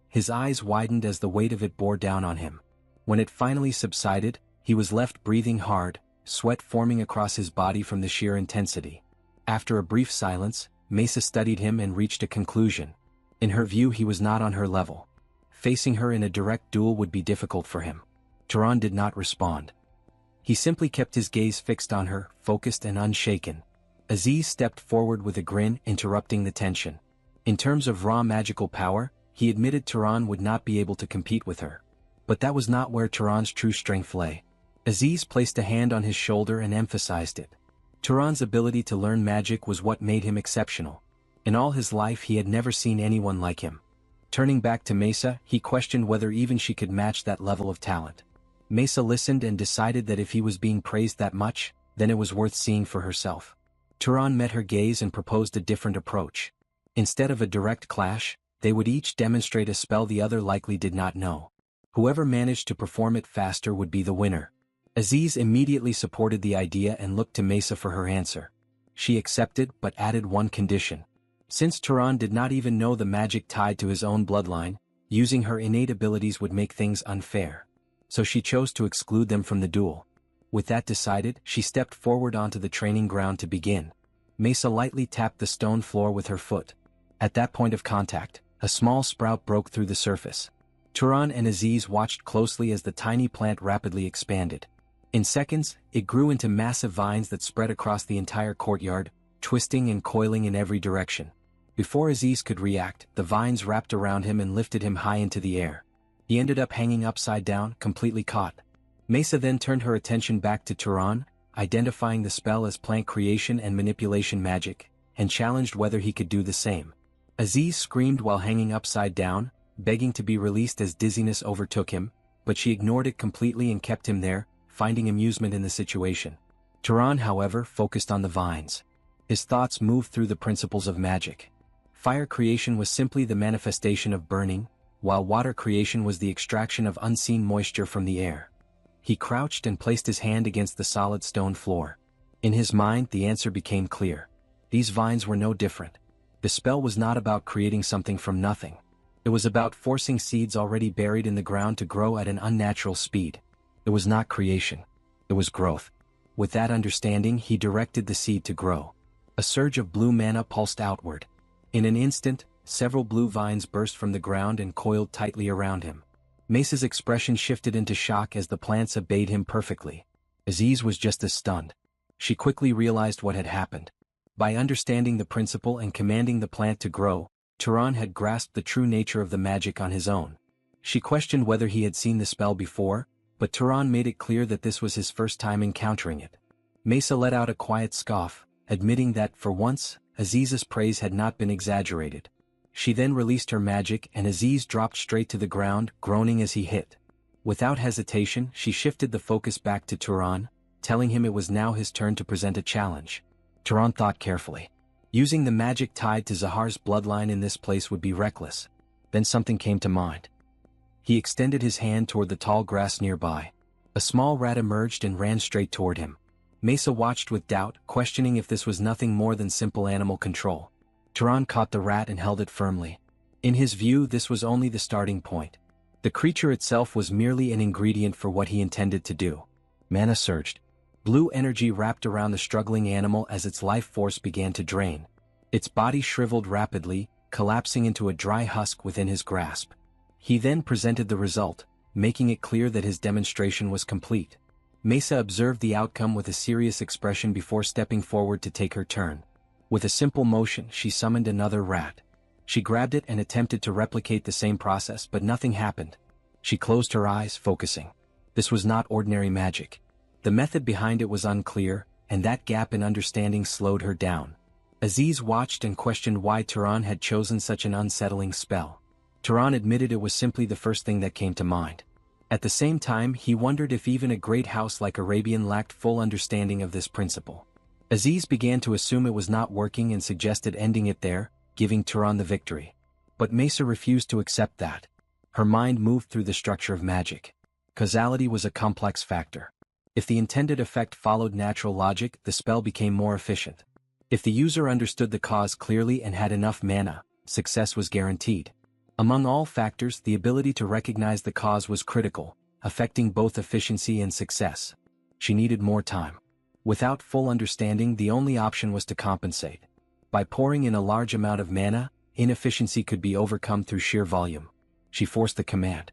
His eyes widened as the weight of it bore down on him. When it finally subsided, he was left breathing hard, sweat forming across his body from the sheer intensity. After a brief silence, Mesa studied him and reached a conclusion. In her view, he was not on her level. Facing her in a direct duel would be difficult for him. Turan did not respond. He simply kept his gaze fixed on her, focused and unshaken. Aziz stepped forward with a grin, interrupting the tension. In terms of raw magical power, he admitted Turan would not be able to compete with her. But that was not where Turan's true strength lay. Aziz placed a hand on his shoulder and emphasized it. Turan's ability to learn magic was what made him exceptional. In all his life he had never seen anyone like him. Turning back to Mesa, he questioned whether even she could match that level of talent. Mesa listened and decided that if he was being praised that much, then it was worth seeing for herself. Turan met her gaze and proposed a different approach. Instead of a direct clash, they would each demonstrate a spell the other likely did not know. Whoever managed to perform it faster would be the winner. Aziz immediately supported the idea and looked to Mesa for her answer. She accepted but added one condition. Since Turan did not even know the magic tied to his own bloodline, using her innate abilities would make things unfair. So she chose to exclude them from the duel. With that decided, she stepped forward onto the training ground to begin. Mesa lightly tapped the stone floor with her foot. At that point of contact, a small sprout broke through the surface. Turan and Aziz watched closely as the tiny plant rapidly expanded. In seconds, it grew into massive vines that spread across the entire courtyard, twisting and coiling in every direction. Before Aziz could react, the vines wrapped around him and lifted him high into the air. He ended up hanging upside down, completely caught. Mesa then turned her attention back to Turan, identifying the spell as plant creation and manipulation magic, and challenged whether he could do the same. Aziz screamed while hanging upside down, begging to be released as dizziness overtook him, but she ignored it completely and kept him there, finding amusement in the situation. Turan, however, focused on the vines. His thoughts moved through the principles of magic. Fire creation was simply the manifestation of burning, while water creation was the extraction of unseen moisture from the air. He crouched and placed his hand against the solid stone floor. In his mind, the answer became clear. These vines were no different. The spell was not about creating something from nothing. It was about forcing seeds already buried in the ground to grow at an unnatural speed. It was not creation. It was growth. With that understanding, he directed the seed to grow. A surge of blue mana pulsed outward. In an instant, several blue vines burst from the ground and coiled tightly around him. Mesa's expression shifted into shock as the plants obeyed him perfectly. Aziz was just as stunned. She quickly realized what had happened. By understanding the principle and commanding the plant to grow, Turan had grasped the true nature of the magic on his own. She questioned whether he had seen the spell before, but Turan made it clear that this was his first time encountering it. Mesa let out a quiet scoff, admitting that, for once, Aziz's praise had not been exaggerated. She then released her magic and Aziz dropped straight to the ground, groaning as he hit. Without hesitation, she shifted the focus back to Turan, telling him it was now his turn to present a challenge. Turan thought carefully. Using the magic tied to Zahar's bloodline in this place would be reckless. Then something came to mind. He extended his hand toward the tall grass nearby. A small rat emerged and ran straight toward him. Mesa watched with doubt, questioning if this was nothing more than simple animal control. Turan caught the rat and held it firmly. In his view, this was only the starting point. The creature itself was merely an ingredient for what he intended to do. Mana surged. Blue energy wrapped around the struggling animal as its life force began to drain. Its body shriveled rapidly, collapsing into a dry husk within his grasp. He then presented the result, making it clear that his demonstration was complete. Mesa observed the outcome with a serious expression before stepping forward to take her turn. With a simple motion, she summoned another rat. She grabbed it and attempted to replicate the same process, but nothing happened. She closed her eyes, focusing. This was not ordinary magic. The method behind it was unclear, and that gap in understanding slowed her down. Aziz watched and questioned why Turan had chosen such an unsettling spell. Turan admitted it was simply the first thing that came to mind. At the same time, he wondered if even a great house like Arabian lacked full understanding of this principle. Aziz began to assume it was not working and suggested ending it there, giving Turan the victory. But Mesa refused to accept that. Her mind moved through the structure of magic. Causality was a complex factor. If the intended effect followed natural logic, the spell became more efficient. If the user understood the cause clearly and had enough mana, success was guaranteed. Among all factors, the ability to recognize the cause was critical, affecting both efficiency and success. She needed more time. Without full understanding, the only option was to compensate. By pouring in a large amount of mana, inefficiency could be overcome through sheer volume. She forced the command.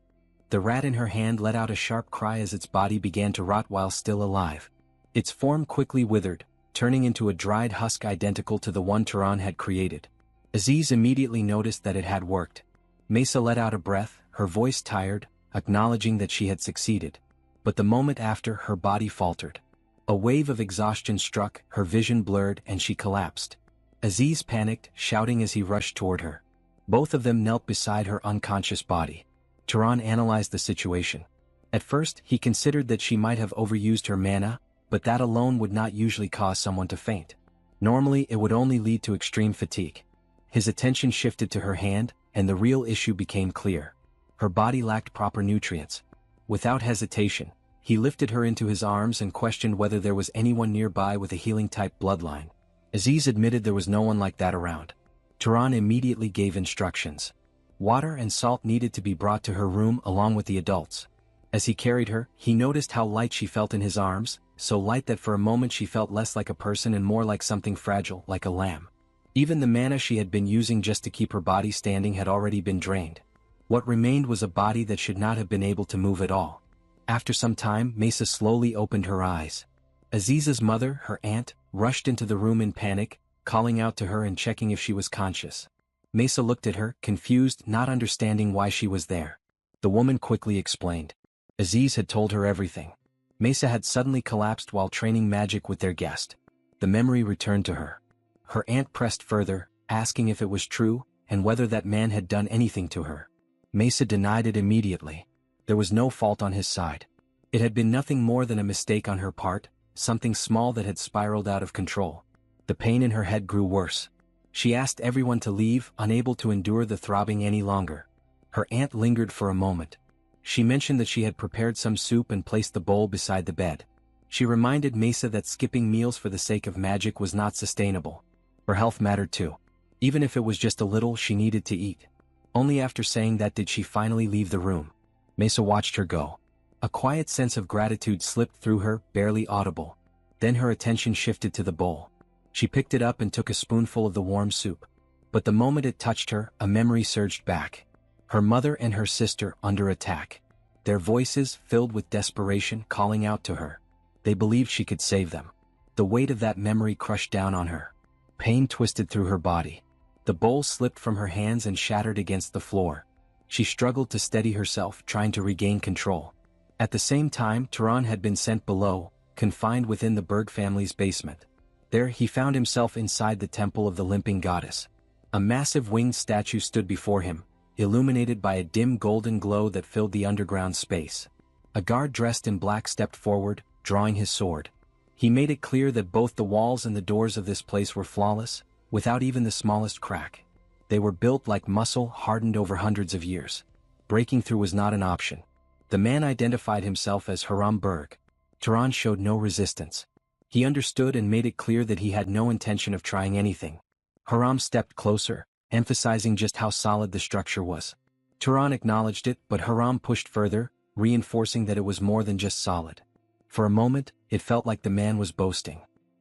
The rat in her hand let out a sharp cry as its body began to rot while still alive. Its form quickly withered, turning into a dried husk identical to the one Turan had created. Aziz immediately noticed that it had worked. Mesa let out a breath, her voice tired, acknowledging that she had succeeded. But the moment after, her body faltered. A wave of exhaustion struck, her vision blurred, and she collapsed. Aziz panicked, shouting as he rushed toward her. Both of them knelt beside her unconscious body. Turan analyzed the situation. At first, he considered that she might have overused her mana, but that alone would not usually cause someone to faint. Normally, it would only lead to extreme fatigue. His attention shifted to her hand, and the real issue became clear. Her body lacked proper nutrients. Without hesitation, he lifted her into his arms and questioned whether there was anyone nearby with a healing-type bloodline. Aziz admitted there was no one like that around. Turan immediately gave instructions. Water and salt needed to be brought to her room along with the adults. As he carried her, he noticed how light she felt in his arms, so light that for a moment she felt less like a person and more like something fragile, like a lamb. Even the mana she had been using just to keep her body standing had already been drained. What remained was a body that should not have been able to move at all. After some time, Mesa slowly opened her eyes. Aziz's mother, her aunt, rushed into the room in panic, calling out to her and checking if she was conscious. Mesa looked at her, confused, not understanding why she was there. The woman quickly explained. Aziz had told her everything. Mesa had suddenly collapsed while training magic with their guest. The memory returned to her. Her aunt pressed further, asking if it was true, and whether that man had done anything to her. Mesa denied it immediately. There was no fault on his side. It had been nothing more than a mistake on her part, something small that had spiraled out of control. The pain in her head grew worse. She asked everyone to leave, unable to endure the throbbing any longer. Her aunt lingered for a moment. She mentioned that she had prepared some soup and placed the bowl beside the bed. She reminded Mesa that skipping meals for the sake of magic was not sustainable. Her health mattered too. Even if it was just a little, she needed to eat. Only after saying that did she finally leave the room. Mesa watched her go. A quiet sense of gratitude slipped through her, barely audible. Then her attention shifted to the bowl. She picked it up and took a spoonful of the warm soup. But the moment it touched her, a memory surged back. Her mother and her sister under attack. Their voices, filled with desperation, calling out to her. They believed she could save them. The weight of that memory crushed down on her. Pain twisted through her body. The bowl slipped from her hands and shattered against the floor. She struggled to steady herself, trying to regain control. At the same time, Turan had been sent below, confined within the Berg family's basement. There he found himself inside the temple of the limping goddess. A massive winged statue stood before him, illuminated by a dim golden glow that filled the underground space. A guard dressed in black stepped forward, drawing his sword. He made it clear that both the walls and the doors of this place were flawless, without even the smallest crack. They were built like muscle, hardened over hundreds of years. Breaking through was not an option. The man identified himself as Harem Berg. Turan showed no resistance. He understood and made it clear that he had no intention of trying anything. Harem stepped closer, emphasizing just how solid the structure was. Turan acknowledged it, but Harem pushed further, reinforcing that it was more than just solid. For a moment, it felt like the man was boasting.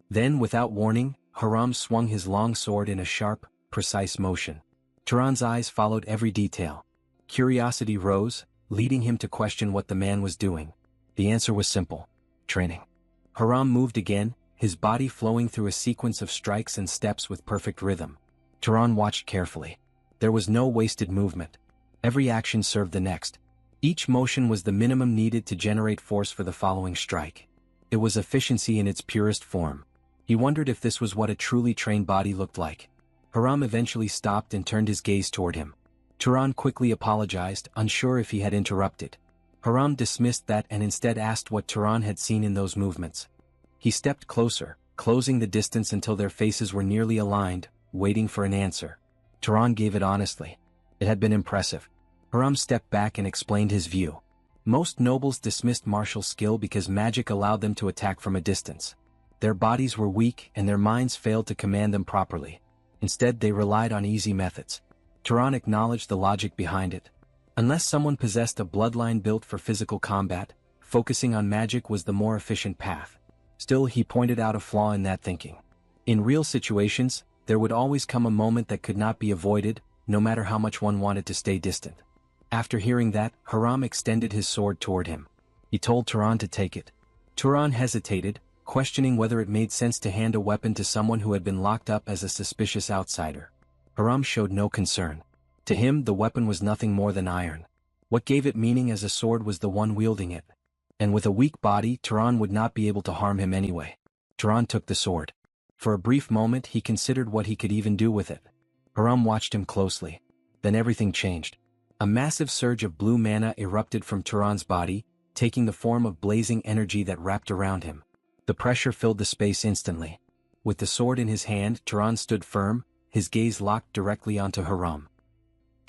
Then, without warning, Harem swung his long sword in a sharp, precise motion. Turan's eyes followed every detail. Curiosity rose, leading him to question what the man was doing. The answer was simple: training. Harem moved again, his body flowing through a sequence of strikes and steps with perfect rhythm. Turan watched carefully. There was no wasted movement. Every action served the next. Each motion was the minimum needed to generate force for the following strike. It was efficiency in its purest form. He wondered if this was what a truly trained body looked like. Harem eventually stopped and turned his gaze toward him. Turan quickly apologized, unsure if he had interrupted. Harem dismissed that and instead asked what Turan had seen in those movements. He stepped closer, closing the distance until their faces were nearly aligned, waiting for an answer. Turan gave it honestly. It had been impressive. Harem stepped back and explained his view. Most nobles dismissed martial skill because magic allowed them to attack from a distance. Their bodies were weak and their minds failed to command them properly. Instead, they relied on easy methods. Turan acknowledged the logic behind it. Unless someone possessed a bloodline built for physical combat, focusing on magic was the more efficient path. Still, he pointed out a flaw in that thinking. In real situations, there would always come a moment that could not be avoided, no matter how much one wanted to stay distant. After hearing that, Harem extended his sword toward him. He told Turan to take it. Turan hesitated, questioning whether it made sense to hand a weapon to someone who had been locked up as a suspicious outsider. Harem showed no concern. To him, the weapon was nothing more than iron. What gave it meaning as a sword was the one wielding it. And with a weak body, Turan would not be able to harm him anyway. Turan took the sword. For a brief moment he considered what he could even do with it. Harem watched him closely. Then everything changed. A massive surge of blue mana erupted from Turan's body, taking the form of blazing energy that wrapped around him. The pressure filled the space instantly. With the sword in his hand, Turan stood firm, his gaze locked directly onto Harem.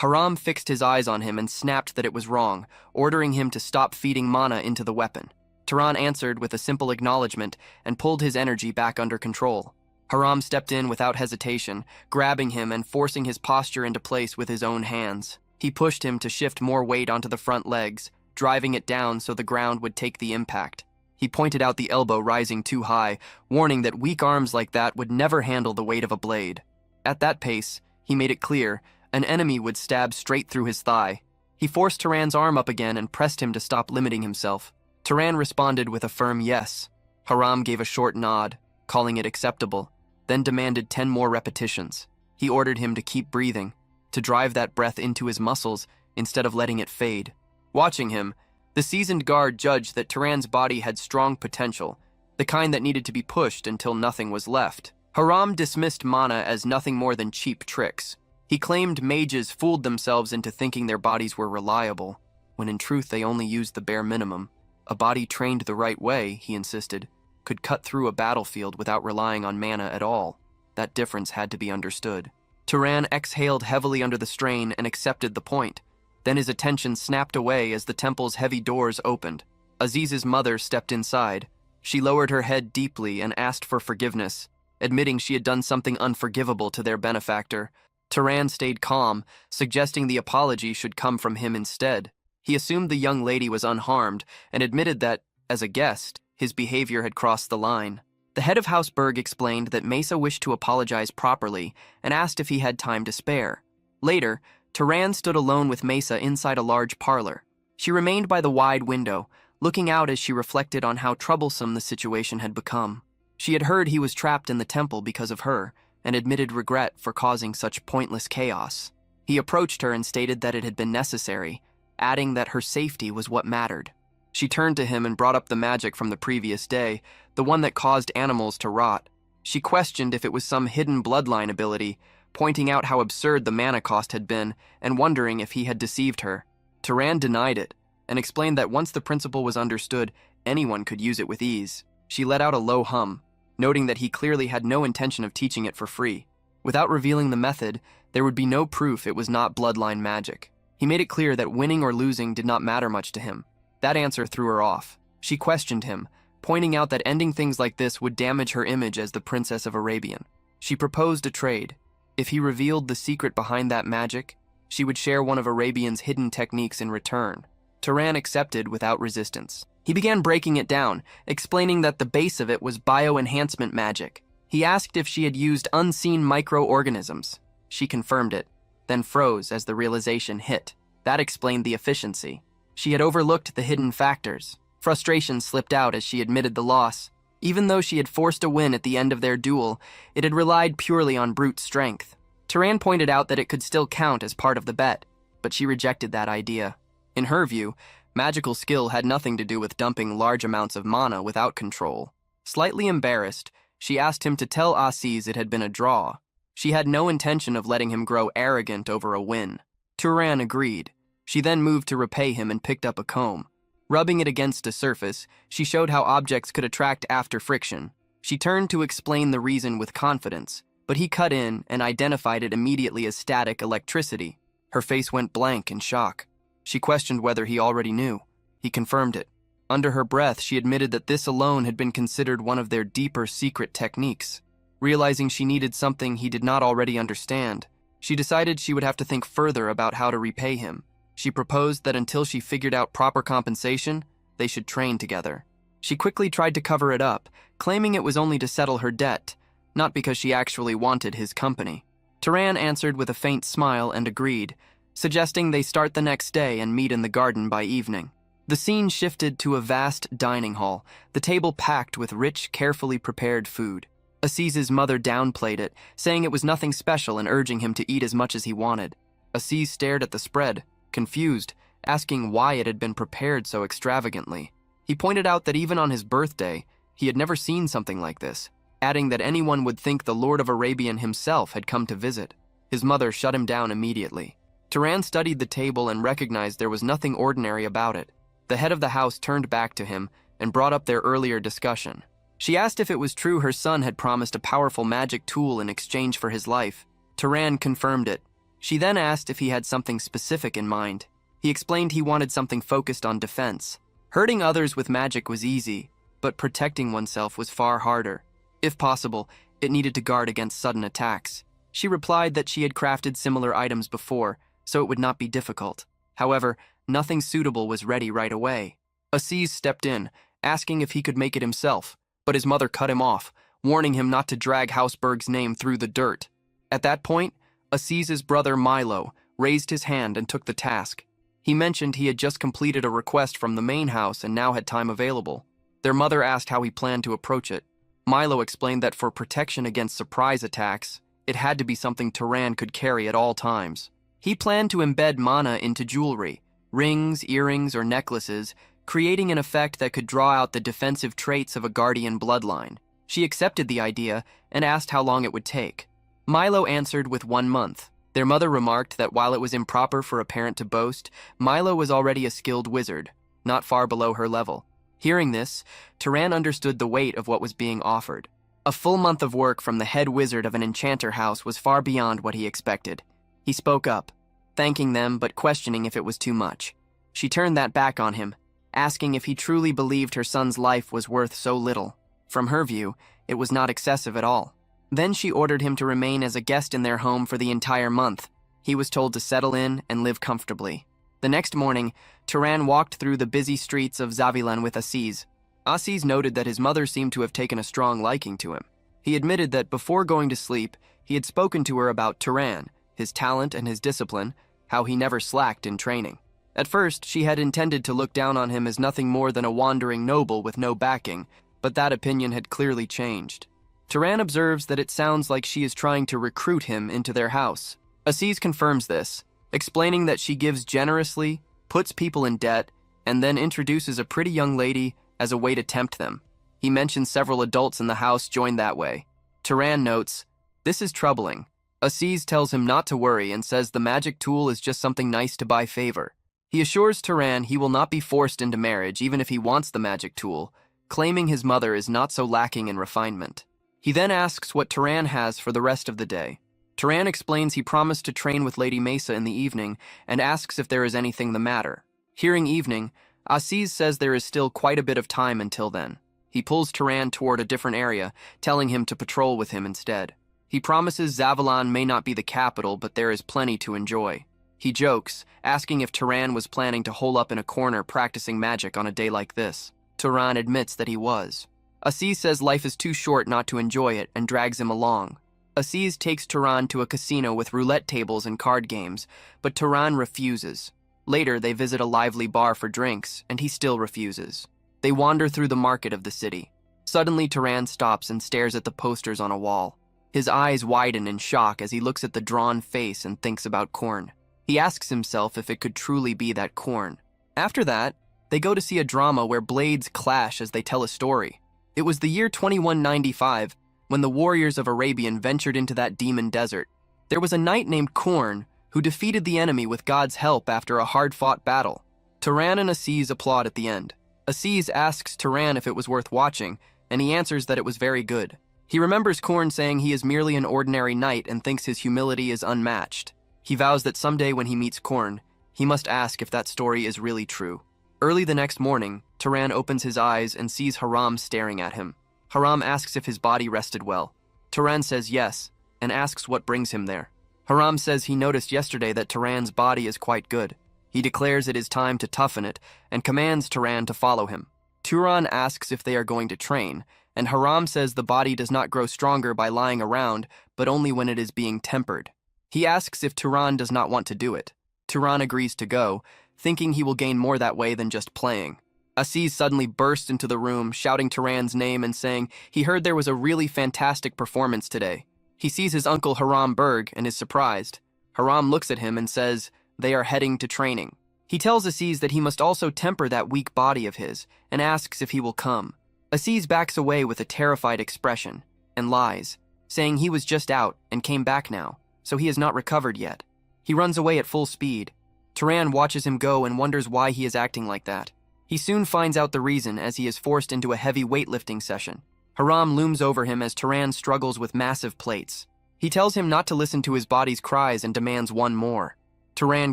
Harem fixed his eyes on him and snapped that it was wrong, ordering him to stop feeding mana into the weapon. Turan answered with a simple acknowledgement and pulled his energy back under control. Harem stepped in without hesitation, grabbing him and forcing his posture into place with his own hands. He pushed him to shift more weight onto the front legs, driving it down so the ground would take the impact. He pointed out the elbow rising too high, warning that weak arms like that would never handle the weight of a blade. At that pace, he made it clear, an enemy would stab straight through his thigh. He forced Turan's arm up again and pressed him to stop limiting himself. Turan responded with a firm yes. Harem gave a short nod, calling it acceptable, then demanded 10 more repetitions. He ordered him to keep breathing, to drive that breath into his muscles instead of letting it fade. Watching him, the seasoned guard judged that Turan's body had strong potential, the kind that needed to be pushed until nothing was left. Harem dismissed mana as nothing more than cheap tricks. He claimed mages fooled themselves into thinking their bodies were reliable, when in truth they only used the bare minimum. A body trained the right way, he insisted, could cut through a battlefield without relying on mana at all. That difference had to be understood. Turan exhaled heavily under the strain and accepted the point. Then his attention snapped away as the temple's heavy doors opened. Aziz's mother stepped inside. She lowered her head deeply and asked for forgiveness, admitting she had done something unforgivable to their benefactor. Turan stayed calm, suggesting the apology should come from him instead. He assumed the young lady was unharmed and admitted that, as a guest, his behavior had crossed the line. The head of House Berg explained that Mesa wished to apologize properly and asked if he had time to spare. Later, Turan stood alone with Mesa inside a large parlor. She remained by the wide window, looking out as she reflected on how troublesome the situation had become. She had heard he was trapped in the temple because of her, and admitted regret for causing such pointless chaos. He approached her and stated that it had been necessary, adding that her safety was what mattered. She turned to him and brought up the magic from the previous day, the one that caused animals to rot. She questioned if it was some hidden bloodline ability, pointing out how absurd the mana cost had been and wondering if he had deceived her. Turan denied it and explained that once the principle was understood, anyone could use it with ease. She let out a low hum, noting that he clearly had no intention of teaching it for free. Without revealing the method, there would be no proof it was not bloodline magic. He made it clear that winning or losing did not matter much to him. That answer threw her off. She questioned him, pointing out that ending things like this would damage her image as the Princess of Arabian. She proposed a trade. If he revealed the secret behind that magic, she would share one of Arabian's hidden techniques in return. Turan accepted without resistance. He began breaking it down, explaining that the base of it was bio-enhancement magic. He asked if she had used unseen microorganisms. She confirmed it, then froze as the realization hit. That explained the efficiency. She had overlooked the hidden factors. Frustration slipped out as she admitted the loss. Even though she had forced a win at the end of their duel, it had relied purely on brute strength. Turan pointed out that it could still count as part of the bet, but she rejected that idea. In her view, magical skill had nothing to do with dumping large amounts of mana without control. Slightly embarrassed, she asked him to tell Aziz it had been a draw. She had no intention of letting him grow arrogant over a win. Turan agreed. She then moved to repay him and picked up a comb. Rubbing it against a surface, she showed how objects could attract after friction. She turned to explain the reason with confidence, but he cut in and identified it immediately as static electricity. Her face went blank in shock. She questioned whether he already knew. He confirmed it. Under her breath, she admitted that this alone had been considered one of their deeper secret techniques. Realizing she needed something he did not already understand, she decided she would have to think further about how to repay him. She proposed that until she figured out proper compensation, they should train together. She quickly tried to cover it up, claiming it was only to settle her debt, not because she actually wanted his company. Turan answered with a faint smile and agreed, suggesting they start the next day and meet in the garden by evening. The scene shifted to a vast dining hall, the table packed with rich, carefully prepared food. Aziz's mother downplayed it, saying it was nothing special and urging him to eat as much as he wanted. Aziz stared at the spread, confused, asking why it had been prepared so extravagantly. He pointed out that even on his birthday, he had never seen something like this, adding that anyone would think the Lord of Arabian himself had come to visit. His mother shut him down immediately. Turan studied the table and recognized there was nothing ordinary about it. The head of the house turned back to him and brought up their earlier discussion. She asked if it was true her son had promised a powerful magic tool in exchange for his life. Turan confirmed it. She then asked if he had something specific in mind. He explained he wanted something focused on defense. Hurting others with magic was easy, but protecting oneself was far harder. If possible, it needed to guard against sudden attacks. She replied that she had crafted similar items before, so it would not be difficult. However, nothing suitable was ready right away. Aziz stepped in, asking if he could make it himself, but his mother cut him off, warning him not to drag Hausberg's name through the dirt. At that point, Aziz's brother Milo raised his hand and took the task. He mentioned he had just completed a request from the main house and now had time available. Their mother asked how he planned to approach it. Milo explained that for protection against surprise attacks, it had to be something Turan could carry at all times. He planned to embed mana into jewelry, rings, earrings, or necklaces, creating an effect that could draw out the defensive traits of a guardian bloodline. She accepted the idea and asked how long it would take. Milo answered with 1 month. Their mother remarked that while it was improper for a parent to boast, Milo was already a skilled wizard, not far below her level. Hearing this, Turan understood the weight of what was being offered. A full month of work from the head wizard of an enchanter house was far beyond what he expected. He spoke up, thanking them but questioning if it was too much. She turned that back on him, asking if he truly believed her son's life was worth so little. From her view, it was not excessive at all. Then she ordered him to remain as a guest in their home for the entire month. He was told to settle in and live comfortably. The next morning, Turan walked through the busy streets of Zavilan with Aziz. Aziz noted that his mother seemed to have taken a strong liking to him. He admitted that before going to sleep, he had spoken to her about Turan, his talent and his discipline, how he never slacked in training. At first, she had intended to look down on him as nothing more than a wandering noble with no backing, but that opinion had clearly changed. Turan observes that it sounds like she is trying to recruit him into their house. Aziz confirms this, explaining that she gives generously, puts people in debt, and then introduces a pretty young lady as a way to tempt them. He mentions several adults in the house joined that way. Turan notes, "This is troubling." Aziz tells him not to worry and says the magic tool is just something nice to buy favor. He assures Turan he will not be forced into marriage even if he wants the magic tool, claiming his mother is not so lacking in refinement. He then asks what Turan has for the rest of the day. Turan explains he promised to train with Lady Mesa in the evening and asks if there is anything the matter. Hearing evening, Aziz says there is still quite a bit of time until then. He pulls Turan toward a different area, telling him to patrol with him instead. He promises Zavilan may not be the capital, but there is plenty to enjoy. He jokes, asking if Turan was planning to hole up in a corner practicing magic on a day like this. Turan admits that he was. Aziz says life is too short not to enjoy it and drags him along. Aziz takes Turan to a casino with roulette tables and card games, but Turan refuses. Later, they visit a lively bar for drinks, and he still refuses. They wander through the market of the city. Suddenly, Turan stops and stares at the posters on a wall. His eyes widen in shock as he looks at the drawn face and thinks about corn. He asks himself if it could truly be that corn. After that, they go to see a drama where blades clash as they tell a story. It was the year 2195 when the warriors of Arabian ventured into that demon desert. There was a knight named Korn who defeated the enemy with God's help after a hard-fought battle. Turan and Aziz applaud at the end. Aziz asks Turan if it was worth watching, and he answers that it was very good. He remembers Korn saying he is merely an ordinary knight and thinks his humility is unmatched. He vows that someday when he meets Korn, he must ask if that story is really true. Early the next morning, Turan opens his eyes and sees Harem staring at him. Harem asks if his body rested well. Turan says yes, and asks what brings him there. Harem says he noticed yesterday that Turan's body is quite good. He declares it is time to toughen it, and commands Turan to follow him. Turan asks if they are going to train, and Harem says the body does not grow stronger by lying around, but only when it is being tempered. He asks if Turan does not want to do it. Turan agrees to go, thinking he will gain more that way than just playing. Aziz suddenly bursts into the room, shouting Turan's name and saying he heard there was a really fantastic performance today. He sees his uncle Harem Berg and is surprised. Harem looks at him and says they are heading to training. He tells Aziz that he must also temper that weak body of his and asks if he will come. Aziz backs away with a terrified expression and lies, saying he was just out and came back now, so he has not recovered yet. He runs away at full speed. Turan watches him go and wonders why he is acting like that. He soon finds out the reason as he is forced into a heavy weightlifting session. Harem looms over him as Turan struggles with massive plates. He tells him not to listen to his body's cries and demands one more. Turan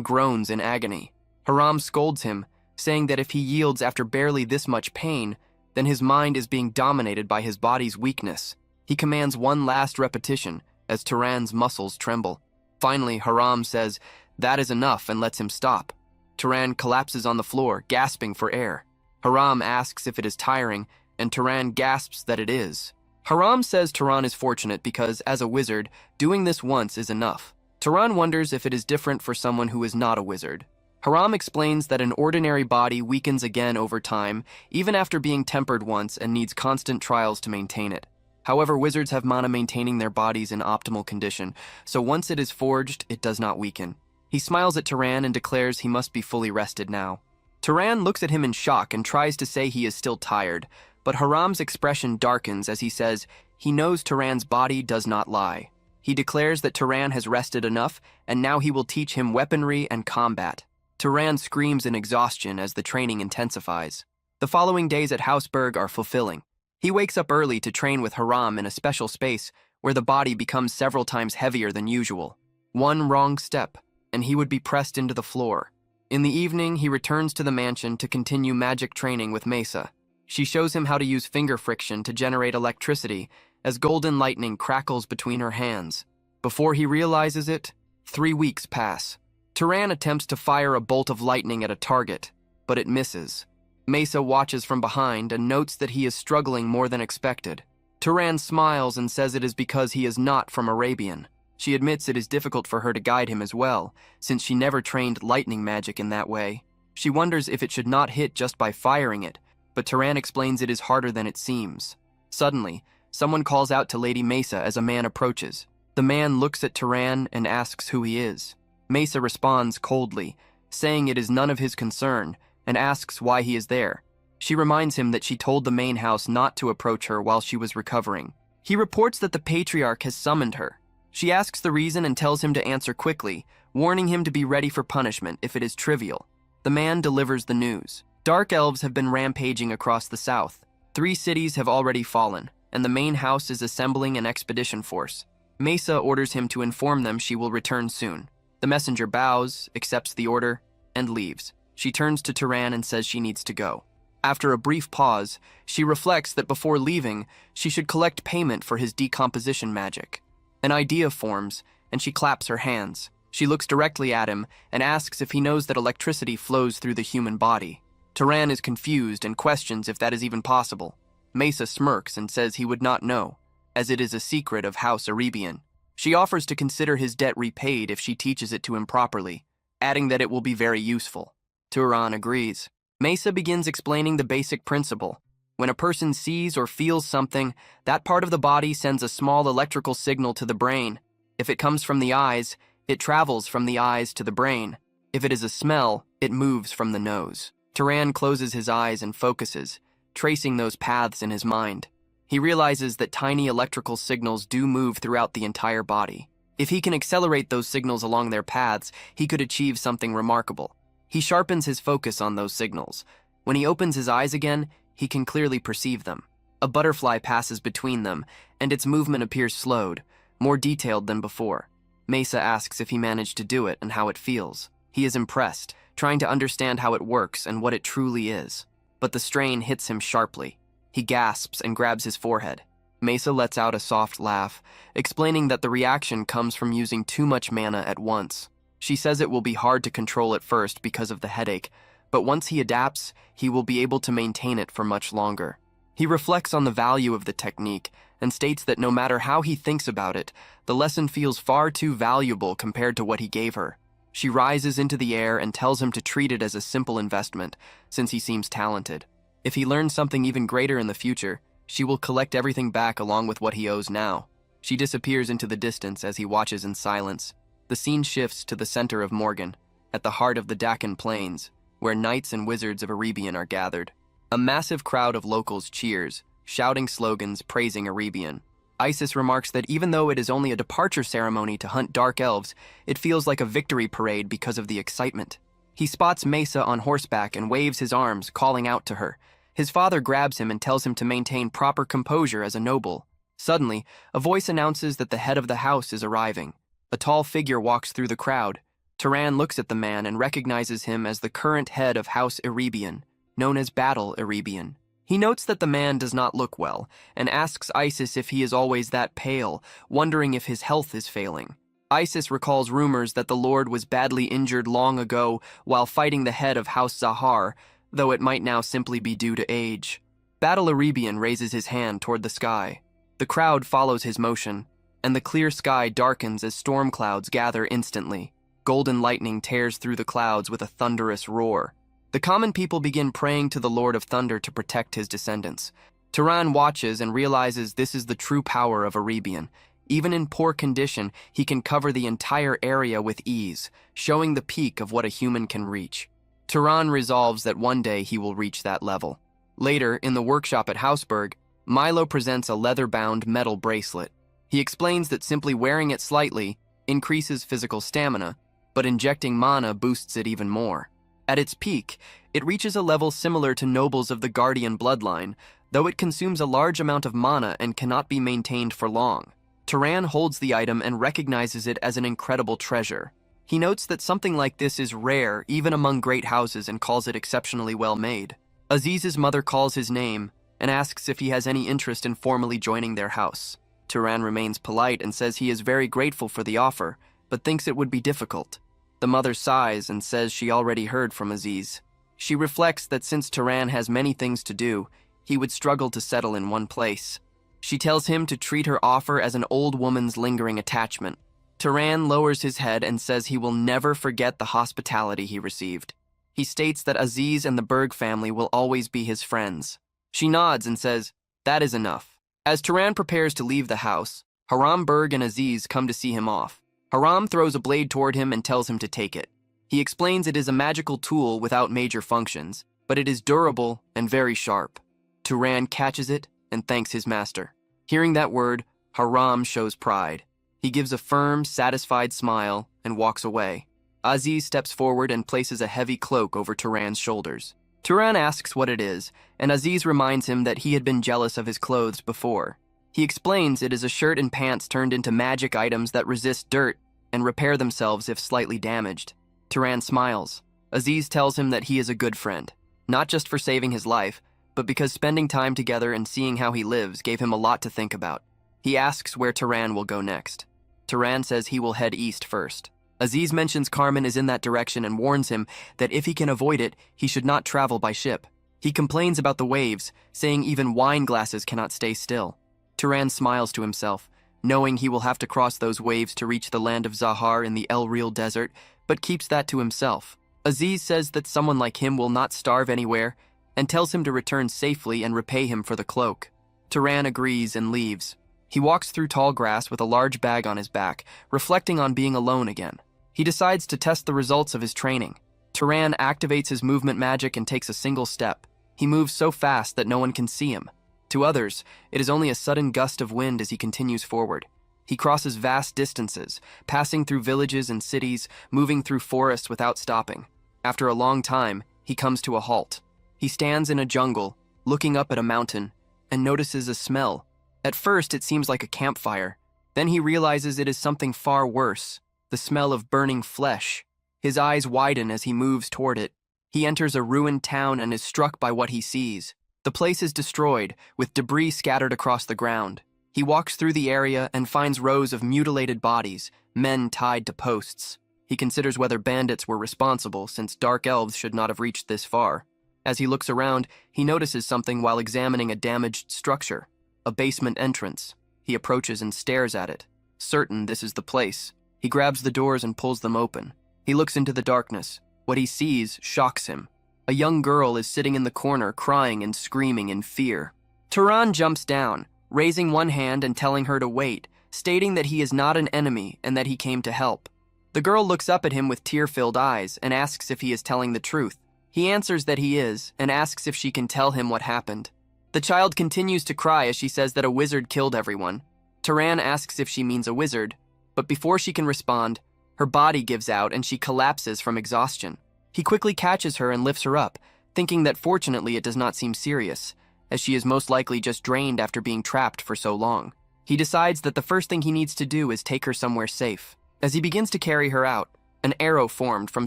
groans in agony. Harem scolds him, saying that if he yields after barely this much pain, then his mind is being dominated by his body's weakness. He commands one last repetition as Turan's muscles tremble. Finally, Harem says that is enough and lets him stop. Turan collapses on the floor, gasping for air. Harem asks if it is tiring, and Turan gasps that it is. Harem says Turan is fortunate because, as a wizard, doing this once is enough. Turan wonders if it is different for someone who is not a wizard. Harem explains that an ordinary body weakens again over time, even after being tempered once, and needs constant trials to maintain it. However, wizards have mana maintaining their bodies in optimal condition, so once it is forged, it does not weaken. He smiles at Turan and declares he must be fully rested now. Turan looks at him in shock and tries to say he is still tired, but Harem's expression darkens as he says he knows Turan's body does not lie. He declares that Turan has rested enough, and now he will teach him weaponry and combat. Turan screams in exhaustion as the training intensifies. The following days at Hausberg are fulfilling. He wakes up early to train with Harem in a special space where the body becomes several times heavier than usual. One wrong step, and he would be pressed into the floor. In the evening, he returns to the mansion to continue magic training with Mesa. She shows him how to use finger friction to generate electricity as golden lightning crackles between her hands. Before he realizes it, 3 weeks pass. Turan attempts to fire a bolt of lightning at a target, but it misses. Mesa watches from behind and notes that he is struggling more than expected. Turan smiles and says it is because he is not from Arabian. She admits it is difficult for her to guide him as well, since she never trained lightning magic in that way. She wonders if it should not hit just by firing it, but Turan explains it is harder than it seems. Suddenly, someone calls out to Lady Mesa as a man approaches. The man looks at Turan and asks who he is. Mesa responds coldly, saying it is none of his concern, and asks why he is there. She reminds him that she told the main house not to approach her while she was recovering. He reports that the patriarch has summoned her. She asks the reason and tells him to answer quickly, warning him to be ready for punishment if it is trivial. The man delivers the news. Dark elves have been rampaging across the south. 3 cities have already fallen, and the main house is assembling an expedition force. Mesa orders him to inform them she will return soon. The messenger bows, accepts the order, and leaves. She turns to Turan and says she needs to go. After a brief pause, she reflects that before leaving, she should collect payment for his decomposition magic. An idea forms, and she claps her hands. She looks directly at him and asks if he knows that electricity flows through the human body. Turan is confused and questions if that is even possible. Mesa smirks and says he would not know, as it is a secret of House Arabian. She offers to consider his debt repaid if she teaches it to him properly, adding that it will be very useful. Turan agrees. Mesa begins explaining the basic principle. When a person sees or feels something, that part of the body sends a small electrical signal to the brain. If it comes from the eyes, it travels from the eyes to the brain. If it is a smell, it moves from the nose. Turan closes his eyes and focuses, tracing those paths in his mind. He realizes that tiny electrical signals do move throughout the entire body. If he can accelerate those signals along their paths, he could achieve something remarkable. He sharpens his focus on those signals. When he opens his eyes again, he can clearly perceive them. A butterfly passes between them, and its movement appears slowed, more detailed than before. Mesa asks if he managed to do it and how it feels. He is impressed, trying to understand how it works and what it truly is. But the strain hits him sharply. He gasps and grabs his forehead. Mesa lets out a soft laugh, explaining that the reaction comes from using too much mana at once. She says it will be hard to control at first because of the headache, but once he adapts, he will be able to maintain it for much longer. He reflects on the value of the technique and states that no matter how he thinks about it, the lesson feels far too valuable compared to what he gave her. She rises into the air and tells him to treat it as a simple investment, since he seems talented. If he learns something even greater in the future, she will collect everything back along with what he owes now. She disappears into the distance as he watches in silence. The scene shifts to the center of Morgan, at the heart of the Deccan Plains, where knights and wizards of Erebion are gathered. A massive crowd of locals cheers, shouting slogans praising Erebion. Isis remarks that even though it is only a departure ceremony to hunt dark elves, it feels like a victory parade because of the excitement. He spots Mesa on horseback and waves his arms, calling out to her. His father grabs him and tells him to maintain proper composure as a noble. Suddenly, a voice announces that the head of the house is arriving. A tall figure walks through the crowd. Turan looks at the man and recognizes him as the current head of House Erebion, known as Battle Erebion. He notes that the man does not look well, and asks Isis if he is always that pale, wondering if his health is failing. Isis recalls rumors that the Lord was badly injured long ago while fighting the head of House Zahar, though it might now simply be due to age. Battle Erebion raises his hand toward the sky. The crowd follows his motion, and the clear sky darkens as storm clouds gather instantly. Golden lightning tears through the clouds with a thunderous roar. The common people begin praying to the Lord of Thunder to protect his descendants. Turan watches and realizes this is the true power of Erebion. Even in poor condition, he can cover the entire area with ease, showing the peak of what a human can reach. Turan resolves that one day he will reach that level. Later, in the workshop at Hausberg, Milo presents a leather-bound metal bracelet. He explains that simply wearing it slightly increases physical stamina, but injecting mana boosts it even more. At its peak, it reaches a level similar to nobles of the Guardian bloodline, though it consumes a large amount of mana and cannot be maintained for long. Turan holds the item and recognizes it as an incredible treasure. He notes that something like this is rare even among great houses and calls it exceptionally well made. Aziz's mother calls his name and asks if he has any interest in formally joining their house. Turan remains polite and says he is very grateful for the offer, but thinks it would be difficult. The mother sighs and says she already heard from Aziz. She reflects that since Turan has many things to do, he would struggle to settle in one place. She tells him to treat her offer as an old woman's lingering attachment. Turan lowers his head and says he will never forget the hospitality he received. He states that Aziz and the Berg family will always be his friends. She nods and says, "That is enough." As Turan prepares to leave the house, Harem, Berg, and Aziz come to see him off. Harem throws a blade toward him and tells him to take it. He explains it is a magical tool without major functions, but it is durable and very sharp. Turan catches it and thanks his master. Hearing that word, Harem shows pride. He gives a firm, satisfied smile and walks away. Aziz steps forward and places a heavy cloak over Turan's shoulders. Turan asks what it is, and Aziz reminds him that he had been jealous of his clothes before. He explains it is a shirt and pants turned into magic items that resist dirt and repair themselves if slightly damaged. Turan smiles. Aziz tells him that he is a good friend, not just for saving his life, but because spending time together and seeing how he lives gave him a lot to think about. He asks where Turan will go next. Turan says he will head east first. Aziz mentions Carmen is in that direction and warns him that if he can avoid it, he should not travel by ship. He complains about the waves, saying even wine glasses cannot stay still. Turan smiles to himself, knowing he will have to cross those waves to reach the land of Zahar in the El Real desert, but keeps that to himself. Aziz says that someone like him will not starve anywhere, and tells him to return safely and repay him for the cloak. Turan agrees and leaves. He walks through tall grass with a large bag on his back, reflecting on being alone again. He decides to test the results of his training. Turan activates his movement magic and takes a single step. He moves so fast that no one can see him. To others, it is only a sudden gust of wind as he continues forward. He crosses vast distances, passing through villages and cities, moving through forests without stopping. After a long time, he comes to a halt. He stands in a jungle, looking up at a mountain, and notices a smell. At first, it seems like a campfire. Then he realizes it is something far worse, the smell of burning flesh. His eyes widen as he moves toward it. He enters a ruined town and is struck by what he sees. The place is destroyed, with debris scattered across the ground. He walks through the area and finds rows of mutilated bodies, men tied to posts. He considers whether bandits were responsible, since dark elves should not have reached this far. As he looks around, he notices something while examining a damaged structure, a basement entrance. He approaches and stares at it, certain this is the place. He grabs the doors and pulls them open. He looks into the darkness. What he sees shocks him. A young girl is sitting in the corner, crying and screaming in fear. Turan jumps down, raising one hand and telling her to wait, stating that he is not an enemy and that he came to help. The girl looks up at him with tear-filled eyes and asks if he is telling the truth. He answers that he is and asks if she can tell him what happened. The child continues to cry as she says that a wizard killed everyone. Turan asks if she means a wizard, but before she can respond, her body gives out and she collapses from exhaustion. He quickly catches her and lifts her up, thinking that fortunately it does not seem serious, as she is most likely just drained after being trapped for so long. He decides that the first thing he needs to do is take her somewhere safe. As he begins to carry her out, an arrow formed from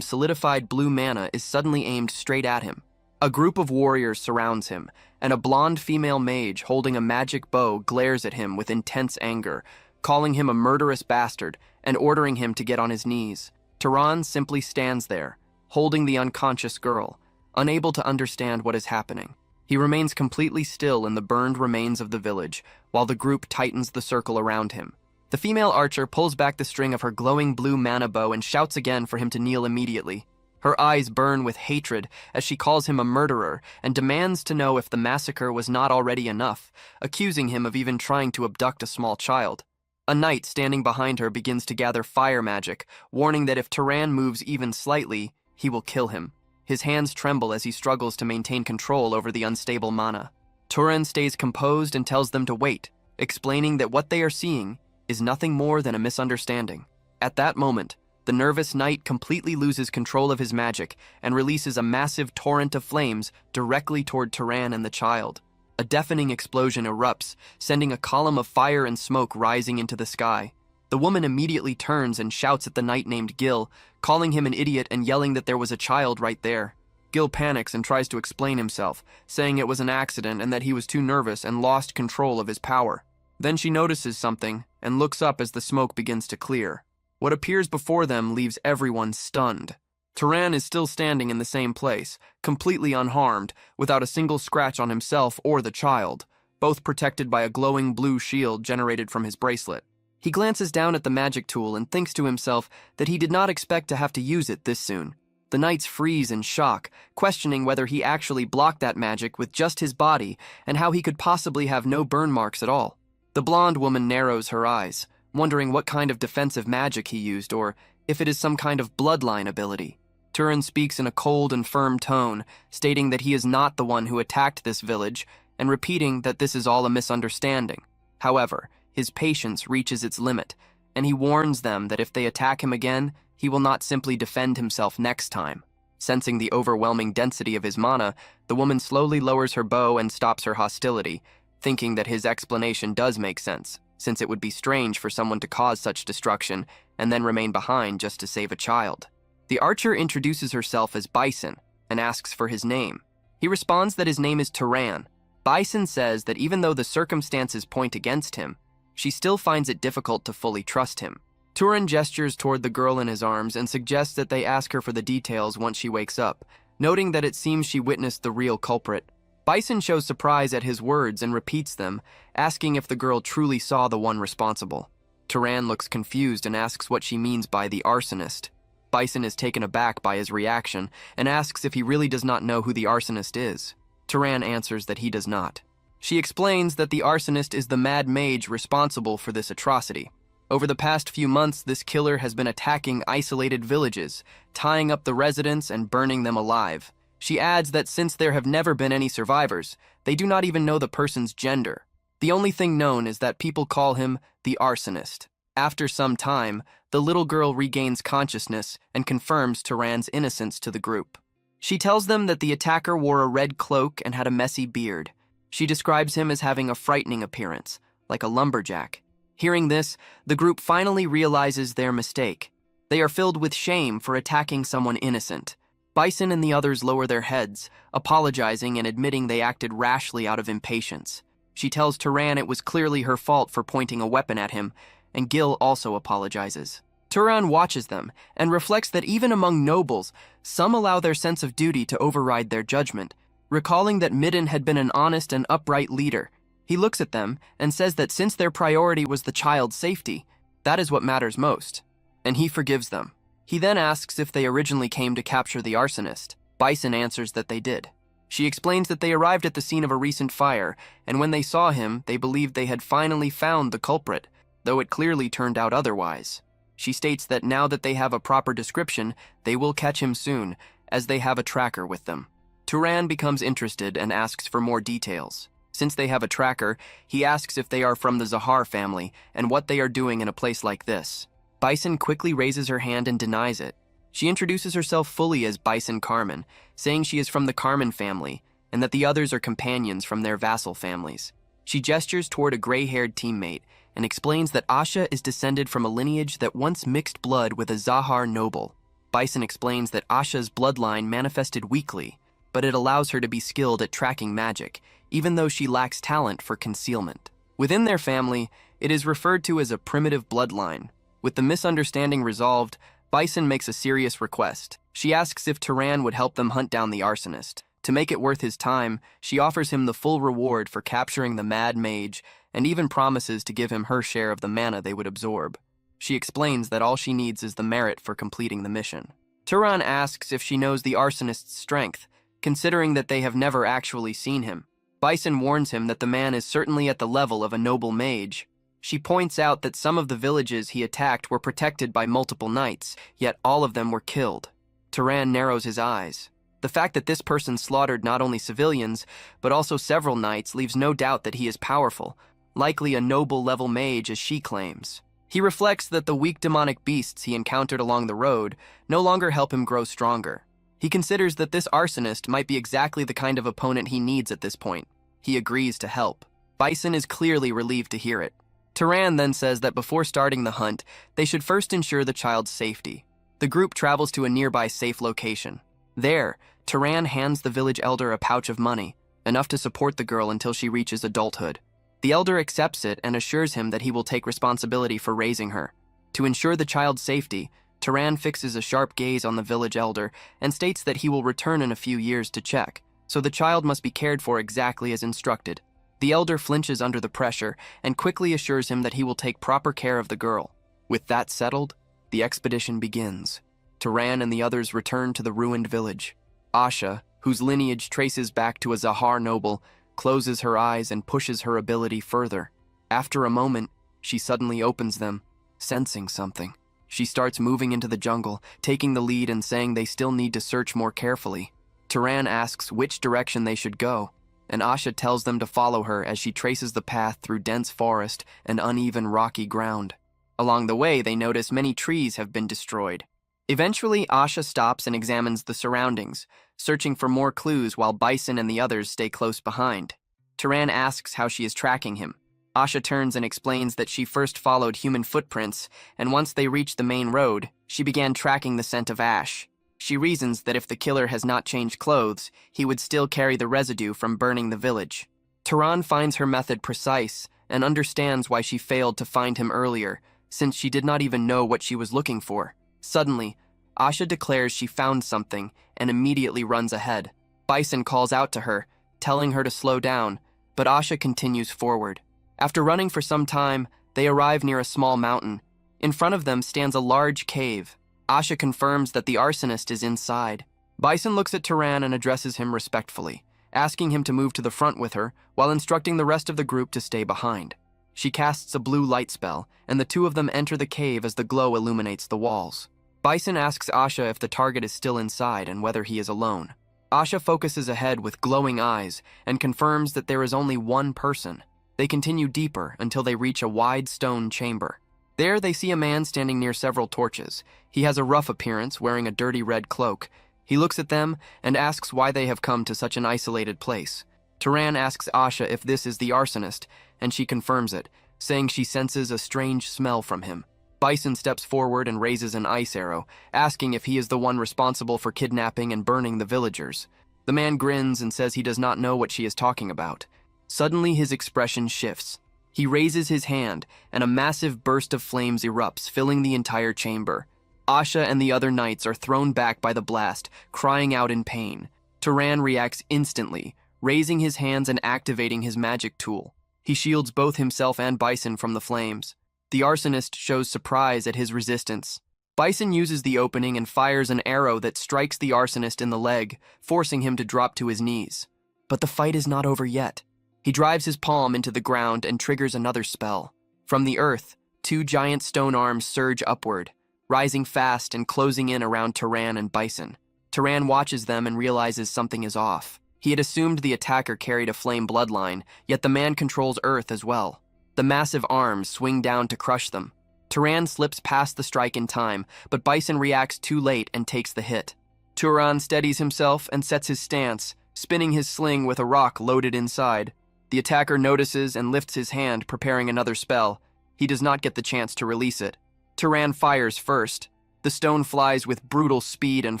solidified blue mana is suddenly aimed straight at him. A group of warriors surrounds him, and a blonde female mage holding a magic bow glares at him with intense anger, calling him a murderous bastard and ordering him to get on his knees. Turan simply stands there, holding the unconscious girl, unable to understand what is happening. He remains completely still in the burned remains of the village, while the group tightens the circle around him. The female archer pulls back the string of her glowing blue mana bow and shouts again for him to kneel immediately. Her eyes burn with hatred as she calls him a murderer and demands to know if the massacre was not already enough, accusing him of even trying to abduct a small child. A knight standing behind her begins to gather fire magic, warning that if Turan moves even slightly, he will kill him. His hands tremble as he struggles to maintain control over the unstable mana. Turan stays composed and tells them to wait, explaining that what they are seeing is nothing more than a misunderstanding. At that moment, the nervous knight completely loses control of his magic and releases a massive torrent of flames directly toward Turan and the child. A deafening explosion erupts, sending a column of fire and smoke rising into the sky. The woman immediately turns and shouts at the knight named Gil, calling him an idiot and yelling that there was a child right there. Gil panics and tries to explain himself, saying it was an accident and that he was too nervous and lost control of his power. Then she notices something and looks up as the smoke begins to clear. What appears before them leaves everyone stunned. Turan is still standing in the same place, completely unharmed, without a single scratch on himself or the child, both protected by a glowing blue shield generated from his bracelet. He glances down at the magic tool and thinks to himself that he did not expect to have to use it this soon. The knights freeze in shock, questioning whether he actually blocked that magic with just his body and how he could possibly have no burn marks at all. The blonde woman narrows her eyes, wondering what kind of defensive magic he used or if it is some kind of bloodline ability. Turan speaks in a cold and firm tone, stating that he is not the one who attacked this village and repeating that this is all a misunderstanding. However, his patience reaches its limit, and he warns them that if they attack him again, he will not simply defend himself next time. Sensing the overwhelming density of his mana, the woman slowly lowers her bow and stops her hostility, thinking that his explanation does make sense, since it would be strange for someone to cause such destruction and then remain behind just to save a child. The archer introduces herself as Bison and asks for his name. He responds that his name is Turan. Bison says that even though the circumstances point against him, she still finds it difficult to fully trust him. Turan gestures toward the girl in his arms and suggests that they ask her for the details once she wakes up, noting that it seems she witnessed the real culprit. Bison shows surprise at his words and repeats them, asking if the girl truly saw the one responsible. Turan looks confused and asks what she means by the arsonist. Bison is taken aback by his reaction and asks if he really does not know who the arsonist is. Turan answers that he does not. She explains that the arsonist is the mad mage responsible for this atrocity. Over the past few months, this killer has been attacking isolated villages, tying up the residents and burning them alive. She adds that since there have never been any survivors, they do not even know the person's gender. The only thing known is that people call him the arsonist. After some time, the little girl regains consciousness and confirms Turan's innocence to the group. She tells them that the attacker wore a red cloak and had a messy beard. She describes him as having a frightening appearance, like a lumberjack. Hearing this, the group finally realizes their mistake. They are filled with shame for attacking someone innocent. Bison and the others lower their heads, apologizing and admitting they acted rashly out of impatience. She tells Turan it was clearly her fault for pointing a weapon at him, and Gil also apologizes. Turan watches them and reflects that even among nobles, some allow their sense of duty to override their judgment, recalling that Midden had been an honest and upright leader. He looks at them and says that since their priority was the child's safety, that is what matters most, and he forgives them. He then asks if they originally came to capture the arsonist. Bison answers that they did. She explains that they arrived at the scene of a recent fire, and when they saw him, they believed they had finally found the culprit, though it clearly turned out otherwise. She states that now that they have a proper description, they will catch him soon, as they have a tracker with them. Turan becomes interested and asks for more details. Since they have a tracker, he asks if they are from the Zahar family and what they are doing in a place like this. Bison quickly raises her hand and denies it. She introduces herself fully as Bison Carmen, saying she is from the Carmen family and that the others are companions from their vassal families. She gestures toward a gray-haired teammate and explains that Asha is descended from a lineage that once mixed blood with a Zahar noble. Bison explains that Asha's bloodline manifested weakly, but it allows her to be skilled at tracking magic, even though she lacks talent for concealment. Within their family, it is referred to as a primitive bloodline. With the misunderstanding resolved, Bison makes a serious request. She asks if Turan would help them hunt down the arsonist. To make it worth his time, she offers him the full reward for capturing the mad mage and even promises to give him her share of the mana they would absorb. She explains that all she needs is the merit for completing the mission. Turan asks if she knows the arsonist's strength, considering that they have never actually seen him. Bison warns him that the man is certainly at the level of a noble mage. She points out that some of the villages he attacked were protected by multiple knights, yet all of them were killed. Turan narrows his eyes. The fact that this person slaughtered not only civilians, but also several knights leaves no doubt that he is powerful, likely a noble-level mage as she claims. He reflects that the weak demonic beasts he encountered along the road no longer help him grow stronger. He considers that this arsonist might be exactly the kind of opponent he needs at this point. He agrees to help. Bison is clearly relieved to hear it. Turan then says that before starting the hunt, they should first ensure the child's safety. The group travels to a nearby safe location. There, Turan hands the village elder a pouch of money, enough to support the girl until she reaches adulthood. The elder accepts it and assures him that he will take responsibility for raising her. To ensure the child's safety, Turan fixes a sharp gaze on the village elder and states that he will return in a few years to check, so the child must be cared for exactly as instructed. The elder flinches under the pressure and quickly assures him that he will take proper care of the girl. With that settled, the expedition begins. Turan and the others return to the ruined village. Asha, whose lineage traces back to a Zahar noble, closes her eyes and pushes her ability further. After a moment, she suddenly opens them, sensing something. She starts moving into the jungle, taking the lead and saying they still need to search more carefully. Turan asks which direction they should go, and Asha tells them to follow her as she traces the path through dense forest and uneven rocky ground. Along the way, they notice many trees have been destroyed. Eventually, Asha stops and examines the surroundings, searching for more clues while Bison and the others stay close behind. Turan asks how she is tracking him. Asha turns and explains that she first followed human footprints, and once they reached the main road, she began tracking the scent of ash. She reasons that if the killer has not changed clothes, he would still carry the residue from burning the village. Turan finds her method precise and understands why she failed to find him earlier, since she did not even know what she was looking for. Suddenly, Asha declares she found something and immediately runs ahead. Bison calls out to her, telling her to slow down, but Asha continues forward. After running for some time, they arrive near a small mountain. In front of them stands a large cave. Asha confirms that the arsonist is inside. Bison looks at Turan and addresses him respectfully, asking him to move to the front with her, while instructing the rest of the group to stay behind. She casts a blue light spell, and the two of them enter the cave as the glow illuminates the walls. Bison asks Asha if the target is still inside and whether he is alone. Asha focuses ahead with glowing eyes and confirms that there is only one person. They continue deeper until they reach a wide stone chamber. There they see a man standing near several torches. He has a rough appearance, wearing a dirty red cloak. He looks at them and asks why they have come to such an isolated place. Turan asks Asha if this is the arsonist, and she confirms it, saying she senses a strange smell from him. Bison steps forward and raises an ice arrow, asking if he is the one responsible for kidnapping and burning the villagers. The man grins and says he does not know what she is talking about. Suddenly his expression shifts. He raises his hand, and a massive burst of flames erupts, filling the entire chamber. Asha and the other knights are thrown back by the blast, crying out in pain. Turan reacts instantly, raising his hands and activating his magic tool. He shields both himself and Bison from the flames. The arsonist shows surprise at his resistance. Bison uses the opening and fires an arrow that strikes the arsonist in the leg, forcing him to drop to his knees. But the fight is not over yet. He drives his palm into the ground and triggers another spell. From the earth, Two giant stone arms surge upward, rising fast and closing in around Turan and Bison. Turan watches them and realizes something is off. He had assumed the attacker carried a flame bloodline, yet the man controls Earth as well. The massive arms swing down to crush them. Turan slips past the strike in time, but Bison reacts too late and takes the hit. Turan steadies himself and sets his stance, spinning his sling with a rock loaded inside. The attacker notices and lifts his hand, preparing another spell. He does not get the chance to release it. Turan fires first. The stone flies with brutal speed and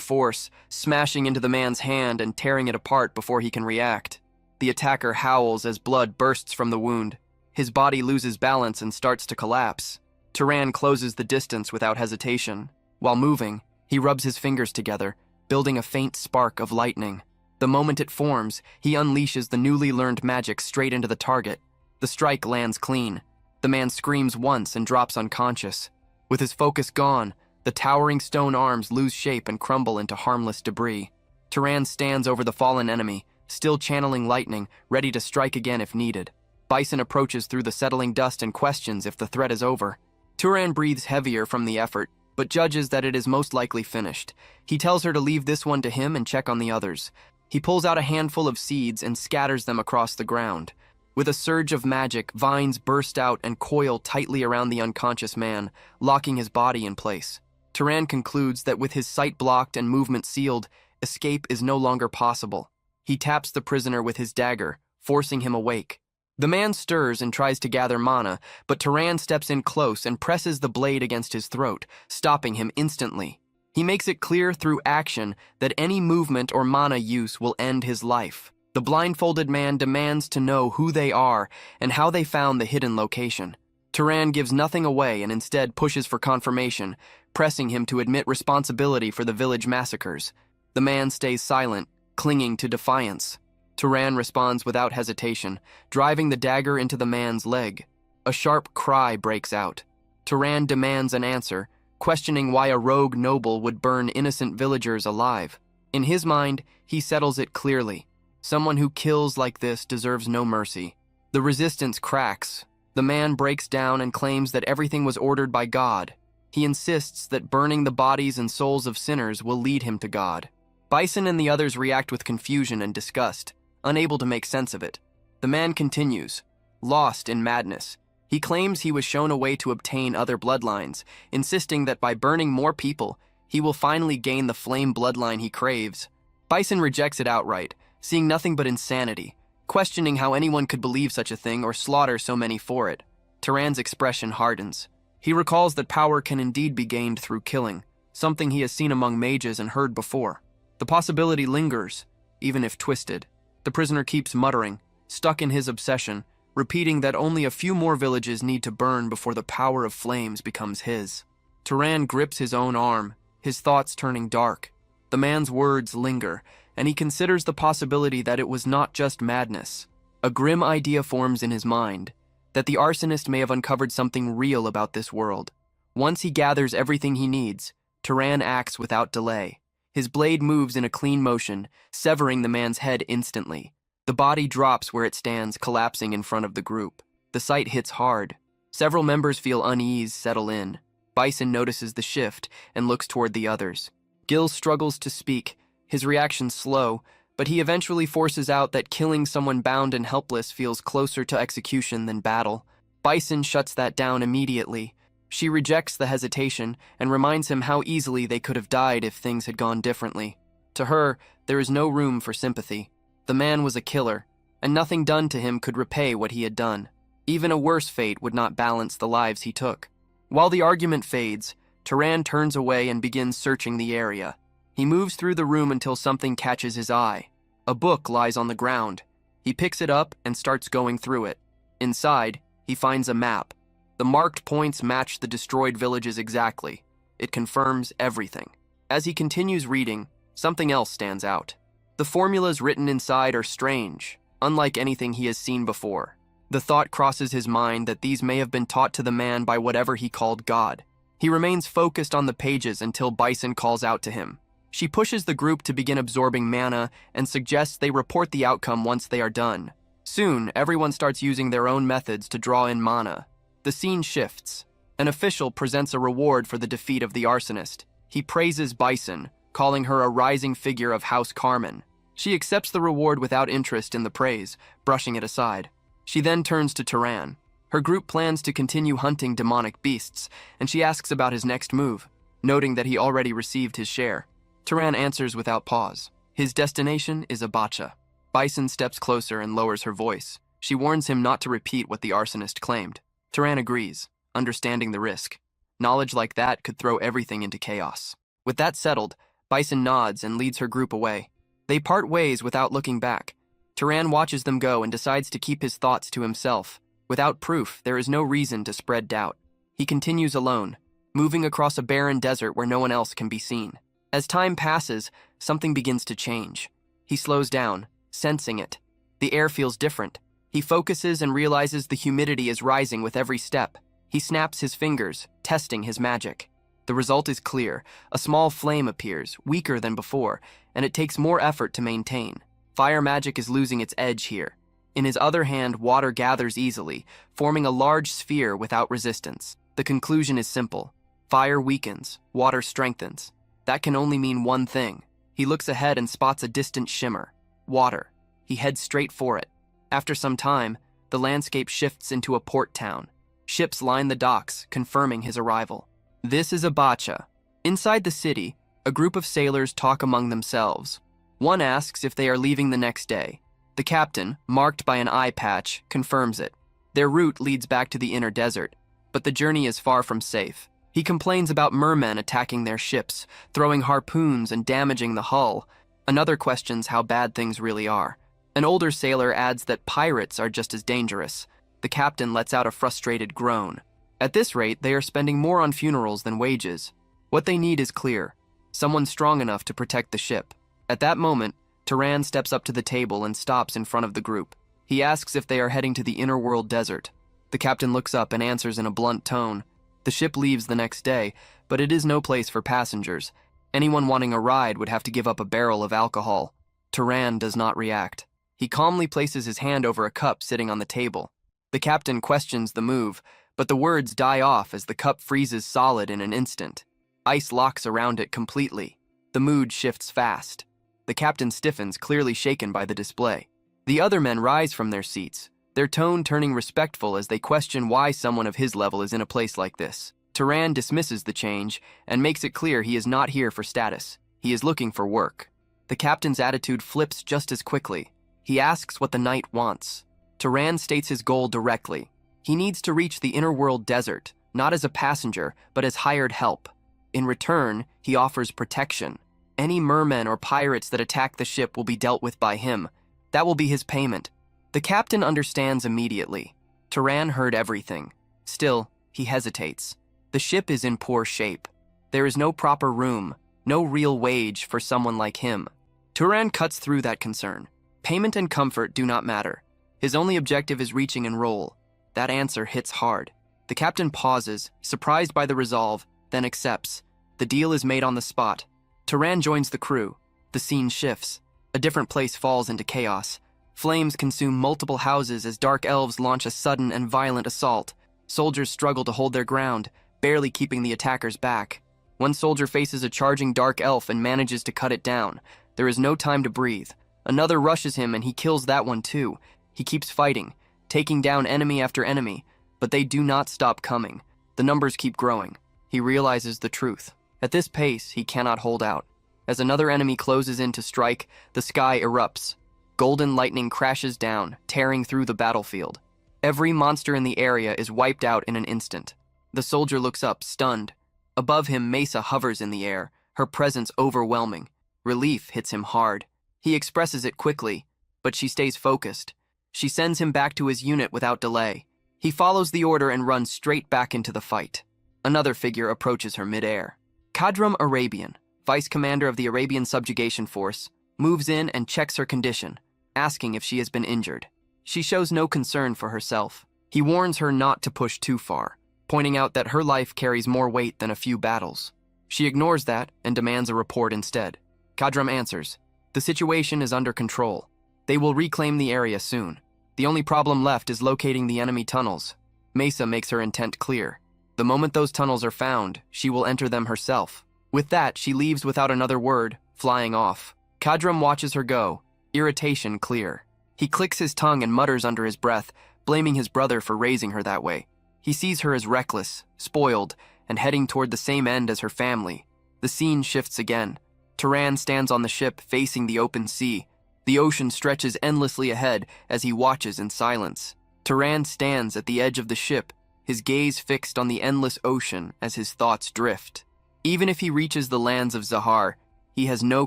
force, smashing into the man's hand and tearing it apart before he can react. The attacker howls as blood bursts from the wound. His body loses balance and starts to collapse. Turan closes the distance without hesitation. While moving, he rubs his fingers together, building a faint spark of lightning. The moment it forms, he unleashes the newly learned magic straight into the target. The strike lands clean. The man screams once and drops unconscious. With his focus gone, the towering stone arms lose shape and crumble into harmless debris. Turan stands over the fallen enemy, still channeling lightning, ready to strike again if needed. Bison approaches through the settling dust and questions if the threat is over. Turan breathes heavier from the effort, but judges that it is most likely finished. He tells her to leave this one to him and check on the others. He pulls out a handful of seeds and scatters them across the ground. With a surge of magic, vines burst out and coil tightly around the unconscious man, locking his body in place. Turan concludes that with his sight blocked and movement sealed, escape is no longer possible. He taps the prisoner with his dagger, forcing him awake. The man stirs and tries to gather mana, but Turan steps in close and presses the blade against his throat, stopping him instantly. He makes it clear through action that any movement or mana use will end his life. The blindfolded man demands to know who they are and how they found the hidden location. Turan gives nothing away and instead pushes for confirmation, pressing him to admit responsibility for the village massacres. The man stays silent, clinging to defiance. Turan responds without hesitation, driving the dagger into the man's leg. A sharp cry breaks out. Turan demands an answer, questioning why a rogue noble would burn innocent villagers alive. In his mind, he settles it clearly. Someone who kills like this deserves no mercy. The resistance cracks. The man breaks down and claims that everything was ordered by God. He insists that burning the bodies and souls of sinners will lead him to God. Bison and the others react with confusion and disgust, unable to make sense of it. The man continues, lost in madness. He claims he was shown a way to obtain other bloodlines, insisting that by burning more people, he will finally gain the flame bloodline he craves. Bison rejects it outright, seeing nothing but insanity, questioning how anyone could believe such a thing or slaughter so many for it. Turan's expression hardens. He recalls that power can indeed be gained through killing, something he has seen among mages and heard before. The possibility lingers, even if twisted. The prisoner keeps muttering, stuck in his obsession, repeating that only a few more villages need to burn before the power of flames becomes his. Turan grips his own arm, his thoughts turning dark. The man's words linger, and he considers the possibility that it was not just madness. A grim idea forms in his mind, that the arsonist may have uncovered something real about this world. Once he gathers everything he needs, Turan acts without delay. His blade moves in a clean motion, severing the man's head instantly. The body drops where it stands, collapsing in front of the group. The sight hits hard. Several members feel unease settle in. Bison notices the shift and looks toward the others. Gil struggles to speak, his reaction slow, but he eventually forces out that killing someone bound and helpless feels closer to execution than battle. Bison shuts that down immediately. She rejects the hesitation and reminds him how easily they could have died if things had gone differently. To her, there is no room for sympathy. The man was a killer, and nothing done to him could repay what he had done. Even a worse fate would not balance the lives he took. While the argument fades, Turan turns away and begins searching the area. He moves through the room until something catches his eye. A book lies on the ground. He picks it up and starts going through it. Inside, he finds a map. The marked points match the destroyed villages exactly. It confirms everything. As he continues reading, something else stands out. The formulas written inside are strange, unlike anything he has seen before. The thought crosses his mind that these may have been taught to the man by whatever he called God. He remains focused on the pages until Bison calls out to him. She pushes the group to begin absorbing mana and suggests they report the outcome once they are done. Soon, everyone starts using their own methods to draw in mana. The scene shifts. An official presents a reward for the defeat of the arsonist. He praises Bison, calling her a rising figure of House Carmen. She accepts the reward without interest in the praise, brushing it aside. She then turns to Turan. Her group plans to continue hunting demonic beasts, and she asks about his next move, noting that he already received his share. Turan answers without pause. His destination is Abacha. Bison steps closer and lowers her voice. She warns him not to repeat what the arsonist claimed. Turan agrees, understanding the risk. Knowledge like that could throw everything into chaos. With that settled, Bison nods and leads her group away. They part ways without looking back. Turan watches them go and decides to keep his thoughts to himself. Without proof, there is no reason to spread doubt. He continues alone, moving across a barren desert where no one else can be seen. As time passes, something begins to change. He slows down, sensing it. The air feels different. He focuses and realizes the humidity is rising with every step. He snaps his fingers, testing his magic. The result is clear. A small flame appears, weaker than before, and it takes more effort to maintain. Fire magic is losing its edge here. In his other hand, water gathers easily, forming a large sphere without resistance. The conclusion is simple. Fire weakens, water strengthens. That can only mean one thing. He looks ahead and spots a distant shimmer. Water. He heads straight for it. After some time, the landscape shifts into a port town. Ships line the docks, confirming his arrival. This is Abacha. Inside the city, a group of sailors talk among themselves. One asks if they are leaving the next day. The captain, marked by an eye patch, confirms it. Their route leads back to the inner desert, but the journey is far from safe. He complains about mermen attacking their ships, throwing harpoons and damaging the hull. Another questions how bad things really are. An older sailor adds that pirates are just as dangerous. The captain lets out a frustrated groan. At this rate, they are spending more on funerals than wages. What they need is clear. Someone strong enough to protect the ship. At that moment, Turan steps up to the table and stops in front of the group. He asks if they are heading to the inner world desert. The captain looks up and answers in a blunt tone. The ship leaves the next day, but it is no place for passengers. Anyone wanting a ride would have to give up a barrel of alcohol. Turan does not react. He calmly places his hand over a cup sitting on the table. The captain questions the move, but the words die off as the cup freezes solid in an instant. Ice locks around it completely. The mood shifts fast. The captain stiffens, clearly shaken by the display. The other men rise from their seats, their tone turning respectful as they question why someone of his level is in a place like this. Turan dismisses the change and makes it clear he is not here for status. He is looking for work. The captain's attitude flips just as quickly. He asks what the knight wants. Turan states his goal directly. He needs to reach the inner world desert, not as a passenger, but as hired help. In return, he offers protection. Any mermen or pirates that attack the ship will be dealt with by him. That will be his payment. The captain understands immediately. Turan heard everything. Still, he hesitates. The ship is in poor shape. There is no proper room, no real wage for someone like him. Turan cuts through that concern. Payment and comfort do not matter. His only objective is reaching enroll. That answer hits hard. The captain pauses, surprised by the resolve, then accepts. The deal is made on the spot. Turan joins the crew. The scene shifts. A different place falls into chaos. Flames consume multiple houses as dark elves launch a sudden and violent assault. Soldiers struggle to hold their ground, barely keeping the attackers back. One soldier faces a charging dark elf and manages to cut it down. There is no time to breathe. Another rushes him and he kills that one too. He keeps fighting, taking down enemy after enemy, but they do not stop coming. The numbers keep growing. He realizes the truth. At this pace, he cannot hold out. As another enemy closes in to strike, the sky erupts. Golden lightning crashes down, tearing through the battlefield. Every monster in the area is wiped out in an instant. The soldier looks up, stunned. Above him, Mesa hovers in the air, her presence overwhelming. Relief hits him hard. He expresses it quickly, but she stays focused. She sends him back to his unit without delay. He follows the order and runs straight back into the fight. Another figure approaches her midair. Kadram Arabian, vice commander of the Arabian subjugation force, moves in and checks her condition, asking if she has been injured. She shows no concern for herself. He warns her not to push too far, pointing out that her life carries more weight than a few battles. She ignores that and demands a report instead. Kadram answers, "The situation is under control. They will reclaim the area soon. The only problem left is locating the enemy tunnels." Mesa makes her intent clear. The moment those tunnels are found, she will enter them herself. With that, she leaves without another word, flying off. Kadram watches her go, irritation clear. He clicks his tongue and mutters under his breath, blaming his brother for raising her that way. He sees her as reckless, spoiled, and heading toward the same end as her family. The scene shifts again. Turan stands on the ship facing the open sea. The ocean stretches endlessly ahead as he watches in silence. Turan stands at the edge of the ship, his gaze fixed on the endless ocean as his thoughts drift. Even if he reaches the lands of Zahar, he has no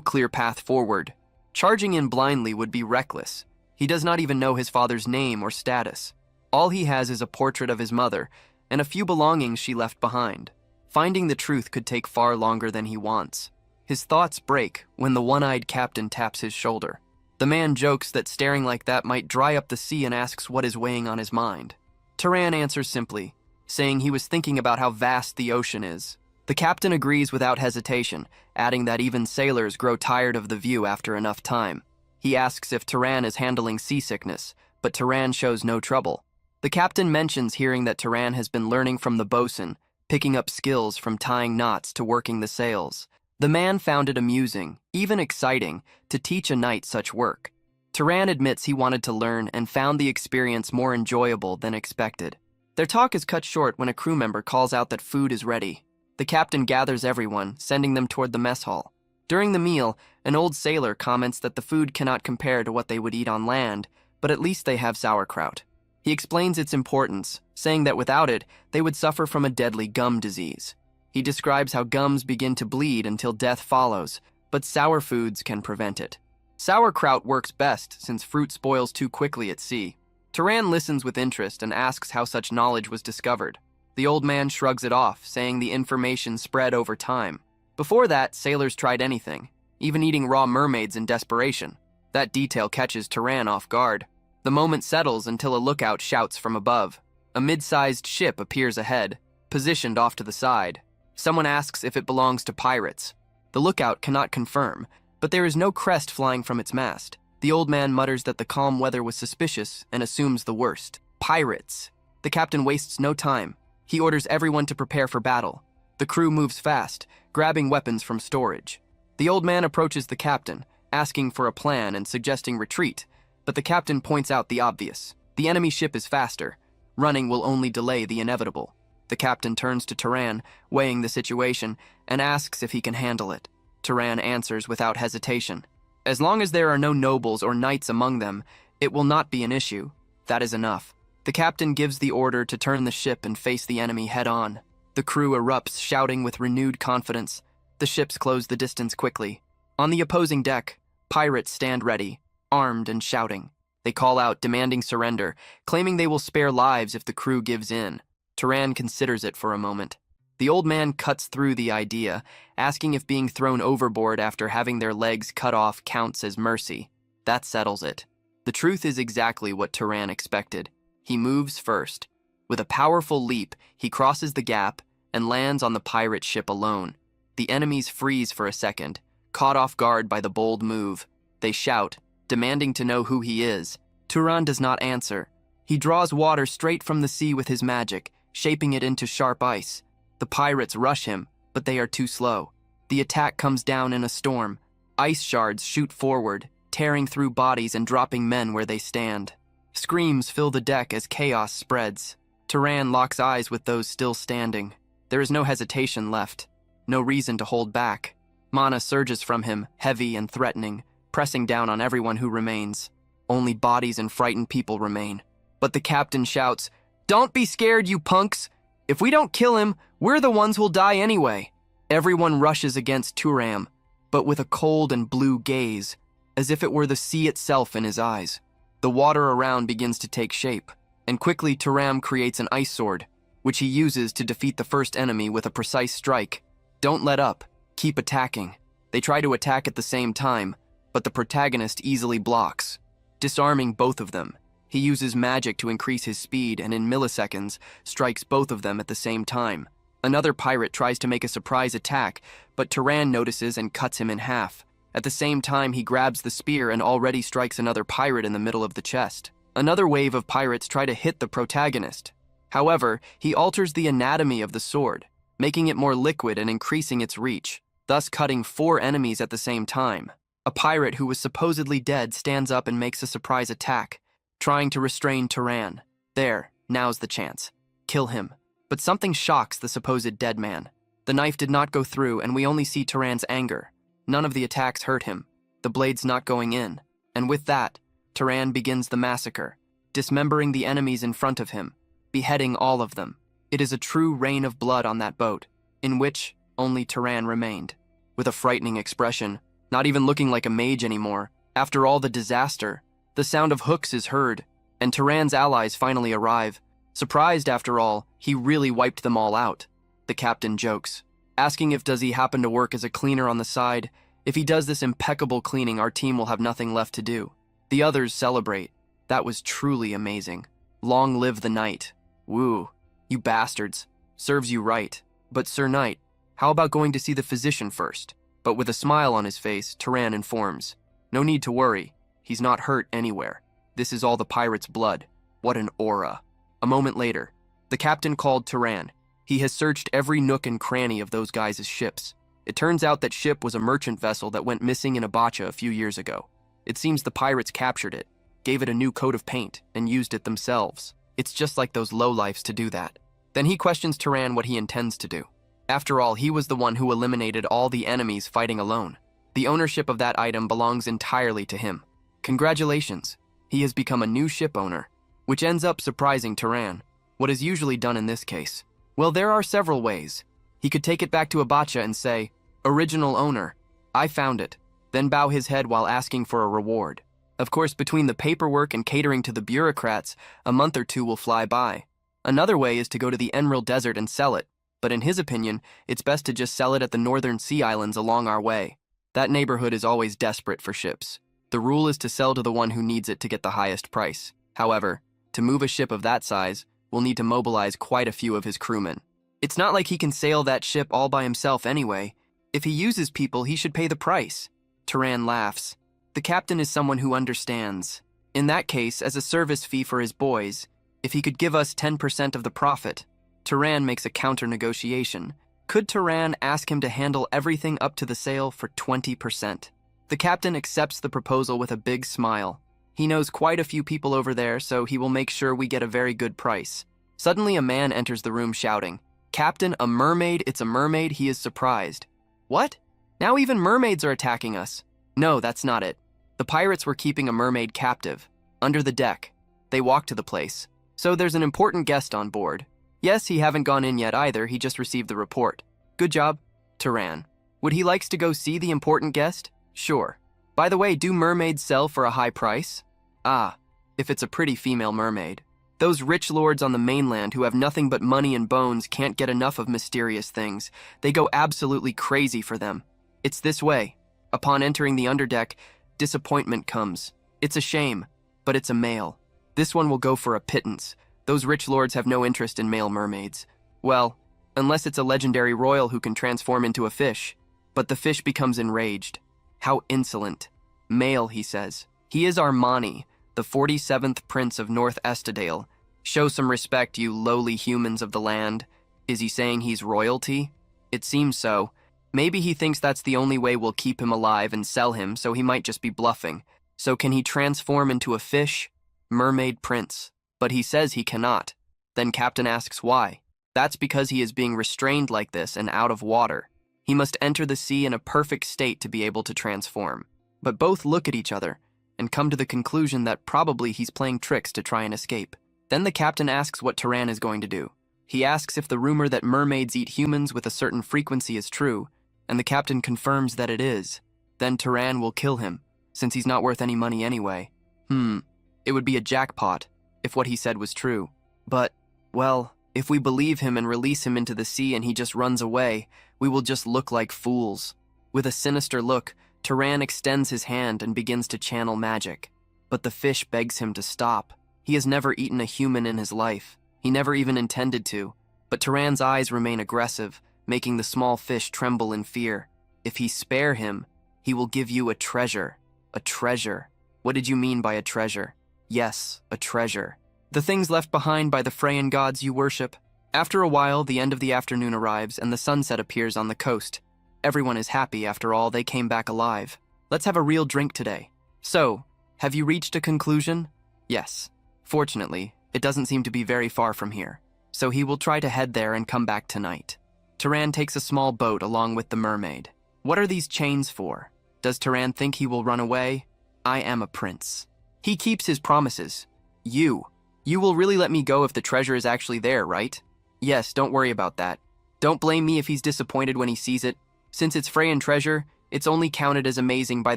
clear path forward. Charging in blindly would be reckless. He does not even know his father's name or status. All he has is a portrait of his mother and a few belongings she left behind. Finding the truth could take far longer than he wants. His thoughts break when the one-eyed captain taps his shoulder. The man jokes that staring like that might dry up the sea and asks what is weighing on his mind. Turan answers simply, saying he was thinking about how vast the ocean is. The captain agrees without hesitation, adding that even sailors grow tired of the view after enough time. He asks if Turan is handling seasickness, but Turan shows no trouble. The captain mentions hearing that Turan has been learning from the bosun, picking up skills from tying knots to working the sails. The man found it amusing, even exciting, to teach a knight such work. Turan admits he wanted to learn and found the experience more enjoyable than expected. Their talk is cut short when a crew member calls out that food is ready. The captain gathers everyone, sending them toward the mess hall. During the meal, an old sailor comments that the food cannot compare to what they would eat on land, but at least they have sauerkraut. He explains its importance, saying that without it, they would suffer from a deadly gum disease. He describes how gums begin to bleed until death follows, but sour foods can prevent it. Sauerkraut works best since fruit spoils too quickly at sea. Turan listens with interest and asks how such knowledge was discovered. The old man shrugs it off, saying the information spread over time. Before that, sailors tried anything, even eating raw mermaids in desperation. That detail catches Turan off guard. The moment settles until a lookout shouts from above. A mid-sized ship appears ahead, positioned off to the side. Someone asks if it belongs to pirates. The lookout cannot confirm, but there is no crest flying from its mast. The old man mutters that the calm weather was suspicious and assumes the worst. Pirates. The captain wastes no time. He orders everyone to prepare for battle. The crew moves fast, grabbing weapons from storage. The old man approaches the captain, asking for a plan and suggesting retreat, but the captain points out the obvious. The enemy ship is faster. Running will only delay the inevitable. The captain turns to Turan, weighing the situation, and asks if he can handle it. Turan answers without hesitation. As long as there are no nobles or knights among them, it will not be an issue. That is enough. The captain gives the order to turn the ship and face the enemy head-on. The crew erupts, shouting with renewed confidence. The ships close the distance quickly. On the opposing deck, pirates stand ready, armed and shouting. They call out, demanding surrender, claiming they will spare lives if the crew gives in. Turan considers it for a moment. The old man cuts through the idea, asking if being thrown overboard after having their legs cut off counts as mercy. That settles it. The truth is exactly what Turan expected. He moves first. With a powerful leap, he crosses the gap and lands on the pirate ship alone. The enemies freeze for a second, caught off guard by the bold move. They shout, demanding to know who he is. Turan does not answer. He draws water straight from the sea with his magic, shaping it into sharp ice. The pirates rush him, but they are too slow. The attack comes down in a storm. Ice shards shoot forward, tearing through bodies and dropping men where they stand. Screams fill the deck as chaos spreads. Turan locks eyes with those still standing. There is no hesitation left, no reason to hold back. Mana surges from him, heavy and threatening, pressing down on everyone who remains. Only bodies and frightened people remain. But the captain shouts, "Don't be scared, you punks! If we don't kill him, we're the ones who'll die anyway." Everyone rushes against Turan, but with a cold and blue gaze, as if it were the sea itself in his eyes. The water around begins to take shape, and quickly Turan creates an ice sword, which he uses to defeat the first enemy with a precise strike. Don't let up. Keep attacking. They try to attack at the same time, but the protagonist easily blocks, disarming both of them. He uses magic to increase his speed and in milliseconds strikes both of them at the same time. Another pirate tries to make a surprise attack, but Turan notices and cuts him in half. At the same time, he grabs the spear and already strikes another pirate in the middle of the chest. Another wave of pirates try to hit the protagonist, However, he alters the anatomy of the sword, making it more liquid and increasing its reach, thus cutting 4 enemies at the same time. A pirate who was supposedly dead stands up and makes a surprise attack, trying to restrain Turan. There, now's the chance. Kill him. But something shocks the supposed dead man. The knife did not go through, and we only see Turan's anger. None of the attacks hurt him, the blades not going in. And with that, Turan begins the massacre, dismembering the enemies in front of him, beheading all of them. It is a true rain of blood on that boat, in which only Turan remained. With a frightening expression, not even looking like a mage anymore, after all the disaster, the sound of hooks is heard, and Turan's allies finally arrive. Surprised after all, he really wiped them all out. The captain jokes, asking if does he happen to work as a cleaner on the side. If he does this impeccable cleaning, our team will have nothing left to do. The others celebrate. That was truly amazing. Long live the knight. Woo, you bastards. Serves you right. But Sir Knight, how about going to see the physician first? But with a smile on his face, Turan informs, no need to worry. He's not hurt anywhere. This is all the pirate's blood. What an aura. A moment later, the captain called Turan. He has searched every nook and cranny of those guys' ships. It turns out that ship was a merchant vessel that went missing in Abacha a few years ago. It seems the pirates captured it, gave it a new coat of paint, and used it themselves. It's just like those lowlifes to do that. Then he questions Turan what he intends to do. After all, he was the one who eliminated all the enemies fighting alone. The ownership of that item belongs entirely to him. Congratulations, he has become a new ship owner, which ends up surprising Turan. What is usually done in this case? Well, there are several ways. He could take it back to Abacha and say, original owner, I found it, then bow his head while asking for a reward. Of course, between the paperwork and catering to the bureaucrats, a month or 2 will fly by. Another way is to go to the Emerald Desert and sell it, but in his opinion, it's best to just sell it at the northern sea islands along our way. That neighborhood is always desperate for ships. The rule is to sell to the one who needs it to get the highest price. However, to move a ship of that size, we'll need to mobilize quite a few of his crewmen. It's not like he can sail that ship all by himself anyway. If he uses people, he should pay the price. Turan laughs. The captain is someone who understands. In that case, as a service fee for his boys, if he could give us 10% of the profit. Turan makes a counter-negotiation. Could Turan ask him to handle everything up to the sale for 20%? The captain accepts the proposal with a big smile. He knows quite a few people over there, so he will make sure we get a very good price. Suddenly a man enters the room shouting, Captain, a mermaid, it's a mermaid, he is surprised. What? Now even mermaids are attacking us. No, that's not it. The pirates were keeping a mermaid captive, under the deck. They walked to the place. So there's an important guest on board. Yes, he haven't gone in yet either, he just received the report. Good job, Turan. Would he likes to go see the important guest? Sure. By the way, do mermaids sell for a high price? Ah, if it's a pretty female mermaid. Those rich lords on the mainland who have nothing but money and bones can't get enough of mysterious things. They go absolutely crazy for them. It's this way. Upon entering the underdeck, disappointment comes. It's a shame, but it's a male. This one will go for a pittance. Those rich lords have no interest in male mermaids. Well, unless it's a legendary royal who can transform into a fish. But the fish becomes enraged. How insolent. Male, he says. He is our Mani, the 47th Prince of North Estadale. Show some respect, you lowly humans of the land. Is he saying he's royalty? It seems so. Maybe he thinks that's the only way we'll keep him alive and sell him, so he might just be bluffing. So can he transform into a fish? Mermaid Prince. But he says he cannot. Then Captain asks why. That's because he is being restrained like this and out of water. He must enter the sea in a perfect state to be able to transform. But both look at each other and come to the conclusion that probably he's playing tricks to try and escape. Then the captain asks what Turan is going to do. He asks if the rumor that mermaids eat humans with a certain frequency is true, and the captain confirms that it is. Then Turan will kill him, since he's not worth any money anyway. It would be a jackpot if what he said was true. But, well, if we believe him and release him into the sea and he just runs away, we will just look like fools. With a sinister look, Turan extends his hand and begins to channel magic. But the fish begs him to stop. He has never eaten a human in his life. He never even intended to. But Turan's eyes remain aggressive, making the small fish tremble in fear. If he spare him, he will give you a treasure. A treasure. What did you mean by a treasure? Yes, a treasure. The things left behind by the Freyan gods you worship. After a while, the end of the afternoon arrives and the sunset appears on the coast. Everyone is happy after all, they came back alive. Let's have a real drink today. So, have you reached a conclusion? Yes. Fortunately, it doesn't seem to be very far from here, so he will try to head there and come back tonight. Turan takes a small boat along with the mermaid. What are these chains for? Does Turan think he will run away? I am a prince. He keeps his promises. You will really let me go if the treasure is actually there, right? Yes, don't worry about that. Don't blame me if he's disappointed when he sees it. Since it's Freyan treasure, it's only counted as amazing by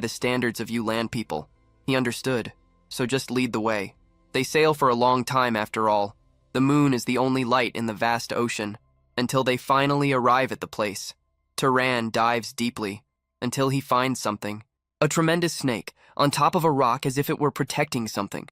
the standards of you land people. He understood, so just lead the way. They sail for a long time after all. The moon is the only light in the vast ocean, until they finally arrive at the place. Turan dives deeply, until he finds something. A tremendous snake, on top of a rock as if it were protecting something.